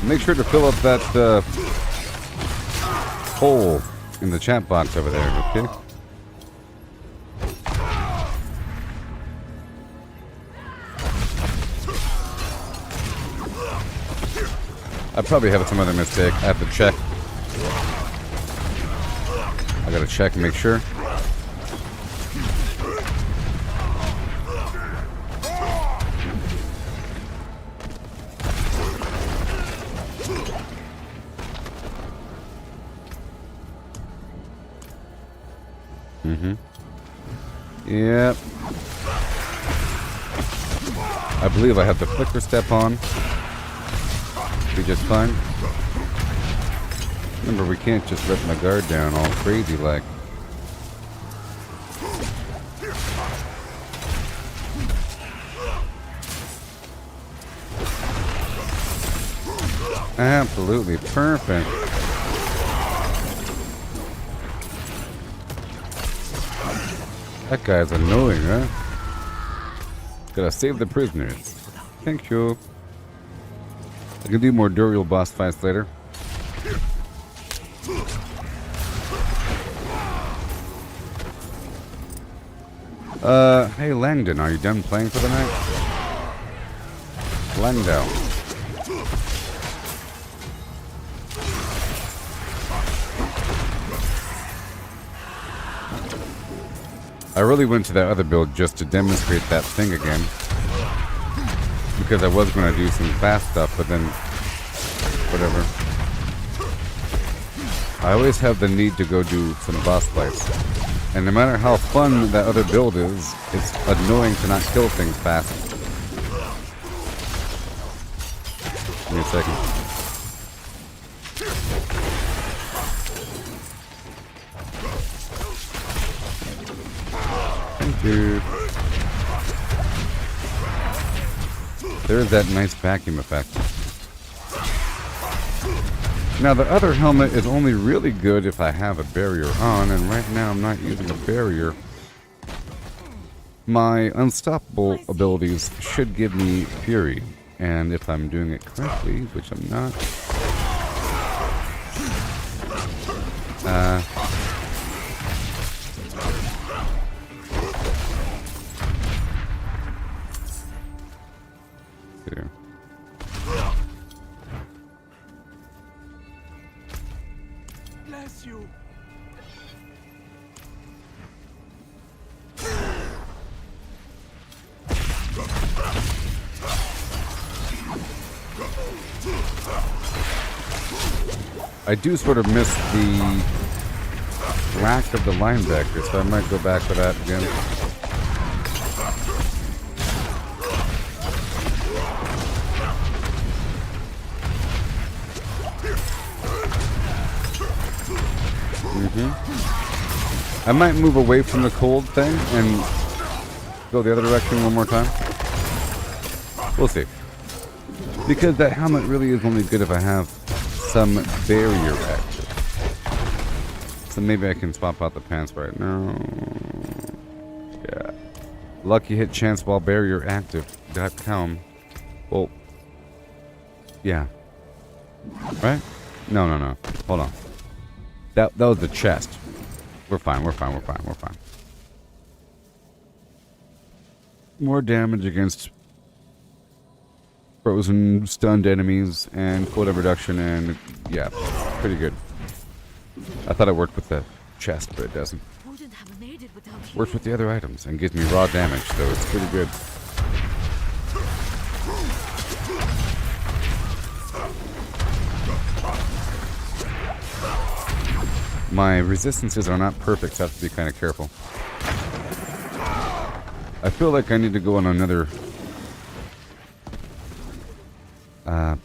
Make sure to fill up that hole in the chat box over there, okay? I probably have some other mistake. I have to check. I gotta check and make sure. Yep. I believe I have the flicker step on. Be just fine. Remember, we can't just let my guard down all crazy like. Absolutely perfect. That guy's annoying, huh? Gotta save the prisoners. Thank you. I can do more durable boss fights later. Hey Langdon, are you done playing for the night? Langdon. I really went to that other build just to demonstrate that thing again. Because I was going to do some fast stuff, but then... whatever. I always have the need to go do some boss fights. And no matter how fun that other build is, it's annoying to not kill things fast. Give me a second. Thank you. There's that nice vacuum effect. Now the other helmet is only really good if I have a barrier on, and right now I'm not using a barrier. My unstoppable abilities should give me Fury, and if I'm doing it correctly, which I'm not... here. Bless you. I do sort of miss the lack of the linebacker, so I might go back for that again. I might move away from the cold thing and go the other direction one more time. We'll see. Because that helmet really is only good if I have some barrier active. So maybe I can swap out the pants right now. Yeah. Lucky hit chance while barrier active.com. Well, yeah. Right? No. Hold on. That was the chest. We're fine. More damage against frozen, stunned enemies, and cooldown reduction, and yeah, pretty good. I thought it worked with the chest, but it doesn't. Wouldn't have made it without you. Works with the other items and gives me raw damage, so it's pretty good. My resistances are not perfect, so I have to be kind of careful. I feel like I need to go on another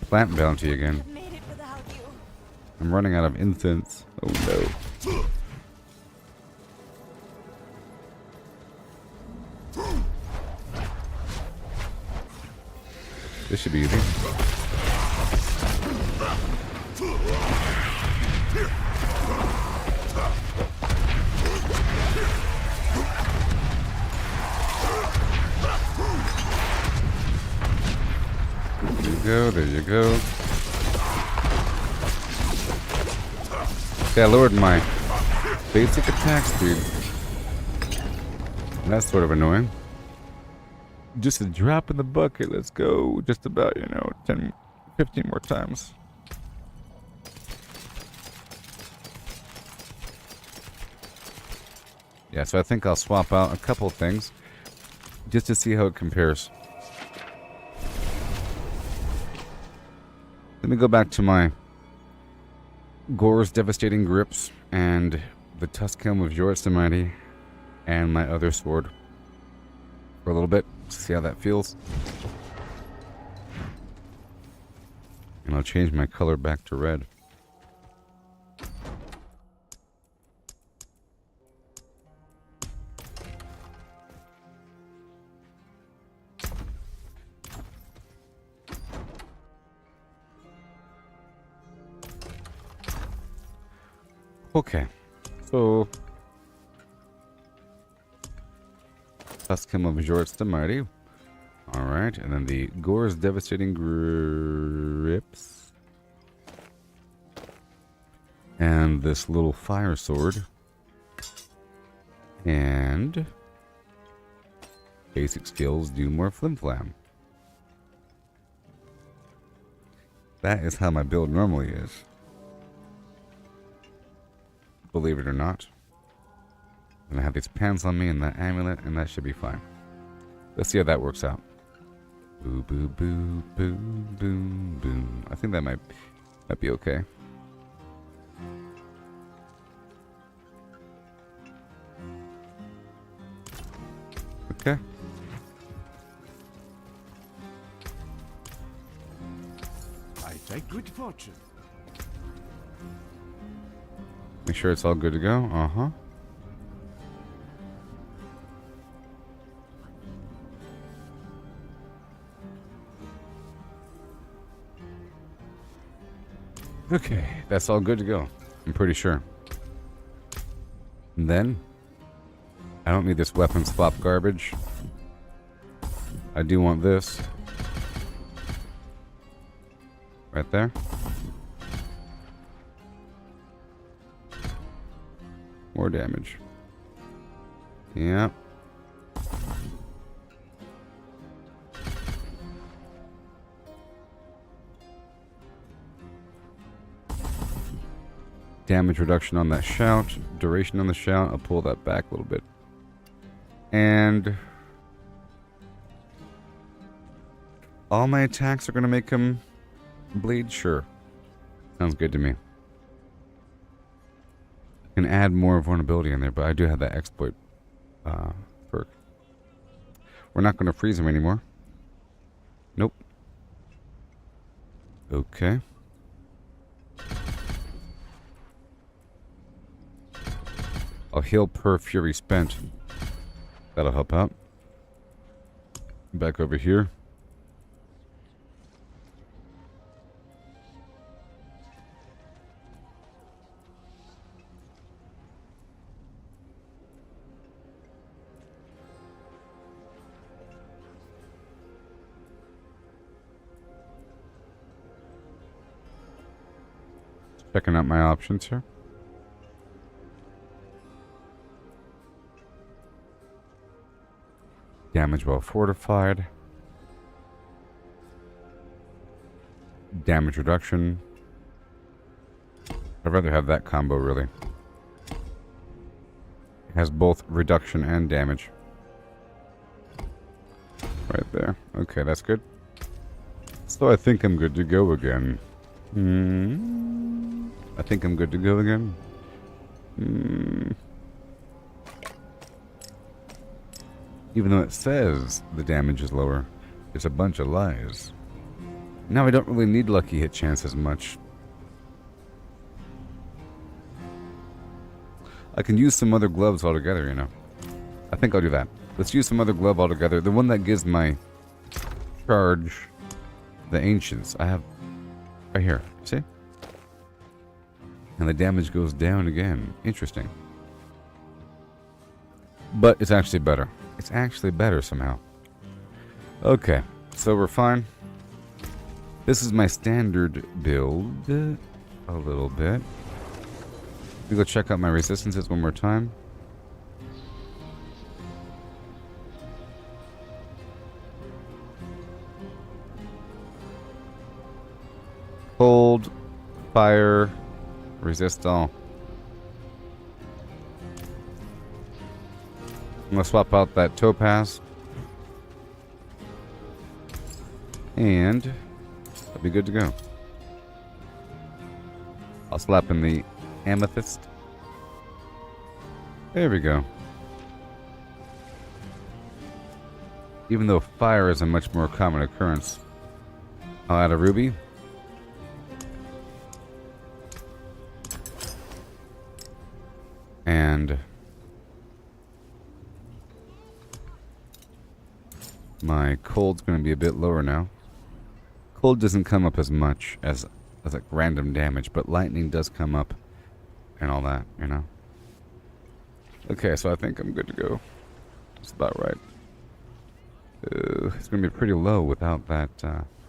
plant bounty again. Made it without you. I'm running out of incense. Oh no. This should be easy. There you go. Okay, I lowered my basic attack speed. That's sort of annoying. Just a drop in the bucket. Let's go. Just about, 10, 15 more times. Yeah, so I think I'll swap out a couple things just to see how it compares. Let me go back to my Gore's Devastating Grips and the Tusk Helm of Jorus the Mighty and my other sword for a little bit. See how that feels. And I'll change my color back to red. Okay, so Tuskim of Jorts the Mighty. Alright, and then the Gore's Devastating Grips. And this little fire sword. And basic skills do more FlimFlam. That is how my build normally is. Believe it or not. And I have these pants on me and that amulet, and that should be fine. Let's see how that works out. Boo, boo, boo, boo, boom, boom. I think that might be okay. Okay. I take good fortune. Make sure it's all good to go. Uh-huh. Okay, that's all good to go. I'm pretty sure. And then, I don't need this weapon swap garbage. I do want this. Right there. More damage. Yep. Damage reduction on that shout. Duration on the shout. I'll pull that back a little bit. And all my attacks are going to make him bleed? Sure. Sounds good to me. I can add more vulnerability in there, but I do have that exploit perk. We're not going to freeze him anymore. Nope. Okay. I'll heal per fury spent. That'll help out. Back over here. Checking out my options here. Damage while fortified. Damage reduction. I'd rather have that combo, really. It has both reduction and damage. Right there. Okay, that's good. So I think I'm good to go again. I think I'm good to go again. Even though it says the damage is lower, it's a bunch of lies. Now I don't really need lucky hit chance as much. I can use some other gloves altogether, you know. I think I'll do that. Let's use some other glove altogether. The one that gives my charge, the ancients, I have right here. See? And the damage goes down again. Interesting. But it's actually better. It's actually better somehow. Okay, so we're fine. This is my standard build. A little bit. We go check out my resistances one more time. Cold, fire, resist all. I'm going to swap out that topaz. And I'll be good to go. I'll slap in the amethyst. There we go. Even though fire is a much more common occurrence, I'll add a ruby. And my cold's going to be a bit lower now. Cold doesn't come up as much as like random damage, but lightning does come up and all that, you know. Okay, so I think I'm good to go. That's about right. It's going to be pretty low without that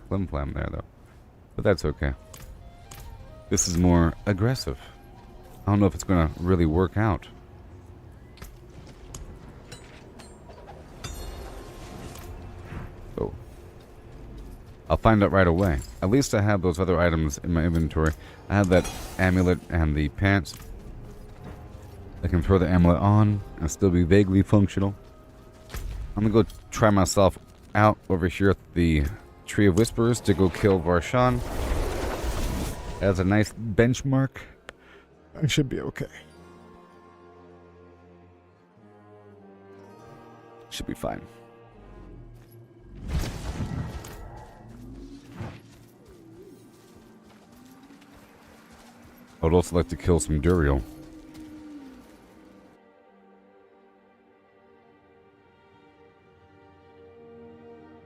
FlimFlam there, though. But that's okay. This is more aggressive. I don't know if it's going to really work out. Oh. I'll find out right away. At least I have those other items in my inventory. I have that amulet and the pants. I can throw the amulet on and still be vaguely functional. I'm gonna go try myself out over here at the Tree of Whisperers to go kill Varshan. As a nice benchmark. I should be okay. Should be fine. I would also like to kill some Duriel.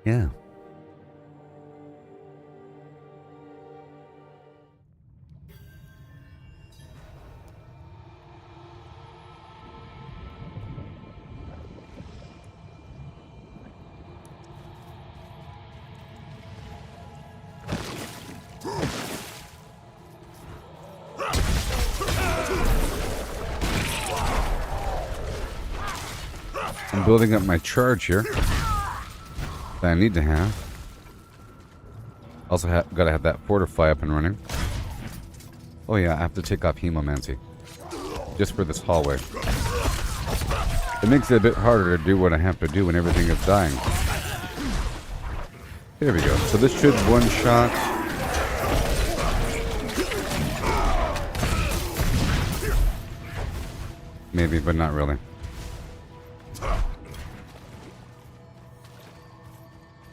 Yeah. I'm building up my charge here that I need to have. Also gotta have that fortify up and running. Oh yeah, I have to take off Hemomancy just for this hallway. It makes it a bit harder to do what I have to do when everything is dying. Here we go. So this should one shot. Maybe, but not really.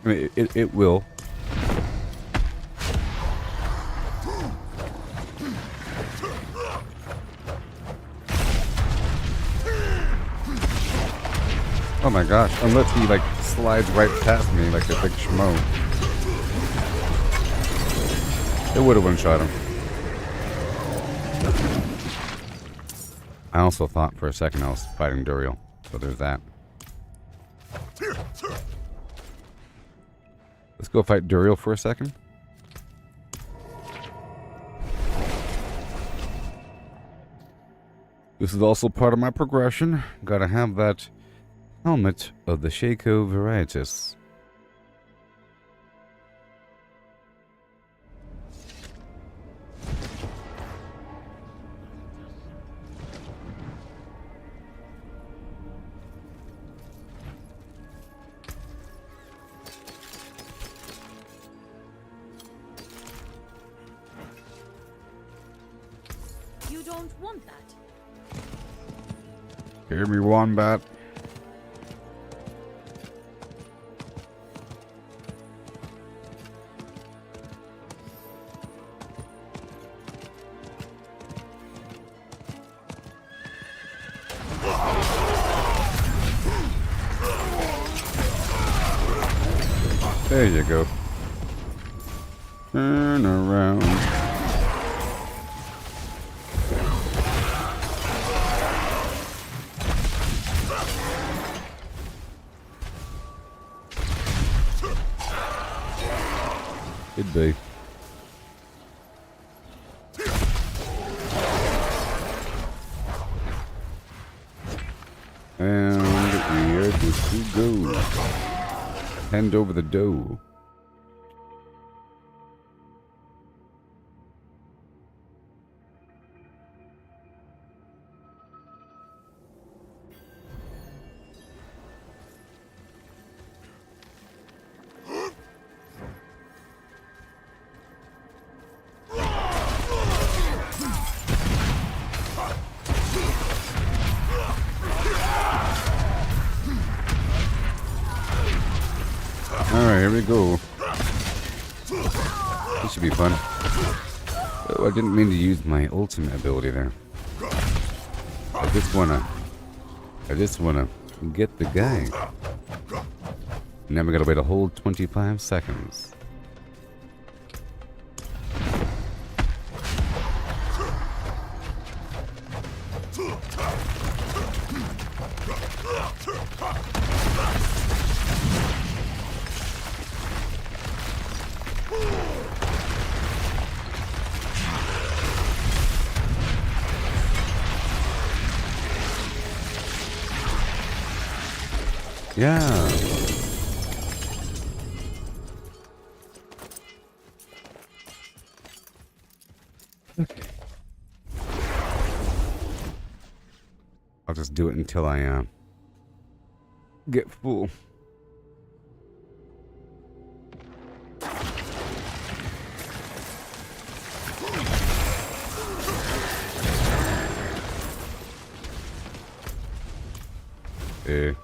I mean, it will. Oh my gosh, unless he like slides right past me like a big schmo. It would have one-shot him. I also thought for a second I was fighting Duriel, so there's that. Let's go fight Duriel for a second. This is also part of my progression. Gotta have that helmet of the Shaco Varietas. You don't want that. Hear me, Wombat. There you go. Turn around. Could be. And we are good to go. Hand over the dough. Alright, here we go. This should be fun. Oh, I didn't mean to use my ultimate ability there. I just wanna get the guy. Now we gotta wait a whole 25 seconds. Yeah. Okay. I'll just do it until I get full. Eh.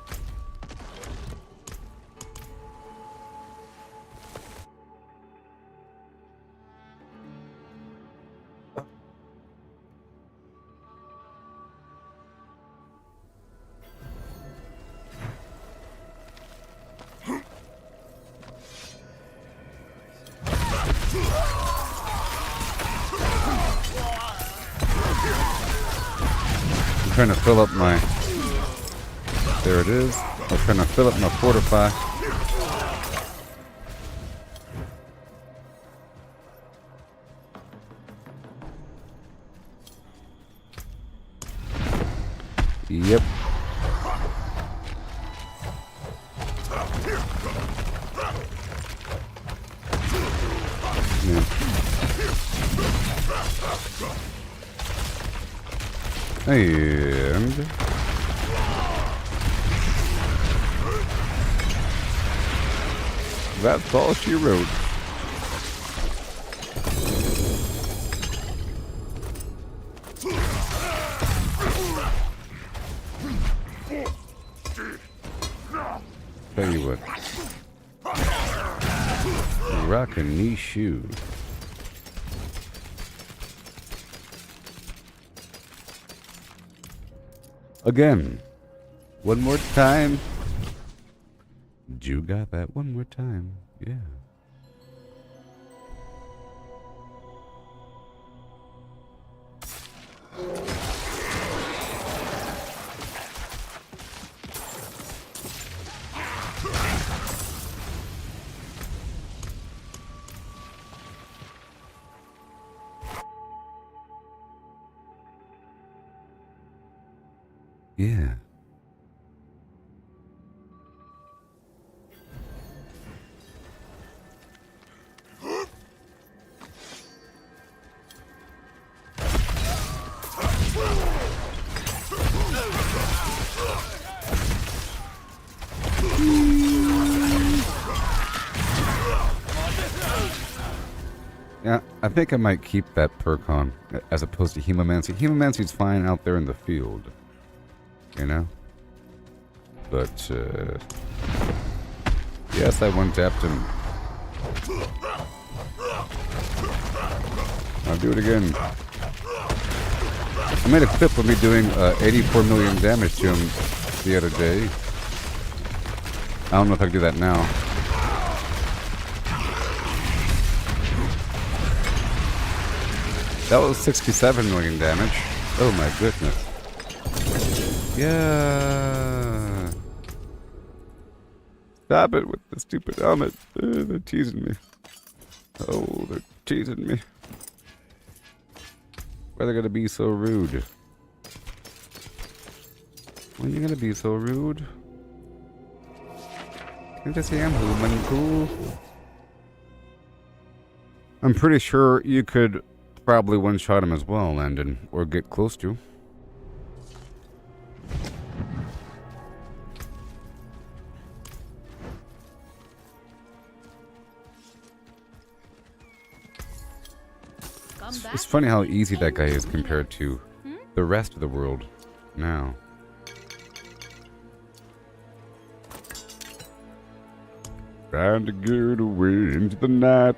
I'm trying to fill up my... There it is. I'm trying to fill up my fortify. Yep. Yeah. And that's all she wrote. Tell you what. Rock a knee shoe. Again. One more time. You got that one more time. Yeah. Yeah. Yeah, I think I might keep that perk on as opposed to Hemomancy. Hemomancy's fine out there in the field, you know? But, yes, I one-tapped him. I'll do it again. I made a clip of me doing 84 million damage to him the other day. I don't know if I can do that now. That was 67 million damage. Oh my goodness. Yeah. Stop it with the stupid helmet. They're teasing me. Oh, they're teasing me. Why are they gonna be so rude? When are you gonna be so rude? Can't I say I'm human cool? I'm pretty sure you could probably one-shot him as well, Landon, or get close to. It's funny how easy that guy is compared to the rest of the world now. Trying to get away into the night.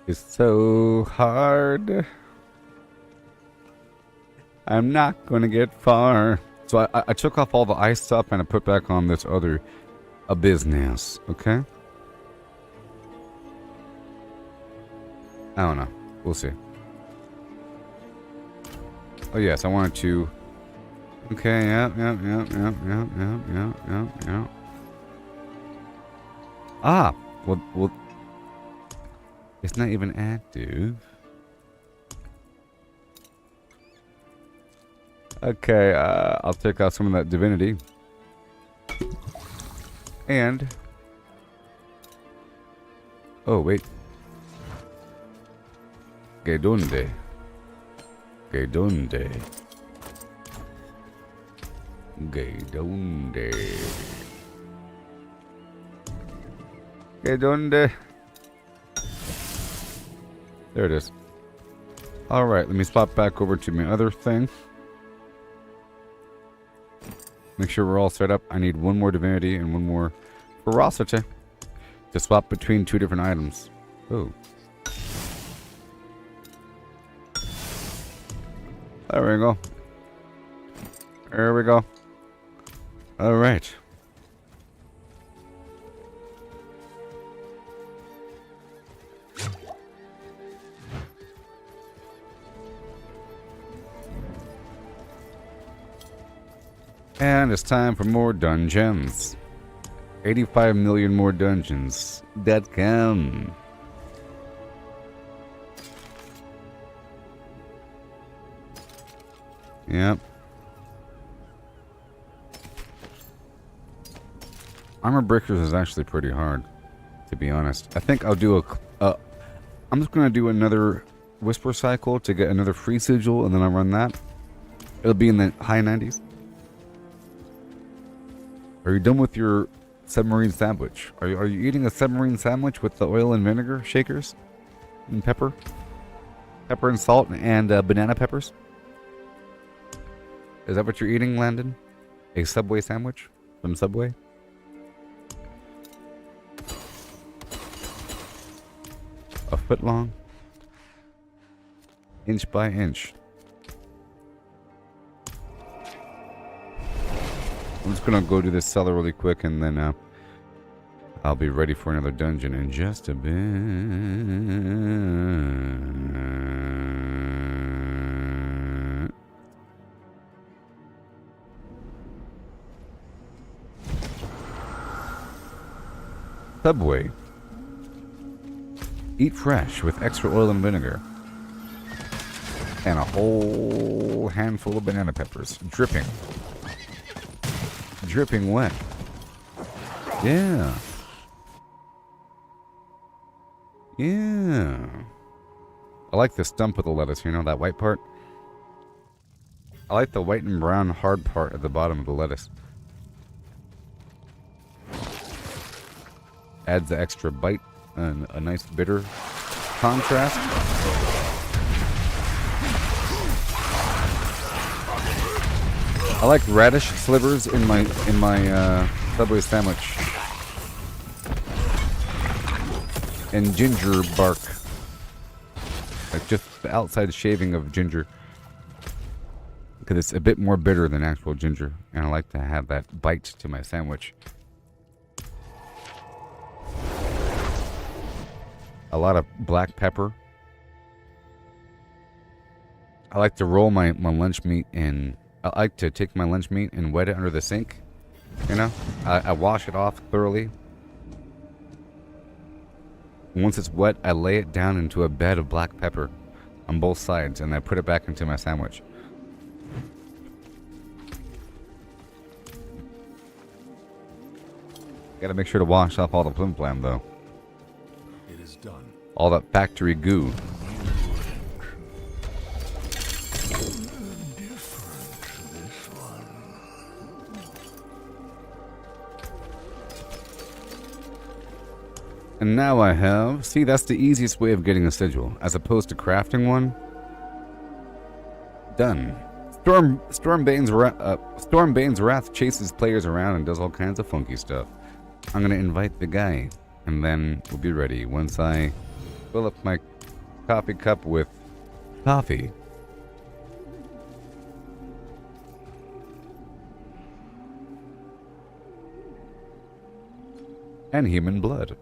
It's so hard. I'm not gonna get far. So I took off all the ice stuff and I put back on this other business. Okay? I don't know. We'll see. Oh yes, I wanted to. Okay, yeah. Ah, Well, it's not even active. Okay, I'll take out some of that divinity. And... oh, wait. ¿Que dónde? ¿Que dónde? ¿Que dónde? ¿Que dónde? There it is. Alright, let me swap back over to my other thing. Make sure we're all set up. I need one more divinity and one more ferocity to swap between two different items. Oh. There we go. There we go. Alright. And it's time for more dungeons. 85 million more dungeons. .com. Yep. Armor Breakers is actually pretty hard, to be honest. I think I'll do I'm just going to do another Whisper cycle to get another free sigil, and then I'll run that. It'll be in the high 90s. Are you done with your submarine sandwich? Are you eating a submarine sandwich with the oil and vinegar shakers? And pepper? Pepper and salt and banana peppers? Is that what you're eating, Landon? A Subway sandwich from Subway? A foot long? Inch by inch. I'm just gonna go do this cellar really quick, and then I'll be ready for another dungeon in just a bit. Subway. Eat fresh with extra oil and vinegar. And a whole handful of banana peppers. Dripping. Dripping wet. Yeah. Yeah. I like the stump of the lettuce, you know, that white part. I like the white and brown hard part at the bottom of the lettuce. Adds the extra bite and a nice bitter contrast. I like radish slivers in my Subway sandwich. And ginger bark. Like just the outside shaving of ginger. Because it's a bit more bitter than actual ginger. And I like to have that bite to my sandwich. A lot of black pepper. I like to roll my lunch meat in... I like to take my lunch meat and wet it under the sink. You know? I wash it off thoroughly. Once it's wet, I lay it down into a bed of black pepper on both sides, and I put it back into my sandwich. Gotta make sure to wash off all the FlimFlam, though. It is done. All that factory goo. And now I have... See, that's the easiest way of getting a sigil, as opposed to crafting one. Done. Stormbane's Wrath chases players around and does all kinds of funky stuff. I'm going to invite the guy, and then we'll be ready once I fill up my coffee cup with coffee. And human blood.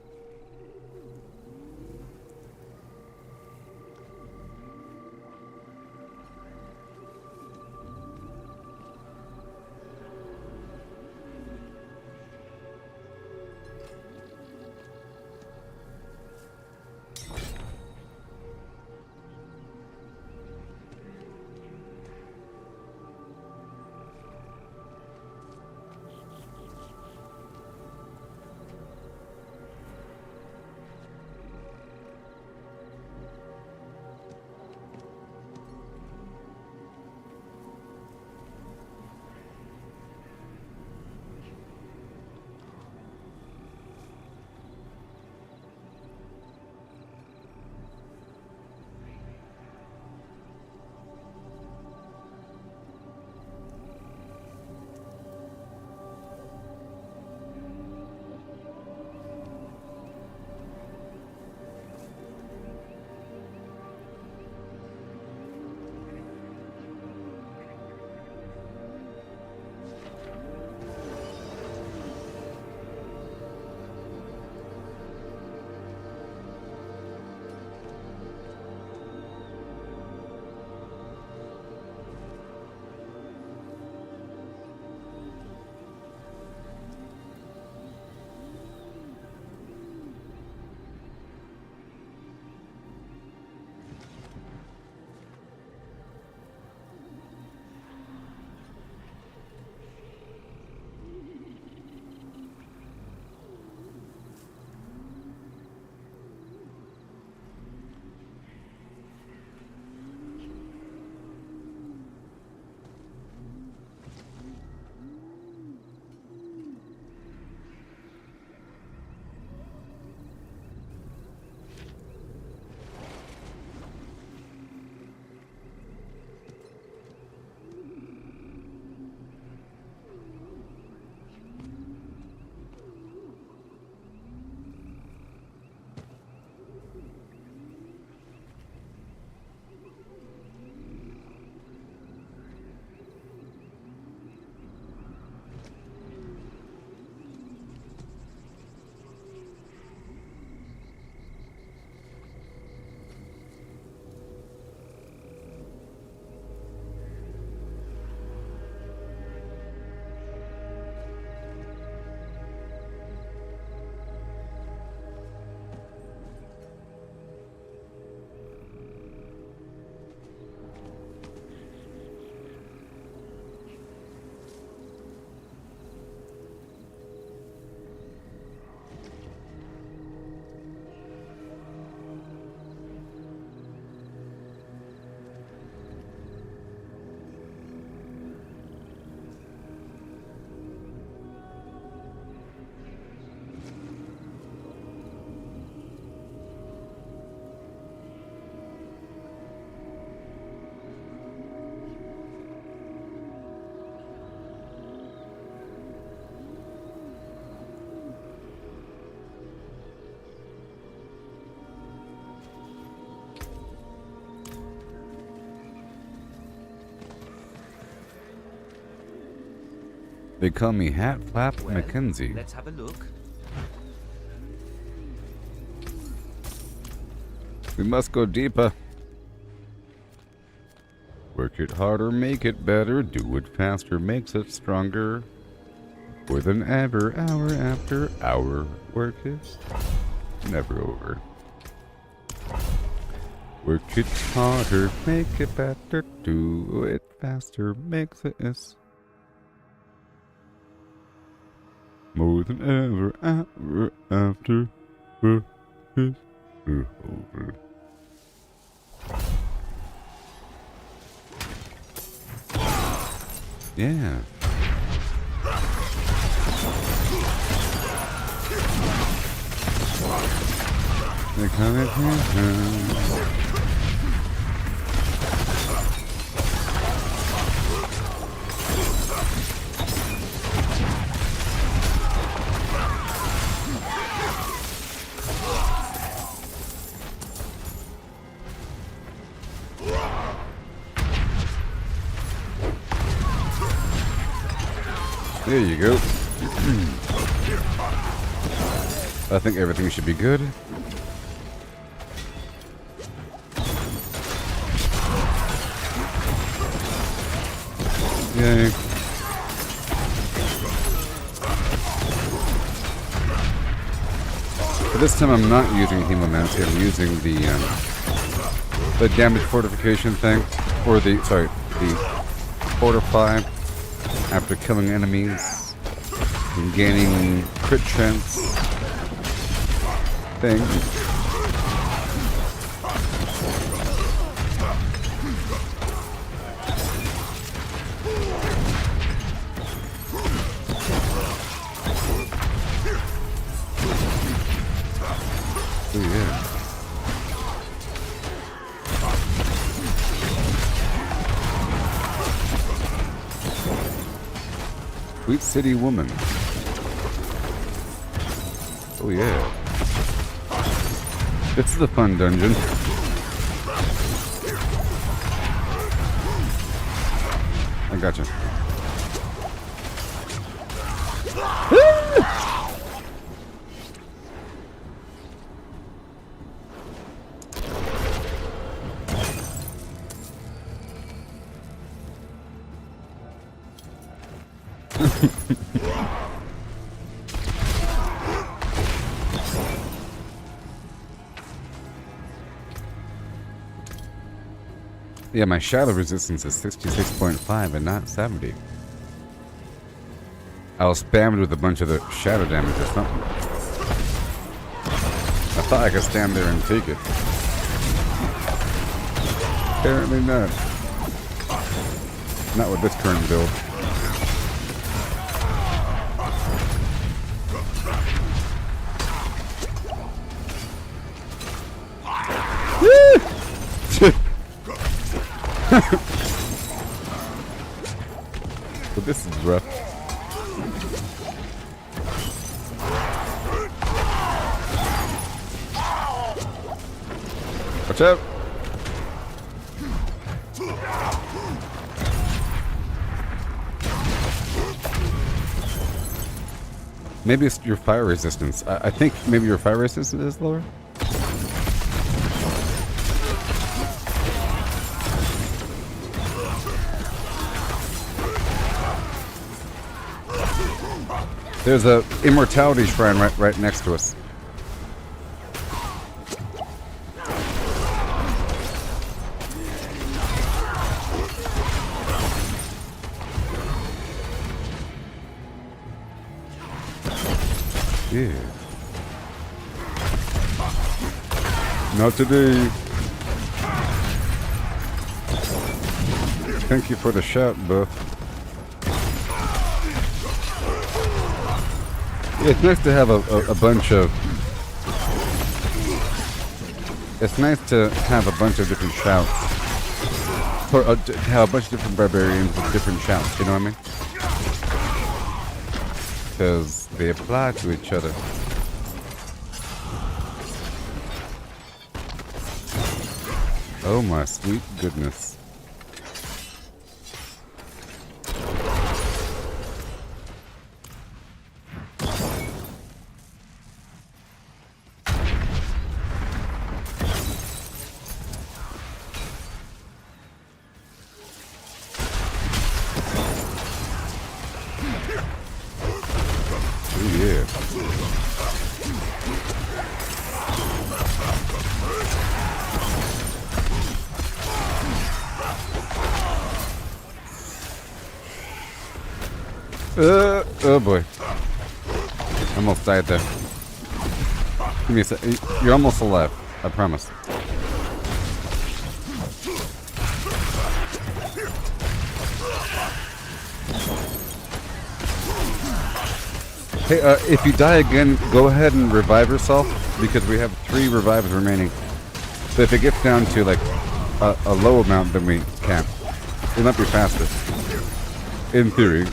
They call me Hat Flap Well, Mackenzie. let's have a look. We must go deeper. Work it harder, make it better. Do it faster, makes it stronger. More than ever, hour after hour. Work is never over. Work it harder, make it better. Do it faster, makes it more than ever, hour after. Work is never over. Yeah. They're coming here. There you go. I think everything should be good. Yay. But this time I'm not using Hemomancy, I'm using the damage fortification thing. Or the fortify after killing enemies and gaining crit chance thing. Oh yeah. Sweet City Woman. Oh yeah. This is a fun dungeon. I gotcha. Yeah, my shadow resistance is 66.5 and not 70. I was spammed with a bunch of the shadow damage or something. I thought I could stand there and take it. Apparently not. Not with this current build. But this is rough. Watch out! Maybe it's your fire resistance. I think maybe your fire resistance is lower. There's a immortality shrine right next to us. Yeah. Not today. Thank you for the shout, Buff. Yeah, it's nice to have a bunch of... It's nice to have a bunch of different shouts. Or to have a bunch of different barbarians with different shouts, you know what I mean? Because they apply to each other. Oh my sweet goodness. Oh boy. Almost died there. Give me a sec. You're almost alive. I promise. Hey, if you die again, go ahead and revive yourself, because we have 3 revives remaining. So if it gets down to like a low amount, then we can't. It might be faster. In theory.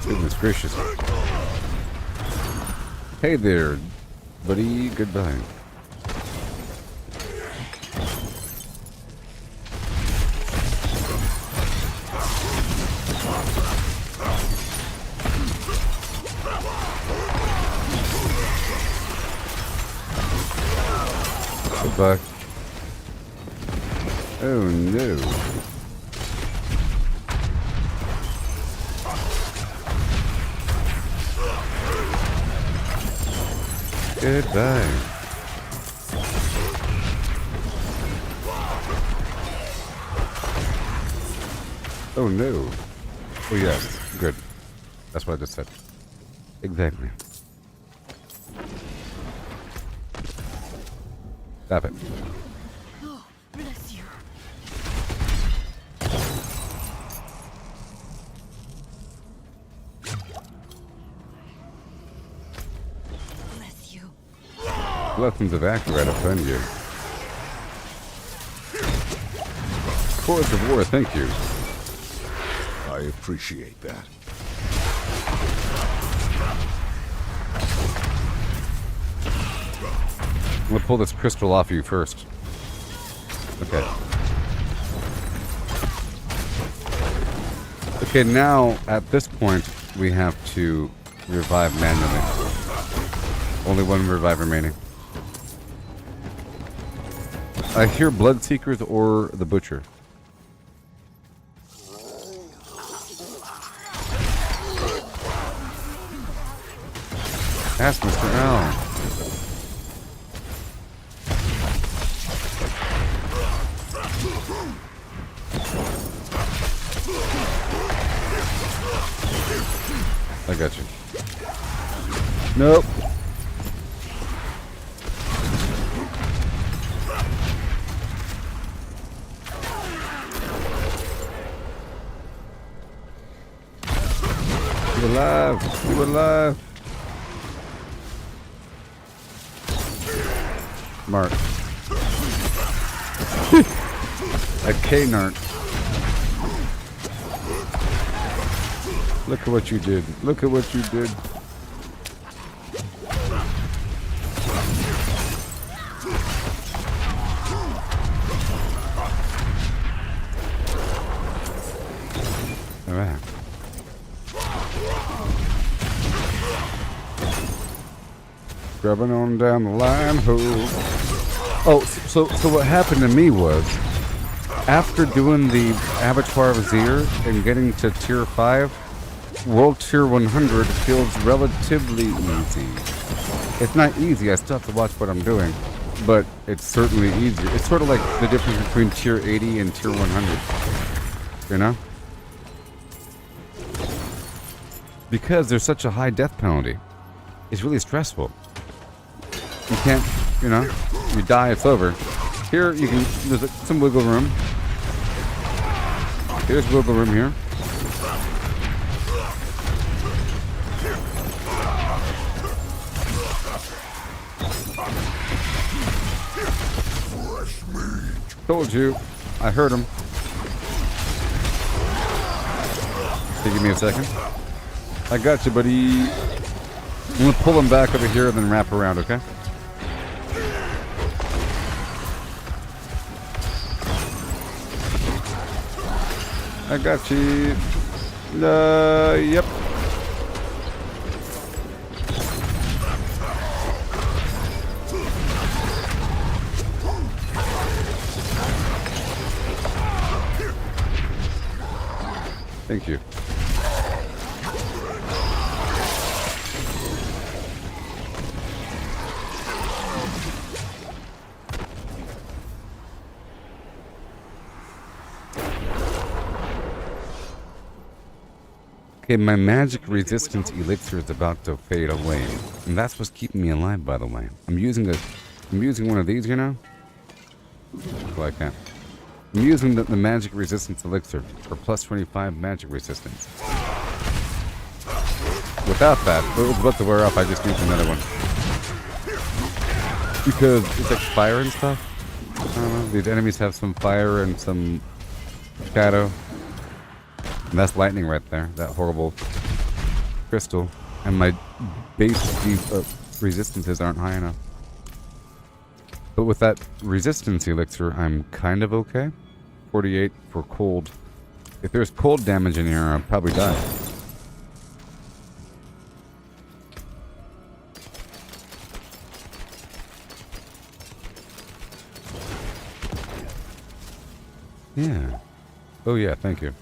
Goodness gracious. Hey there, buddy. Goodbye. Goodbye. Oh no. Goodbye. Oh no. Oh yes. Good. That's what I just said. Exactly. Stop it. Oh, bless you. Bless you. Blessings of Accurate offend you. Chords of War, thank you. I appreciate that. I'm gonna pull this crystal off you first. Okay. Okay, now at this point we have to revive manually. Only 1 revive remaining. I hear Bloodseekers or the Butcher. Ask Mr. L. I got you. Nope. You alive. You alive. Mark. A K-Nart. Look at what you did. Look at what you did. Alright. Grabbing on down the line, ho. Oh, so what happened to me was, after doing the Abattoir Vizier and getting to Tier 5, World Tier 100 feels relatively easy. It's not easy, I still have to watch what I'm doing, but it's certainly easier. It's sort of like the difference between Tier 80 and Tier 100, you know? Because there's such a high death penalty. It's really stressful. You can't, you know, you die, it's over. Here, you can, there's some wiggle room. Here's wiggle room here. Told you. I heard him. Hey, give me a second. I got you, buddy. I'm gonna pull him back over here and then wrap around, okay? I got you. Yep. Thank you. Okay, my magic resistance elixir is about to fade away, and that's what's keeping me alive. By the way, I'm using one of these, you know, like that. I'm using the magic resistance elixir for plus 25 magic resistance. Without that, it was about to wear off. I just used another one because it's like fire and stuff. I don't know. These enemies have some fire and some shadow. And that's lightning right there, that horrible crystal. And my base resistances aren't high enough. But with that resistance elixir, I'm kind of okay. 48 for cold. If there's cold damage in here, I'll probably die. Yeah. Oh yeah, thank you.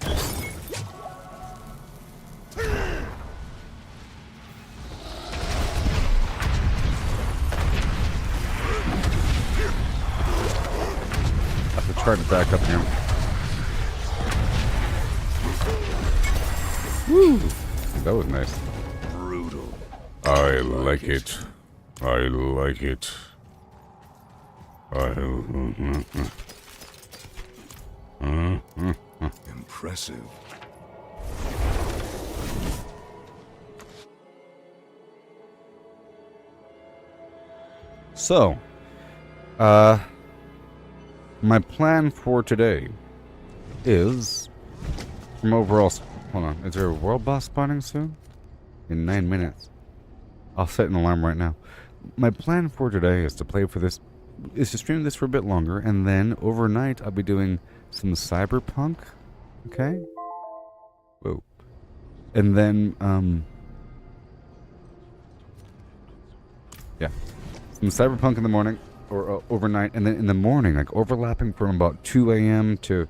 Try to back up here. Woo! That was nice. Brutal. I like it. I like it. Impressive. So, my plan for today is from overall. Hold on, is there a world boss spawning soon? In 9 minutes. I'll set an alarm right now. My plan for today is to play for this, is to stream this for a bit longer, and then overnight I'll be doing some cyberpunk. Okay. Whoa. And then yeah, some cyberpunk in the morning. Or overnight, and then in the morning, like overlapping from about 2 a.m. to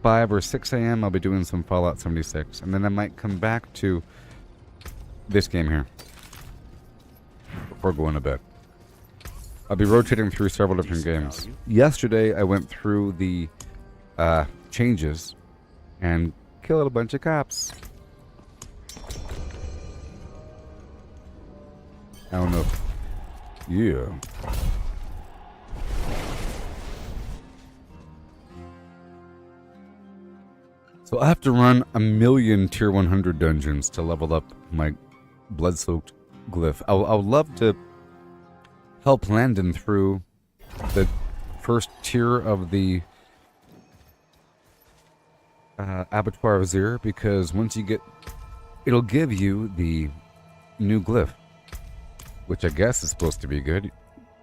5 or 6 a.m., I'll be doing some Fallout 76. And then I might come back to this game here before going to bed. I'll be rotating through several different games. Yesterday, I went through the changes and killed a bunch of cops. I don't know. Yeah. So I have to run 1,000,000 tier 100 dungeons to level up my blood-soaked glyph. I would love to help Landon through the first tier of the Abattoir of Zir, because once you get, it'll give you the new glyph, which I guess is supposed to be good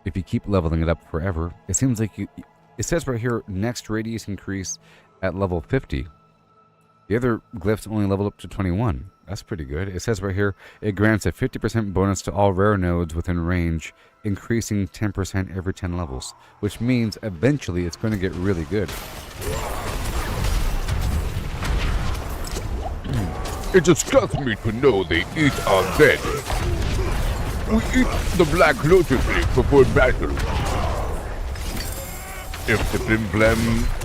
if you keep leveling it up forever. It seems like it says right here, next radius increase at level 50. The other glyphs only level up to 21. That's pretty good. It says right here, it grants a 50% bonus to all rare nodes within range, increasing 10% every 10 levels, which means eventually it's going to get really good. It disgusts me to know they eat our dead. We eat the Black Lotus leaf before battle. If the FlimFlam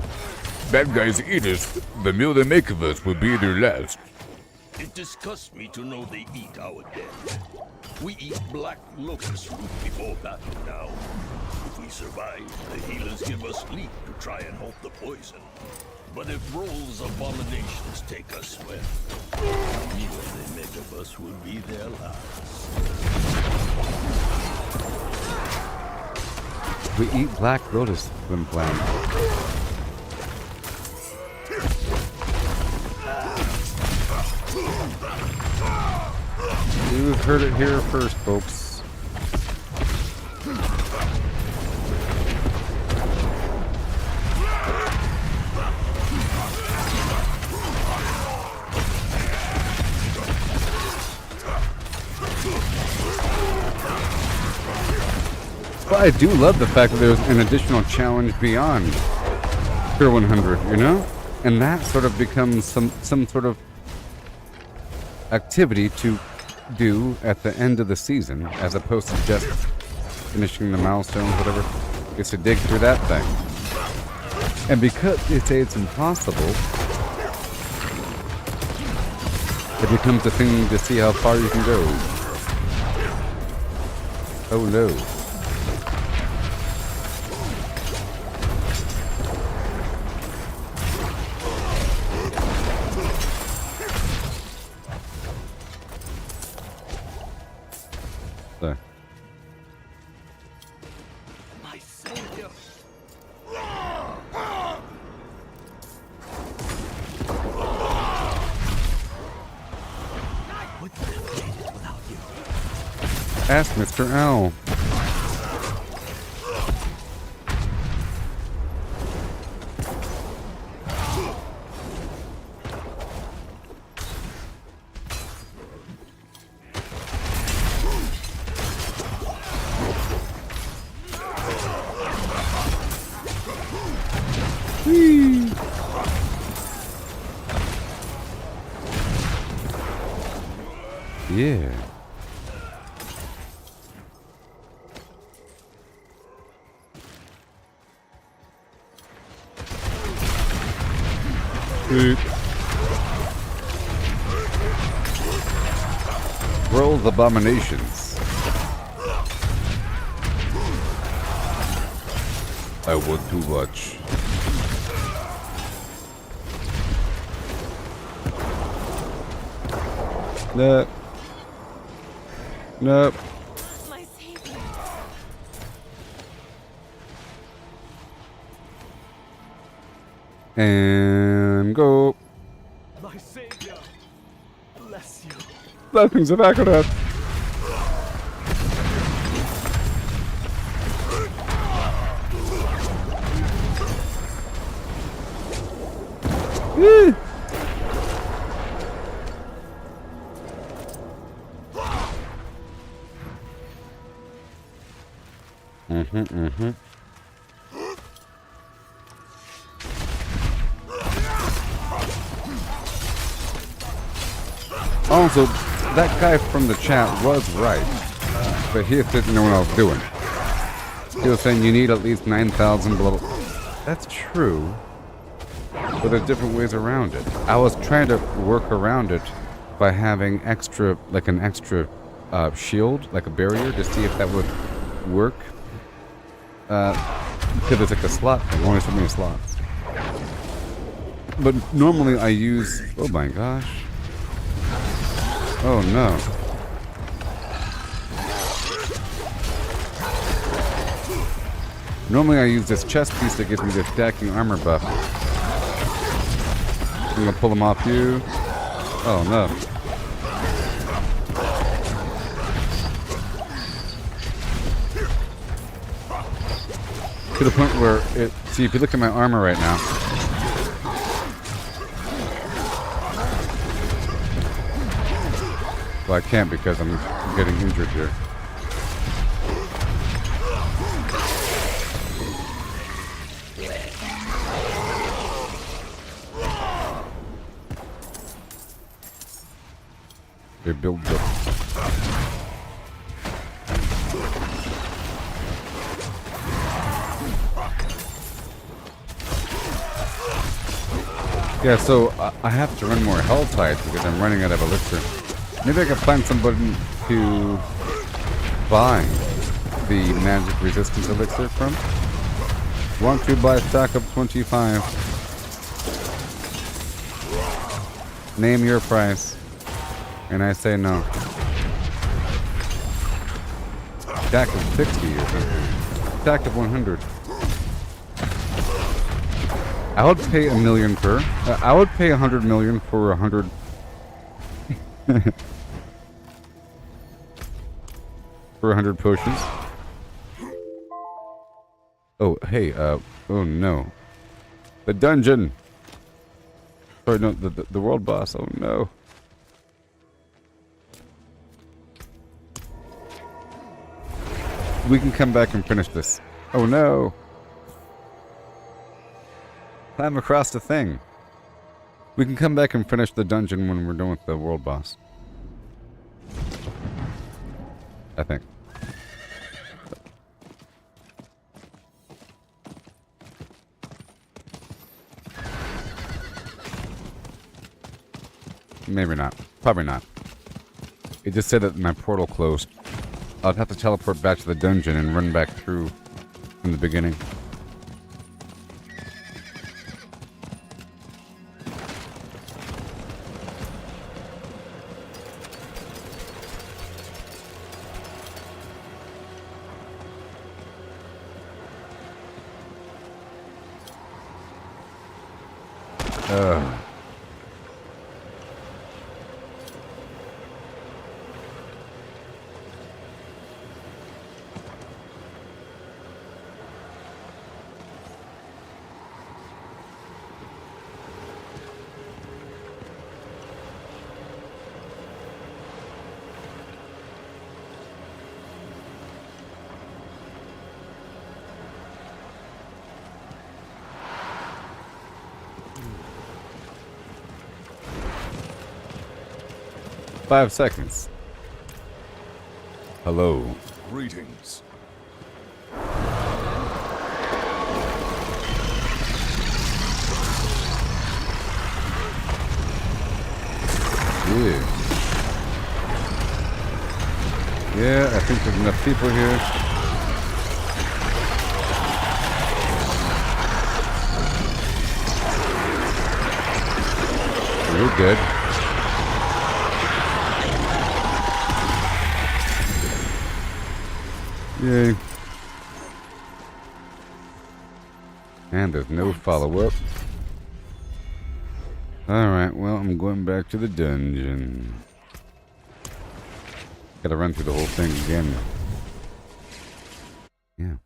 bad guys eat us, the meal they make of us will be their last. It disgusts me to know they eat our dead. We eat black locust root before battle now. If we survive, the healers give us sleep to try and halt the poison. But if Roll's abominations take us swift, the meal they make of us will be their last. We eat Black Lotus, FlimFlam. You've heard it here first, folks. But I do love the fact that there's an additional challenge beyond Tier 100, you know? And that sort of becomes some sort of activity to do at the end of the season, as opposed to just finishing the milestones, whatever, is to dig through that thing. And because they say it's impossible, it becomes a thing to see how far you can go. Oh no. There. My savior. Ask Mr. Owl. Whee! Yeah. World abominations. I want to watch. Nope. Nope. My savior. And go. My savior. Bless you. Blessings of Akarat. Also, that guy from the chat was right, but he didn't know what I was doing. He was saying you need at least 9,000 blah, blah. That's true, but there's different ways around it. I was trying to work around it by having extra, like an extra shield, like a barrier, to see if that would work. Because it's like a slot thing, only so many slots. But normally I use, oh my gosh. Oh no. Normally I use this chest piece that gives me this stacking armor buff. I'm gonna pull them off you. Oh no. To the point where it, see, if you look at my armor right now, well, I can't because I'm getting injured here. They build up. Yeah, so I have to run more Hell Tides because I'm running out of elixir. Maybe I can find somebody to buy the magic resistance elixir from. Want to buy stack of 25. Name your price. And I say no. Stack of 60 or something. Stack of 100. I would pay $1 million per. I would pay 100 million for 100. For 100 potions. Oh, hey, oh no. The dungeon! Sorry, no, the world boss, oh no. We can come back and finish this. Oh no! Climb across the thing. We can come back and finish the dungeon when we're done with the world boss. I think. Maybe not. Probably not. It just said that my portal closed. I'd have to teleport back to the dungeon and run back through from the beginning. Five seconds. Hello. Greetings. Yeah. Yeah, I think there's enough people here. You're good. Yay. And there's no follow-up. Alright, well, I'm going back to the dungeon. Gotta run through the whole thing again. Yeah.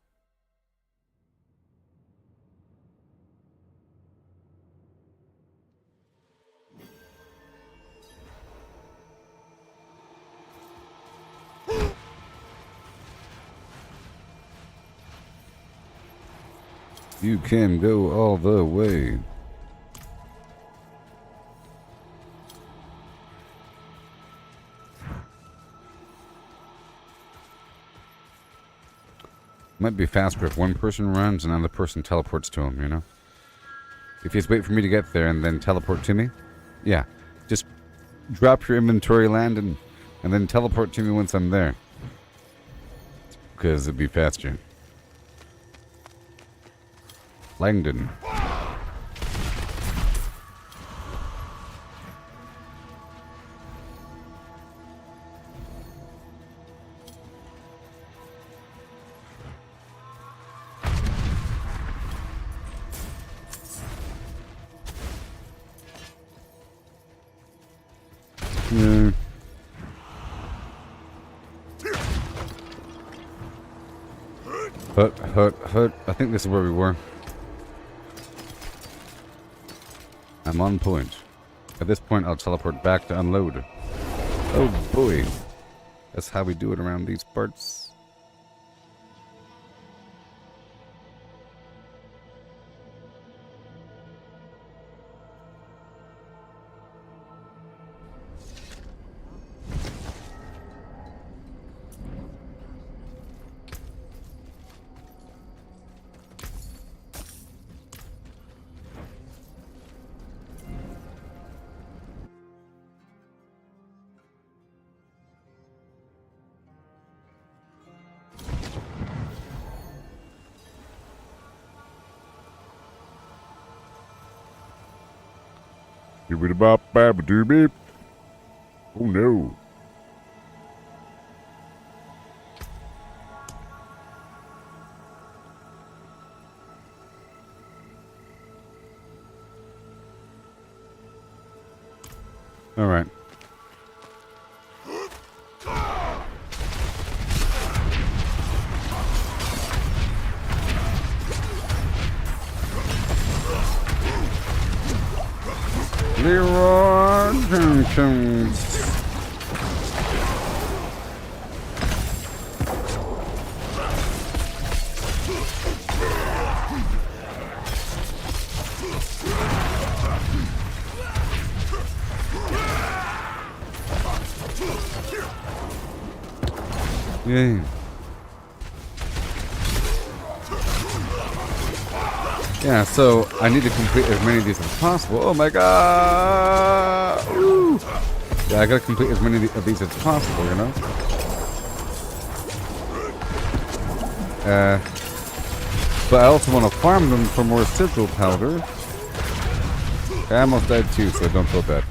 You can go all the way. Might be faster if one person runs and another person teleports to him, you know? If you just wait for me to get there and then teleport to me, yeah. Just drop your inventory land and then teleport to me once I'm there. Because it'd be faster. Langdon. Yeah. Hut. I think this is where we were. I'm on point. At this point, I'll teleport back to unload. Oh boy. That's how we do it around these parts. Beep. Oh no. All right. Leroy Jenkins. Yay. Yeah, so I need to complete as many of these as possible. Oh my god! Woo. Yeah, I gotta complete as many of these as possible, you know? But I also want to farm them for more sigil powder. I almost died too, so don't feel bad.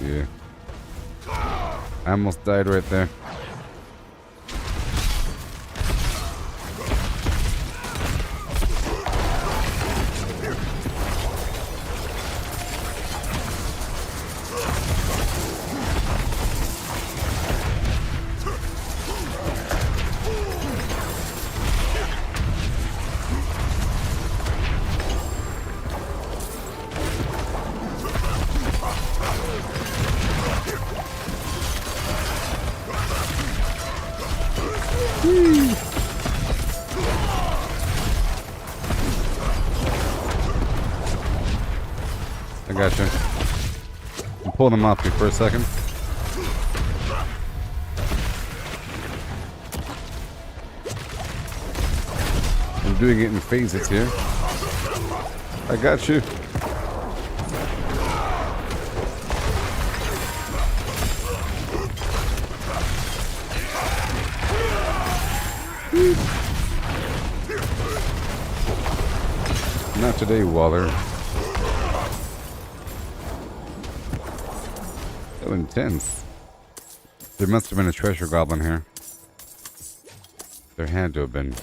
Yeah. I almost died right there. I gotcha. I'm pulling them off you for a second. I'm doing it in phases here. I got you. Not today, Waller. So intense. There must have been a treasure goblin here. There had to have been.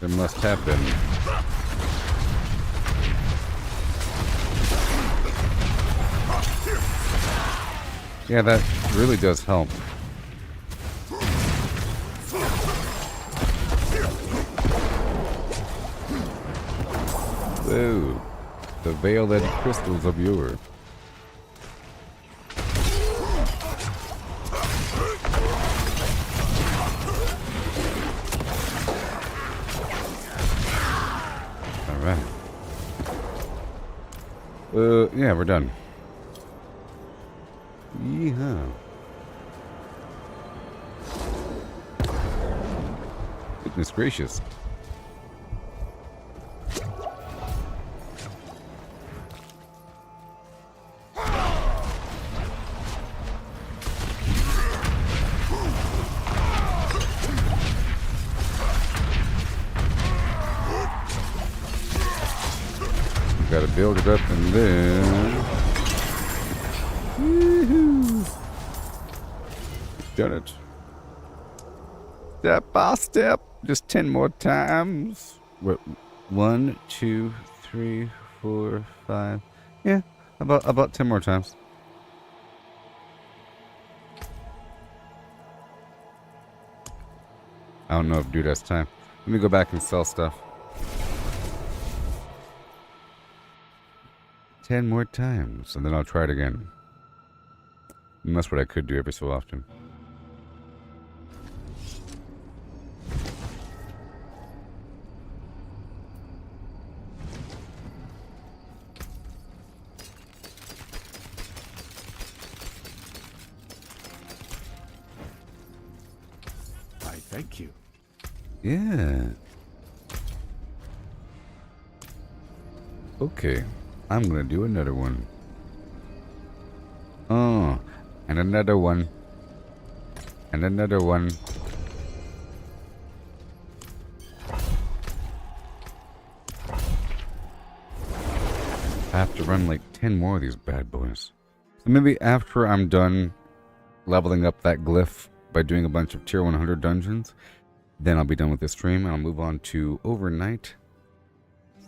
There must have been. Yeah, that really does help. Whoa. The veiled crystals of yore. Alright. Yeah, we're done. Yeehaw. Goodness gracious. Gotta build it up and then... Woohoo! Done it. Step by step. Just 10 more times. What? 1, 2, 3, 4, 5. Yeah, about 10 more times. I don't know if dude has time. Let me go back and sell stuff. 10 more times, and then I'll try it again. And that's what I could do every so often. I thank you. Yeah. Okay. I'm gonna do another one. Oh, and another one. And another one. I have to run like 10 more of these bad boys. So maybe after I'm done leveling up that glyph by doing a bunch of tier 100 dungeons, then I'll be done with this stream and I'll move on to overnight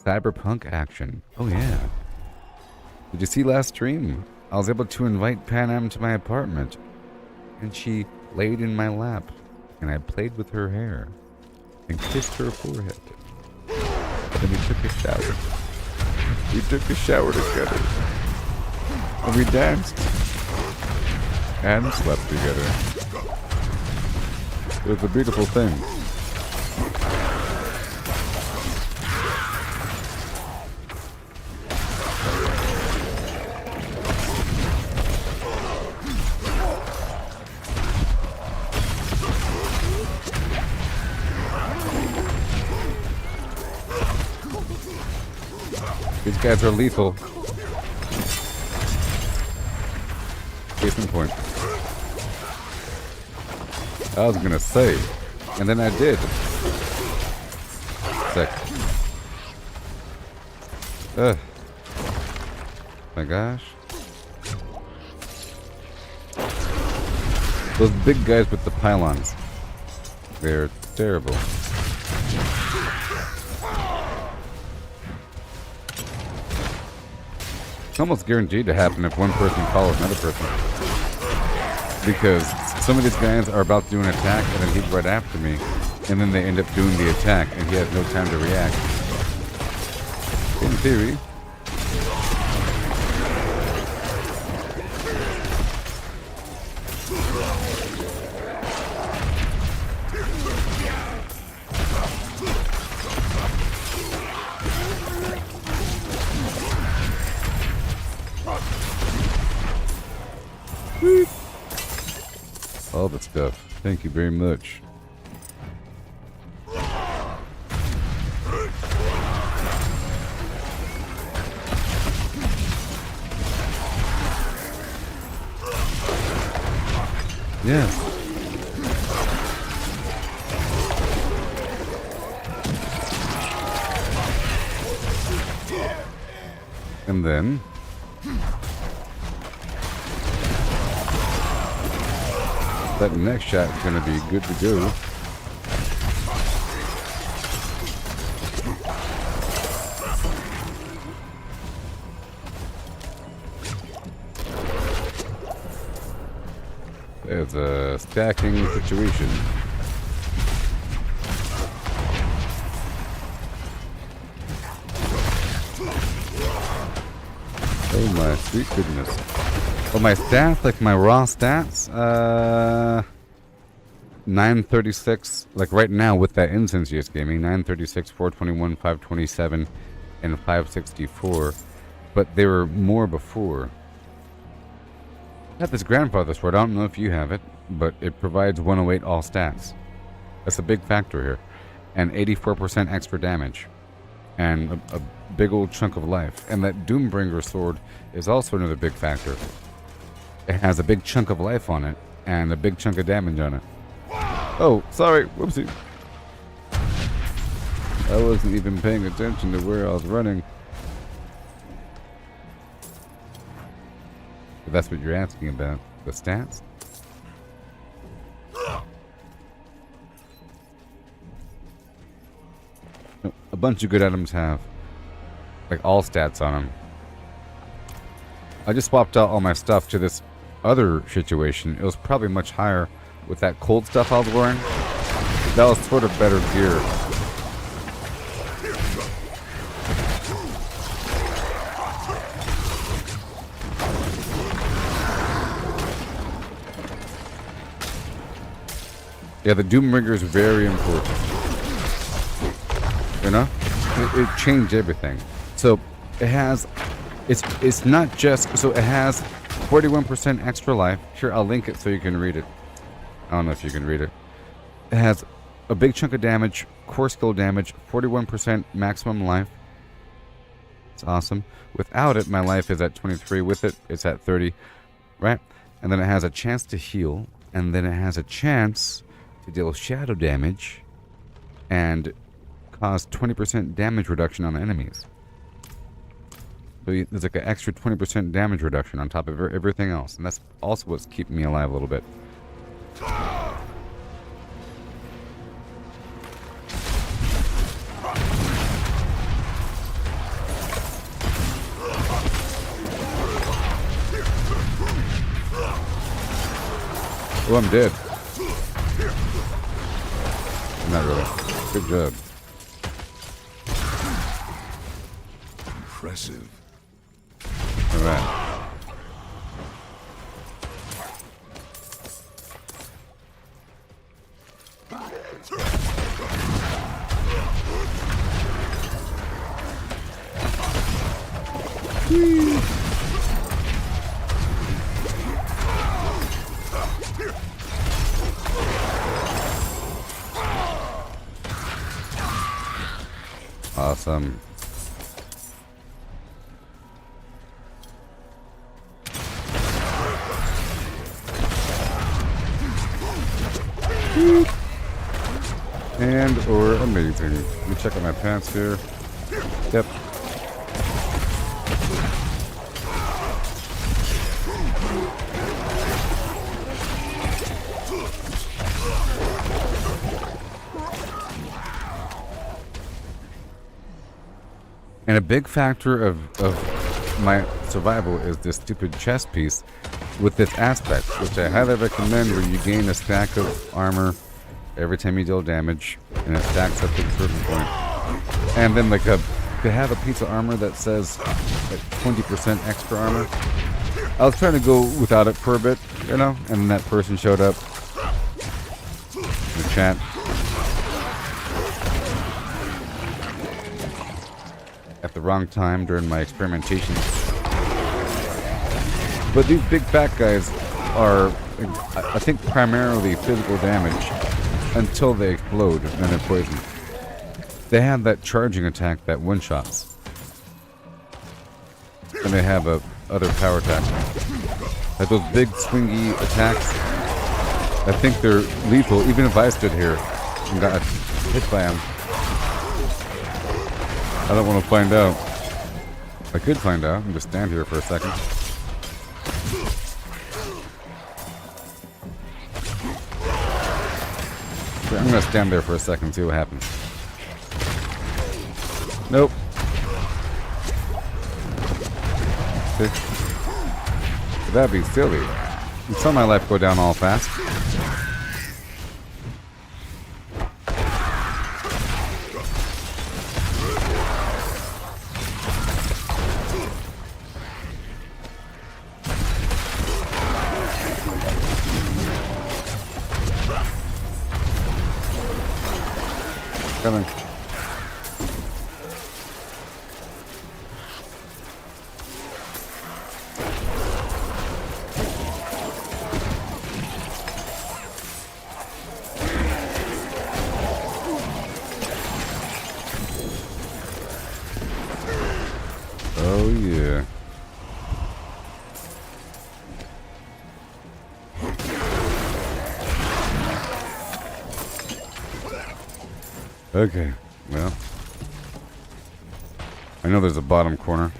cyberpunk action. Oh yeah. Did you see last stream? I was able to invite Pan to my apartment, and she laid in my lap, and I played with her hair, and kissed her forehead. Then we took a shower. We took a shower together, and we danced, and slept together. It's a beautiful thing. These guys are lethal. Case in point. I was gonna say, and then I did. Sick. Ugh. My gosh. Those big guys with the pylons. They're terrible. It's almost guaranteed to happen if one person follows another person. Because some of these guys are about to do an attack and then he's right after me. And then they end up doing the attack and he has no time to react. In theory. All the stuff. Thank you very much. Yes. And then that next shot is going to be good to go. There's a stacking situation. Oh my sweet goodness. Oh, my stats, like my raw stats, 936, like right now with that instance you just gave me, 936, 421, 527, and 564. But they were more before. I have this grandfather sword, I don't know if you have it, but it provides 108 all stats. That's a big factor here. And 84% extra damage. And a big old chunk of life. And that Doombringer sword is also another big factor. It has a big chunk of life on it, and a big chunk of damage on it. Oh, sorry, whoopsie. I wasn't even paying attention to where I was running. If that's what you're asking about, the stats? A bunch of good items have, like, all stats on them. I just swapped out all my stuff to this other situation. It was probably much higher with that cold stuff I was wearing. That was sort of better gear. Yeah, the Doombringer is very important. You know? It changed everything. So, it has... It's not just... So, it has 41% extra life. Here, I'll link it so you can read it. I don't know if you can read it. It has a big chunk of damage, core skill damage, 41% maximum life. It's awesome. Without it, my life is at 23. With it, it's at 30. Right? And then it has a chance to heal. And then it has a chance to deal shadow damage. And cause 20% damage reduction on enemies. So there's like an extra 20% damage reduction on top of everything else. And that's also what's keeping me alive a little bit. Oh, I'm dead. Not really. Good job. Impressive. Alright. Awesome. And or amazing. Let me check out my pants here. Yep. And a big factor of my survival is this stupid chest piece with this aspect, which I highly recommend, where you gain a stack of armor every time you deal damage, and it stacks up to a certain point. And then like to have a piece of armor that says like 20% extra armor. I was trying to go without it for a bit, you know, and then that person showed up in the chat. At the wrong time during my experimentation. But these big fat guys are, I think, primarily physical damage until they explode and they're poisoned. They have that charging attack that one-shots. And they have other power attacks. Like those big swingy attacks, I think they're lethal, even if I stood here and got hit by them. I don't want to find out. I could find out and just stand here for a second. I'm going to stand there for a second and see what happens. Nope. See? That'd be silly. You saw my life go down all fast. Coming. Oh yeah. Okay, well, I know there's a bottom corner.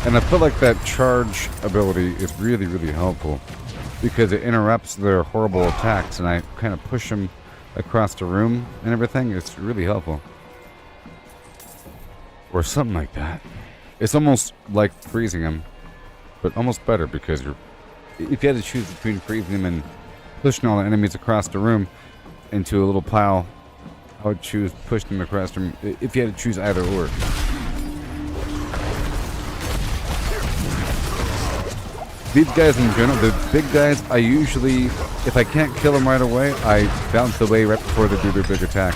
And I feel like that charge ability is really, really helpful because it interrupts their horrible attacks and I kind of push them across the room and everything. It's really helpful. Or something like that. It's almost like freezing them, but almost better because if you had to choose between freezing them and pushing all the enemies across the room into a little pile, I would choose pushing them across the room if you had to choose either or. These guys in general, the big guys, I usually, if I can't kill them right away, I bounce away right before they do their big attack.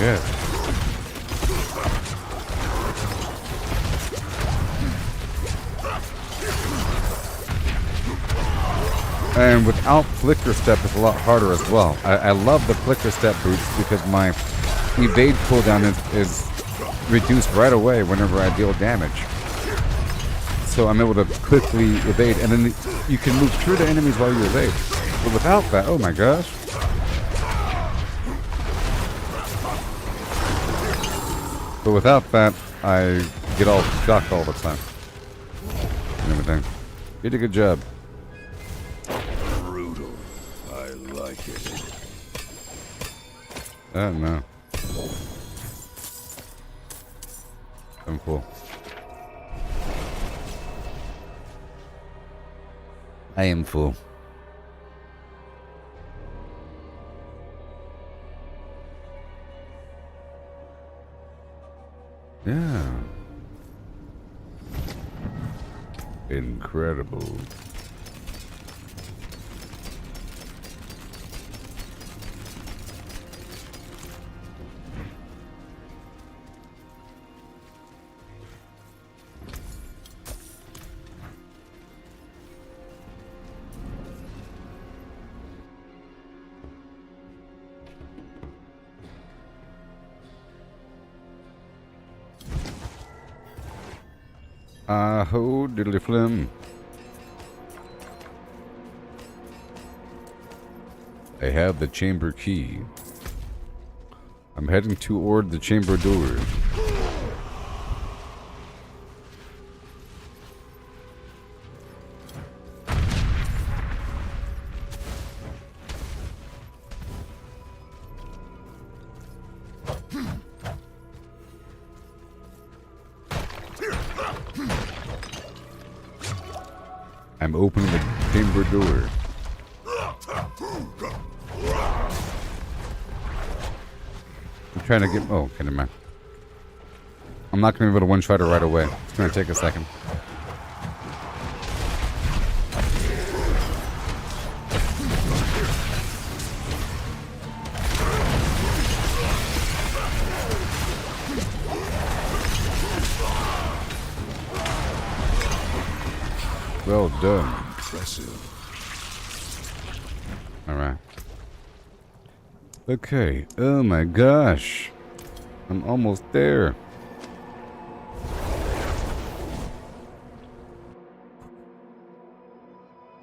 Yeah. And without flicker step, it's a lot harder as well. I love the flicker step boots because my evade cooldown is reduced right away whenever I deal damage. So I'm able to quickly evade, and then you can move through the enemies while you evade. But without that, oh my gosh. But without that, I get all shocked all the time. And everything. You did a good job. Brutal. I like it? I don't know. I'm full. I am full. Yeah. Incredible. Ho diddly flim. I have the chamber key. I'm heading toward the chamber door. I'm opening the chamber door. I'm trying to get... Oh, okay, never mind. I'm not going to be able to one-shot her right away. It's going to take a second. Well done. Impressive. Alright. Okay. Oh my gosh. I'm almost there.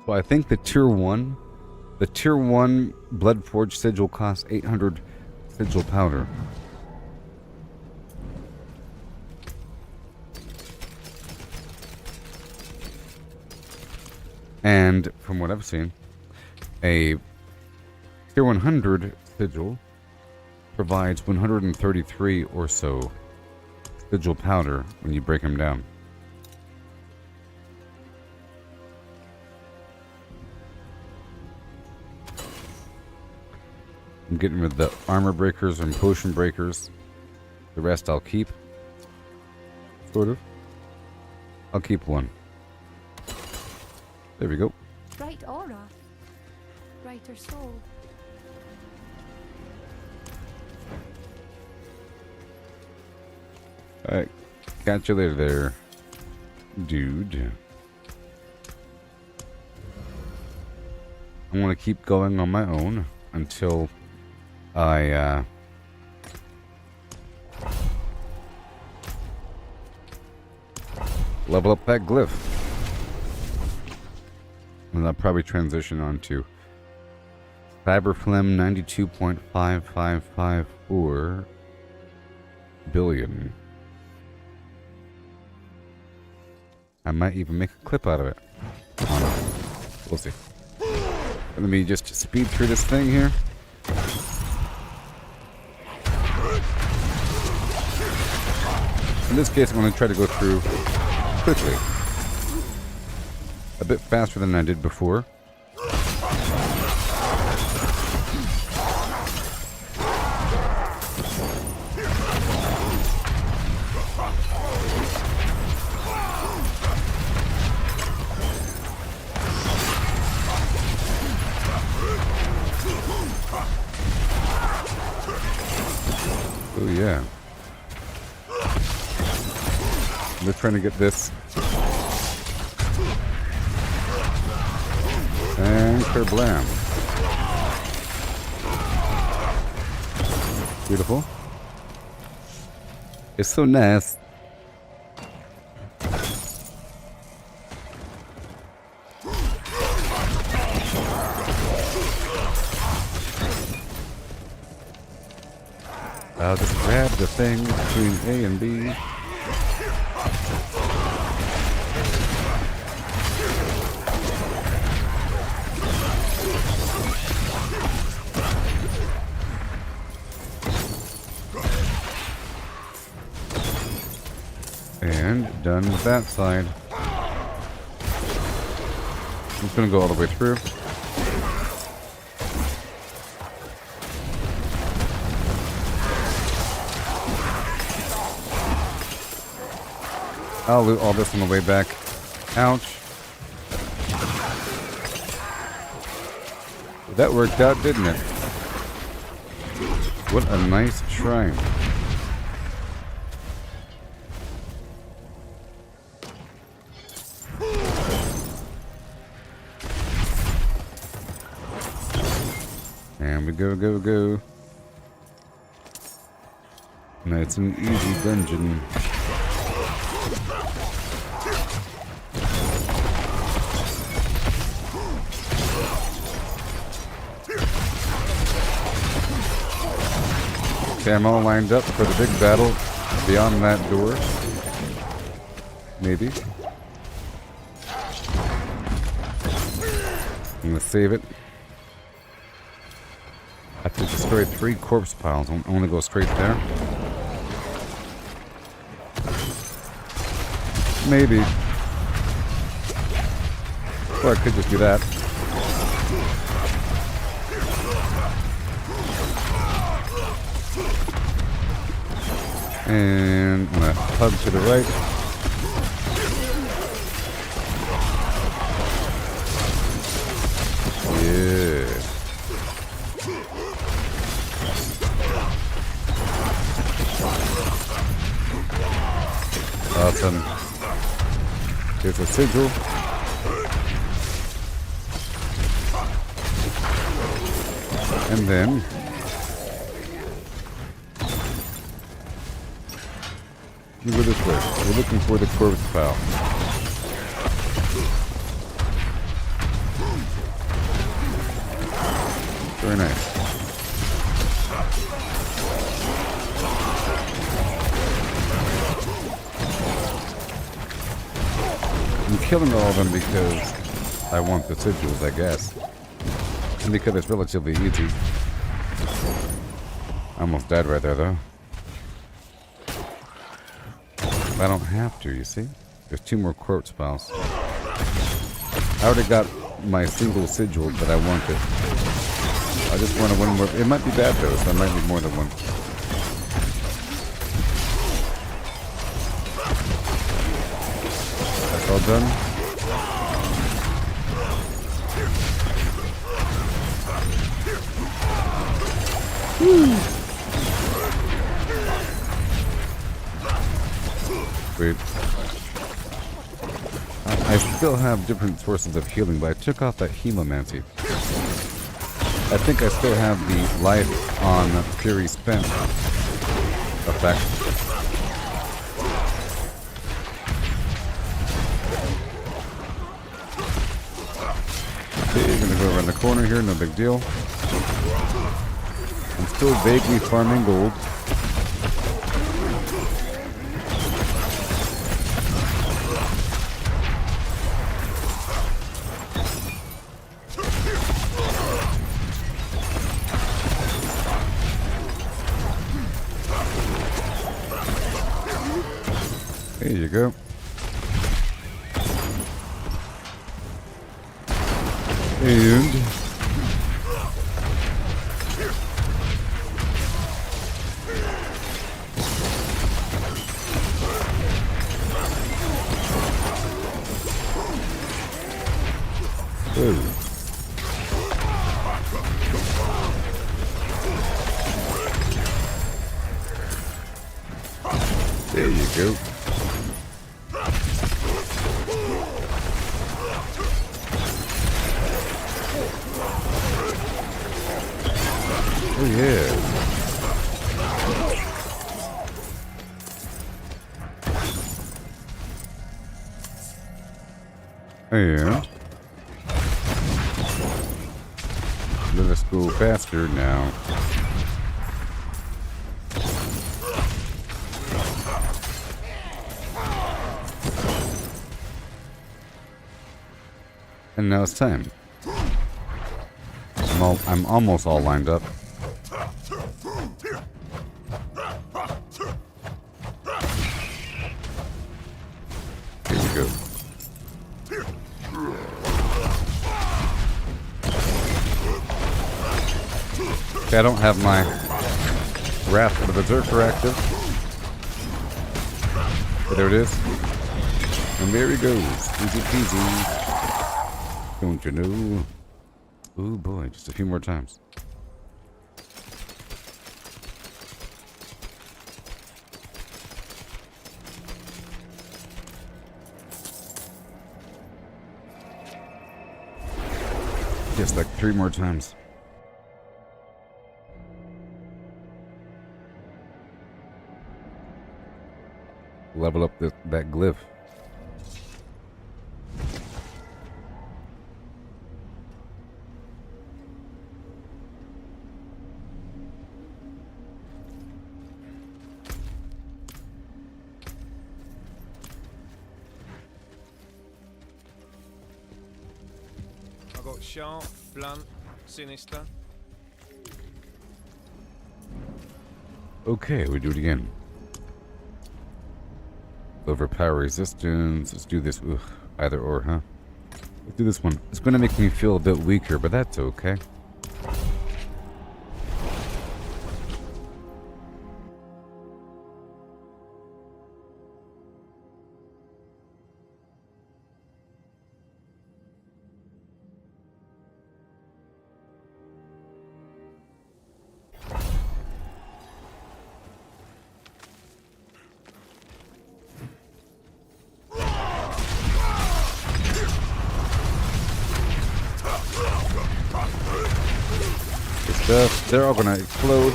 So I think the tier 1 Bloodforged sigil costs 800 sigil powder. And from what I've seen, a tier 100 sigil provides 133 or so sigil powder when you break them down. I'm getting rid of the armor breakers and potion breakers. The rest I'll keep. Sort of. I'll keep one. There we go. Bright aura. Brighter soul. Alright. Catch you later there, dude. I want to keep going on my own until I level up that glyph. And I'll probably transition on to FlimFlam 92.5554 billion. I might even make a clip out of it. We'll see. Let me just speed through this thing here. In this case, I'm going to try to go through quickly. A bit faster than I did before. Oh yeah. I'm just trying to get this. And kerblam. Beautiful. It's so nice. I'll just grab the thing between A and B. And done with that side. I'm just gonna go all the way through. I'll loot all this on the way back. Ouch. That worked out, didn't it? What a nice shrine. And we go, go, go. Nice and easy dungeon. Okay, I'm all lined up for the big battle beyond that door. Maybe. I'm gonna save it. I have to destroy 3 corpse piles. I want to go straight there. Maybe. Or I could just do that. And I'm gonna hug to the right. Yeah. Awesome. Here's a sigil. And then we go this way. We're looking for the corpse pile. Very nice. I'm killing all of them because I want the sigils, I guess. And because it's relatively easy. I almost died right there, though. I don't have to, you see? There's 2 more corpse piles. I already got my single sigil that I wanted. I just want to win more. It might be bad, though, so I might need more than one. That's all done. Wait. I still have different sources of healing, but I took off that hemomancy. I think I still have the life on Fury Spent effect. Okay, gonna go around the corner here, no big deal. I'm still vaguely farming gold. There you go. And oh. There you go. Oh yeah. And let us go faster now. And now it's time. I'm almost all lined up. Okay, I don't have my Wrath of the Berserker active. But there it is. And there he goes. Easy peasy. Don't you know? Oh boy, just a few more times. Just like 3 more times. Level up that glyph. I got sharp, blunt, sinister. Okay, we do it again. Overpower resistance. Let's do this. Ugh, either or, huh? Let's do this one. It's going to make me feel a bit weaker, but that's okay. They're all gonna explode.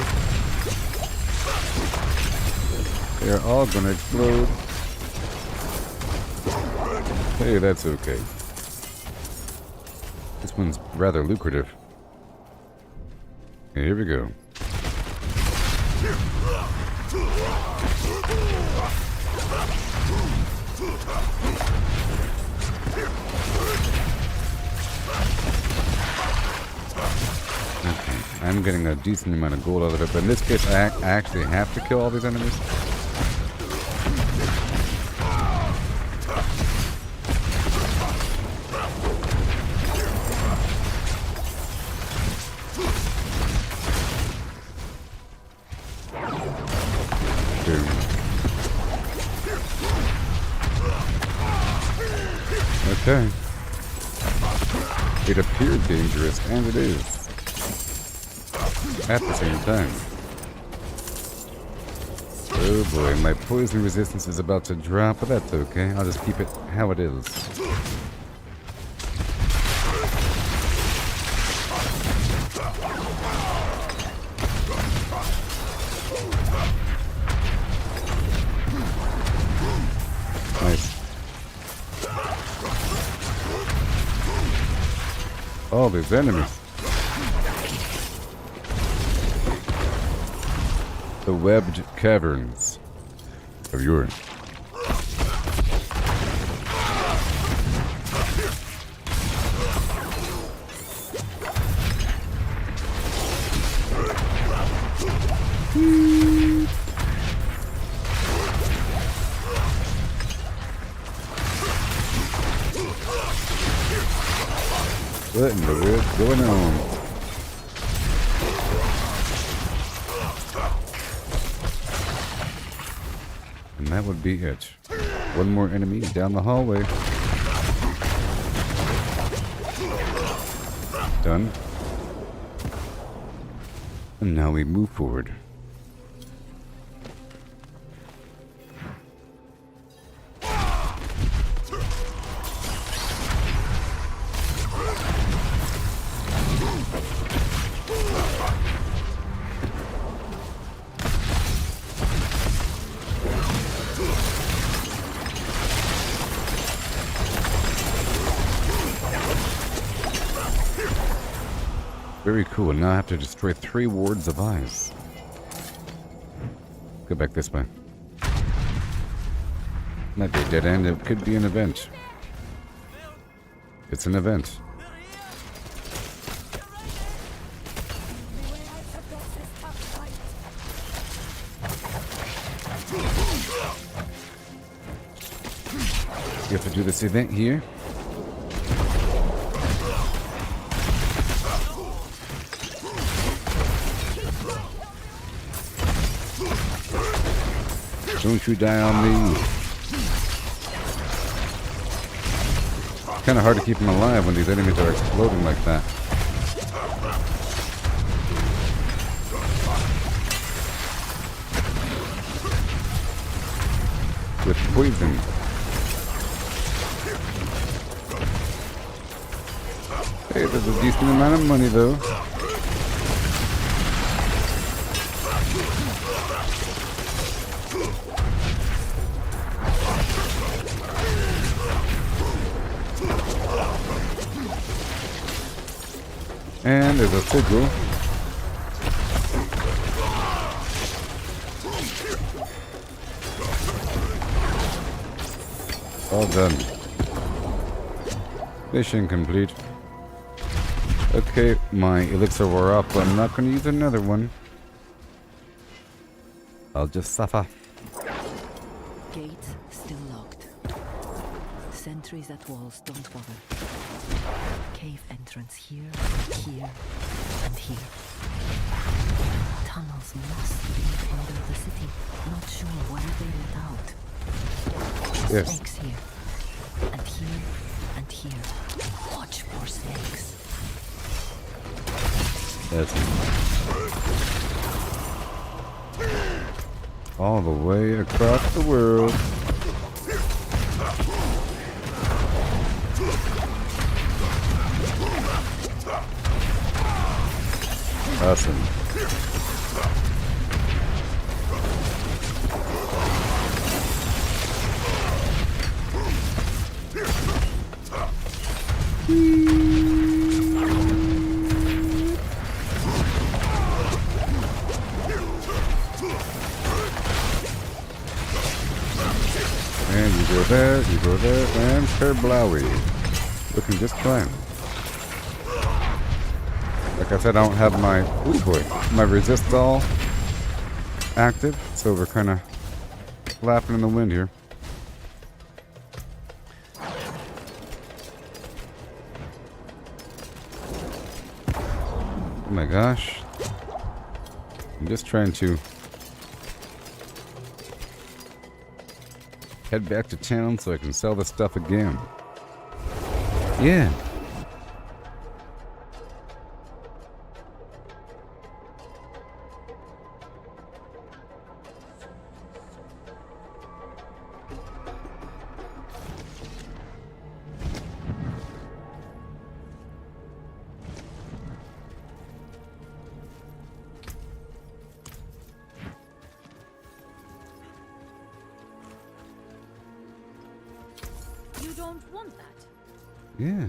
They're all gonna explode. Hey, that's okay. This one's rather lucrative. Okay, here we go. I'm getting a decent amount of gold out of it, but in this case, I actually have to kill all these enemies. Boom. Okay. It appeared dangerous, and it is. At the same time. Oh boy, my poison resistance is about to drop, but that's okay. I'll just keep it how it is. Nice. All these enemies. The webbed caverns of Urine. What in the world's going on? And that would be it. One more enemy down the hallway. Done. And now we move forward. Very cool. Now I have to destroy 3 wards of ice. Go back this way. Might be a dead end. It could be an event. It's an event. You have to do this event here. Don't you die on me. Kind of hard to keep them alive when these enemies are exploding like that. With poison. Hey, there's a decent amount of money though. And there's a sigil. All done. Mission complete. Okay, my elixir wore up, but I'm not going to use another one. I'll just suffer. Gate still locked. Sentries at walls don't bother. Cave entrance here, here, and here. Tunnels must be under the city. Not sure why they let out. Yes. Snakes here, and here, and here. Watch for snakes. That's all the way across the world. Awesome. And you go there, and Kerblowy. Looking just fine. Like I said, I don't have my, oh boy, my resist all active, so we're kind of flapping in the wind here. Oh my gosh. I'm just trying to head back to town so I can sell this stuff again. Yeah. You don't want that. Yeah.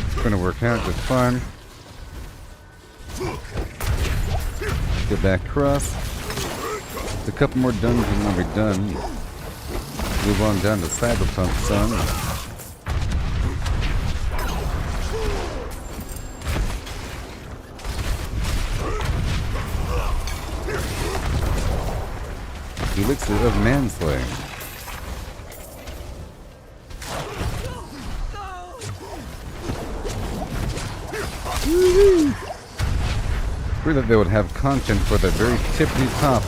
It's gonna work out just fine. Get back across. Just a couple more dungeons and we'll be done. Move on down to Cyberpunk Sun. Elixir of Manslaying. Sure that they would have content for the very tippity top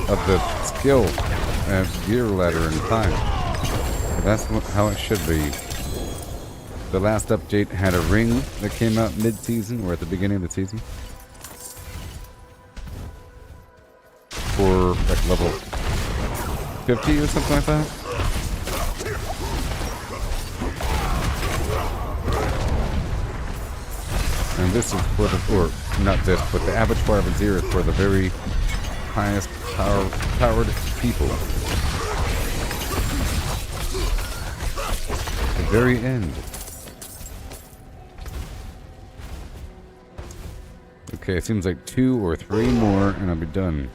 of the skill and gear ladder in time. That's how it should be. The last update had a ring that came out mid-season or at the beginning of the season for like level 50 or something like that. And this is for the, or not this, but the Abattoir of Azir is for the very highest powered people. The very end. Okay, it seems like 2 or 3 more and I'll be done.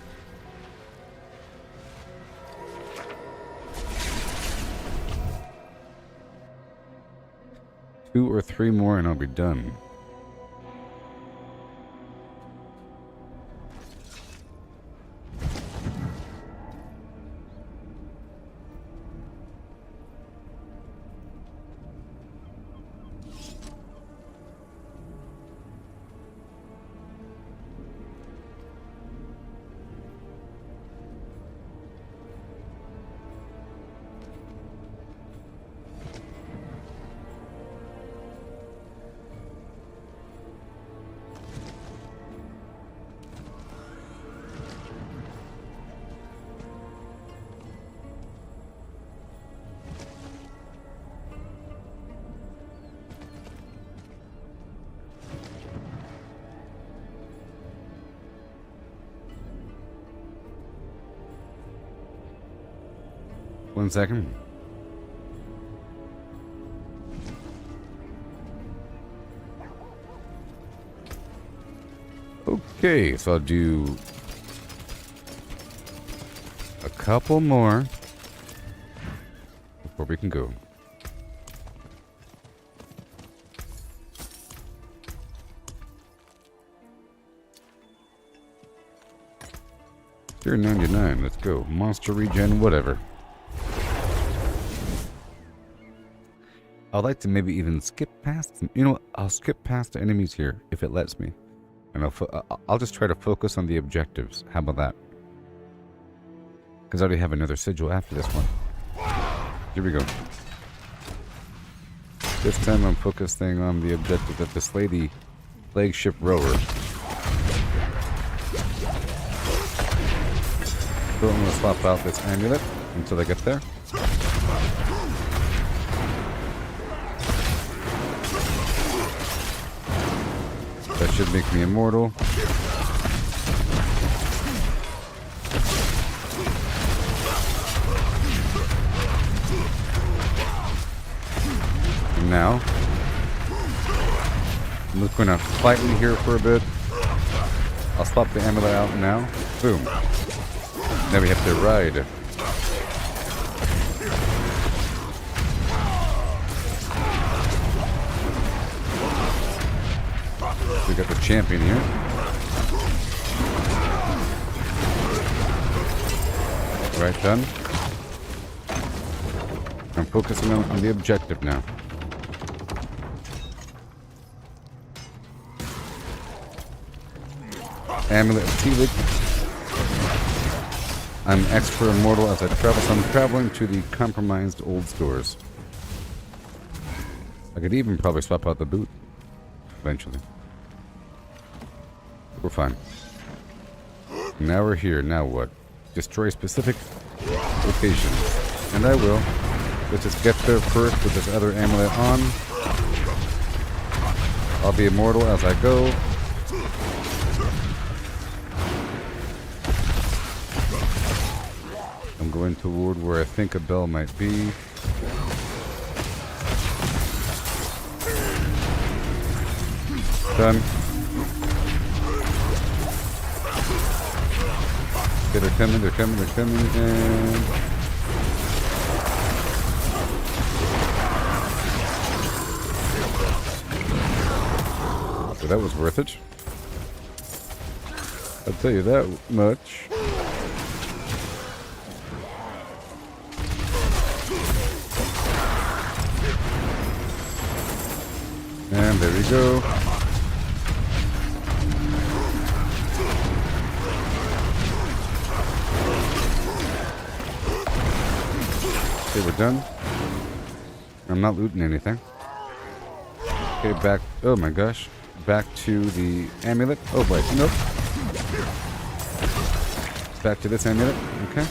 2 or 3 more and I'll be done. One second. Okay, so I'll do a couple more before we can go. Tier 99, let's go. Monster regen, whatever. I'd like to maybe even skip past them. You know what? I'll skip past the enemies here if it lets me. And I'll just try to focus on the objectives. How about that? Because I already have another sigil after this one. Here we go. This time I'm focusing on the objective of this lady flagship rower. So I'm going to swap out this amulet until I get there. That should make me immortal. And now, I'm just going to fight me here for a bit. I'll swap the amulet out now. Boom. Now we have to ride. We got the champion here. Right, done. I'm focusing on the objective now. Amulet of Teelig. I'm extra immortal as I travel, so I'm traveling to the compromised old stores. I could even probably swap out the boot eventually. We're fine. Now we're here. Now what? Destroy specific locations. And I will. Let's just get there first with this other amulet on. I'll be immortal as I go. I'm going toward where I think a bell might be. Done. Okay, they're coming, and... So that was worth it. I'll tell you that much. And there we go. Okay, we're done. I'm not looting anything. Okay, back. Oh my gosh. Back to the amulet. Oh boy. Nope. Back to this amulet. Okay.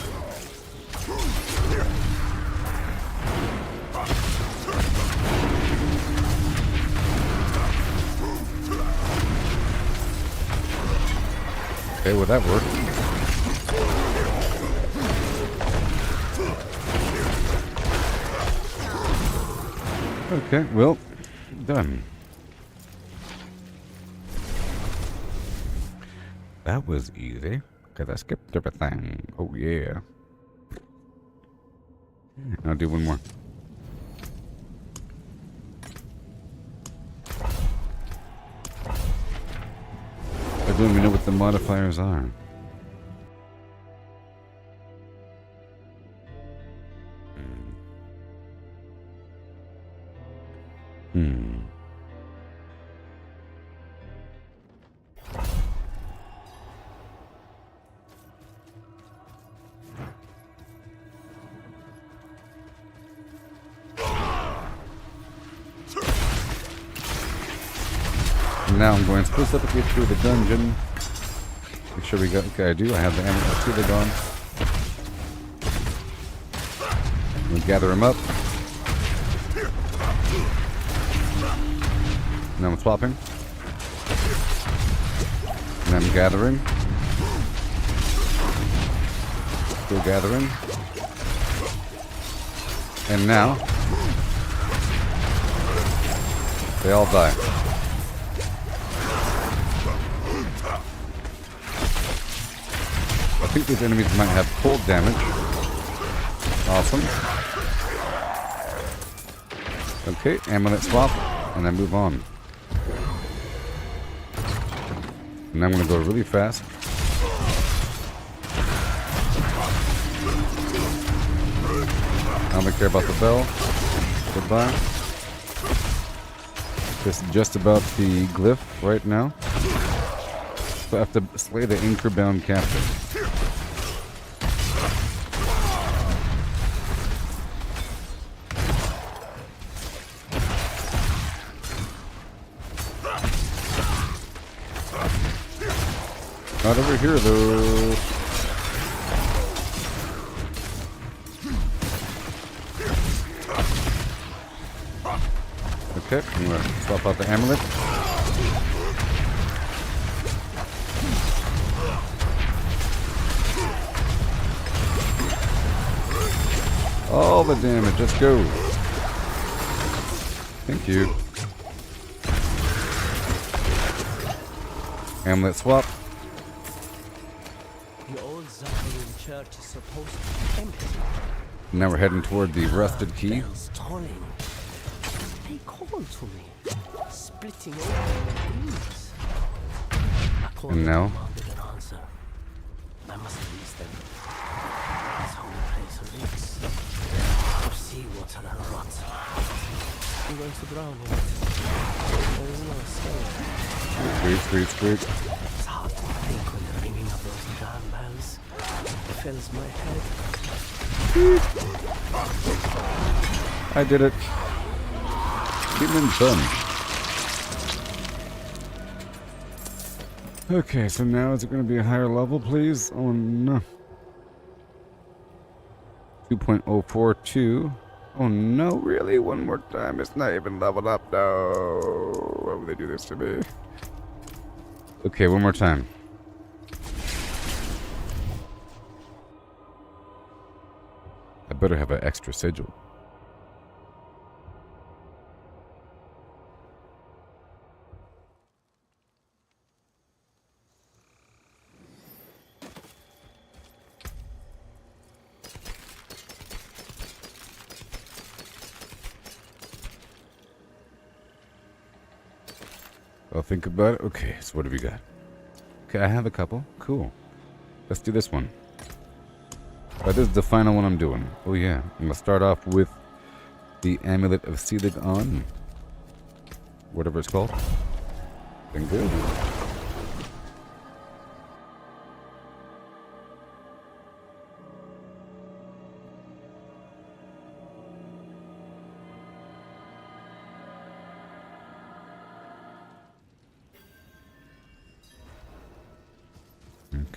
Okay, well that worked. Okay, well, done. That was easy, because I skipped everything. Oh yeah. I'll do one more. don't even know what the modifiers are. Now I'm going specifically through the dungeon. Make sure we got. Okay, I do. I have the ammo to the gun. We gather him up. Now I'm swapping. And I'm gathering. Still gathering. And now they all die. I think these enemies might have cold damage. Awesome. Okay, amulet swap, and I move on. And I'm going to go really fast. I don't care about the bell. Goodbye. Just about the glyph right now. So I have to slay the anchor-bound captive. Not over here, though. Okay, I'm going to swap out the amulet. All the damage, let's go. Thank you. Amulet swap. The old Zacharian church is supposed to be empty. Now we're heading toward the rusted key. Bells tolling. They call to me, splitting open the leaves. And now? An answer. I must release them. This holy place reeks of seawater and rot. I'm going to drown in it. There is no escape. Sweet. It's hard to think when the ringing of those damn bells fills my head. I did it. Human fun. Okay, so now is it going to be a higher level, please? Oh no. 2.042. Oh no, really? One more time. It's not even leveled up. No. Why would they do this to me? Okay, one more time. I better have an extra sigil. I'll think about it. Okay, so what have we got? Okay, I have a couple. Cool. Let's do this one. This is the final one I'm doing. Oh yeah, I'm gonna start off with the Amulet of Selig on. Whatever it's called. Been good.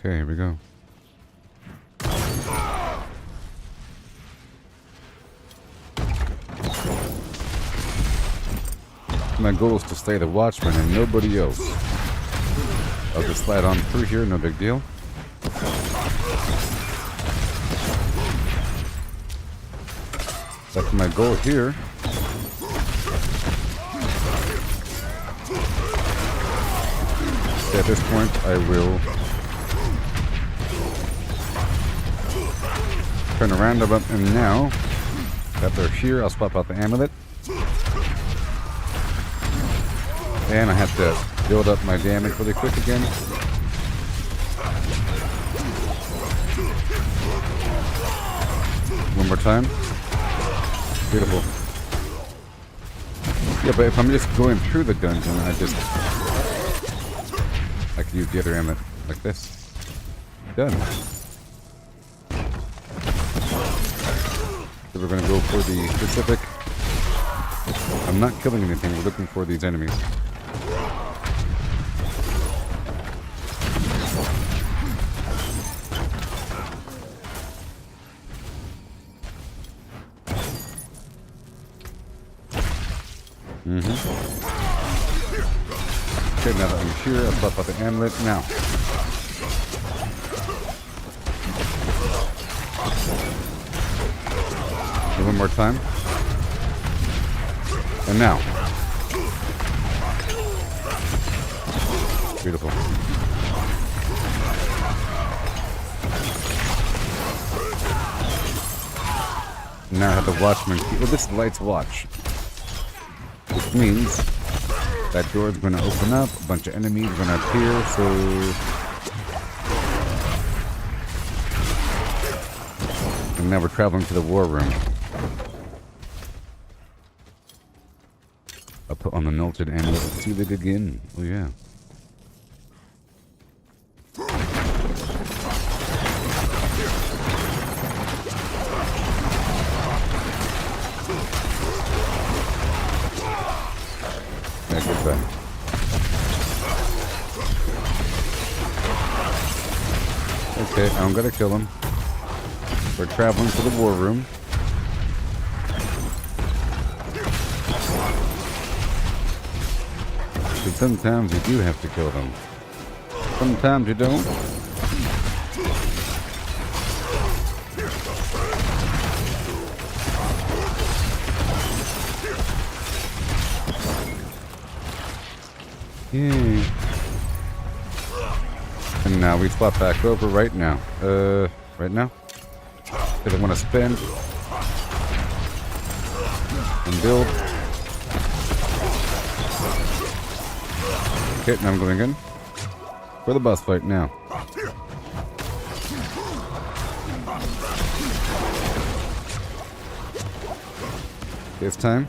Okay, here we go. My goal is to slay the Watchman and nobody else. I'll just slide on through here, no big deal. That's my goal here. At this point, I will turn around about, and now that they're here, I'll swap out the amulet. And I have to build up my damage really quick again. One more time. Beautiful. Yeah, but if I'm just going through the dungeon, I can use the other amulet like this. Done. So we're gonna go for the specific. I'm not killing anything, we're looking for these enemies. Okay, now that I'm here, I'll buff out the amulet now. One more time. And now. Beautiful. Now I have the watchman key. Well, this light's watch. Which means that door is going to open up, a bunch of enemies are going to appear, so... And now we're traveling to the war room. I'll put on the melted amulet and see it again. Oh yeah. Okay, I'm gonna kill him. We're traveling to the war room. But sometimes you do have to kill them. Sometimes you don't. Yay. And now we swap back over right now. Right now? Because I want to spend and build. Okay, now I'm going in for the boss fight now. It's time.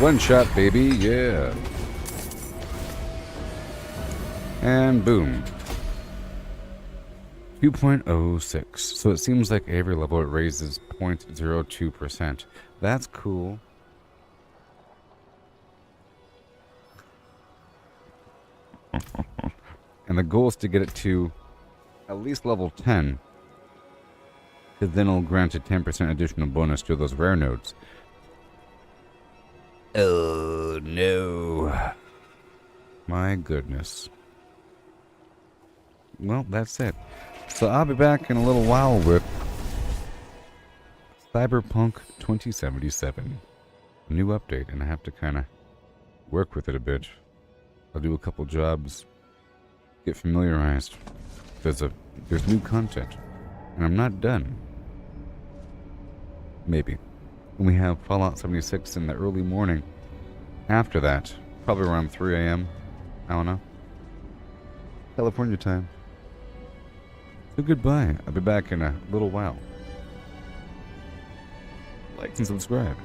One shot, baby, yeah. And boom. 2.06. So it seems like every level it raises 0.02%. That's cool. And the goal is to get it to at least level 10. Because then it'll grant a 10% additional bonus to those rare nodes. Oh no. My goodness. Well, that's it. So I'll be back in a little while with Cyberpunk 2077. A new update, and I have to kind of work with it a bit. I'll do a couple jobs, get familiarized. There's new content, and I'm not done. Maybe. When we have Fallout 76 in the early morning. After that, probably around 3 a.m. I don't know. California time. So goodbye. I'll be back in a little while. Like and subscribe.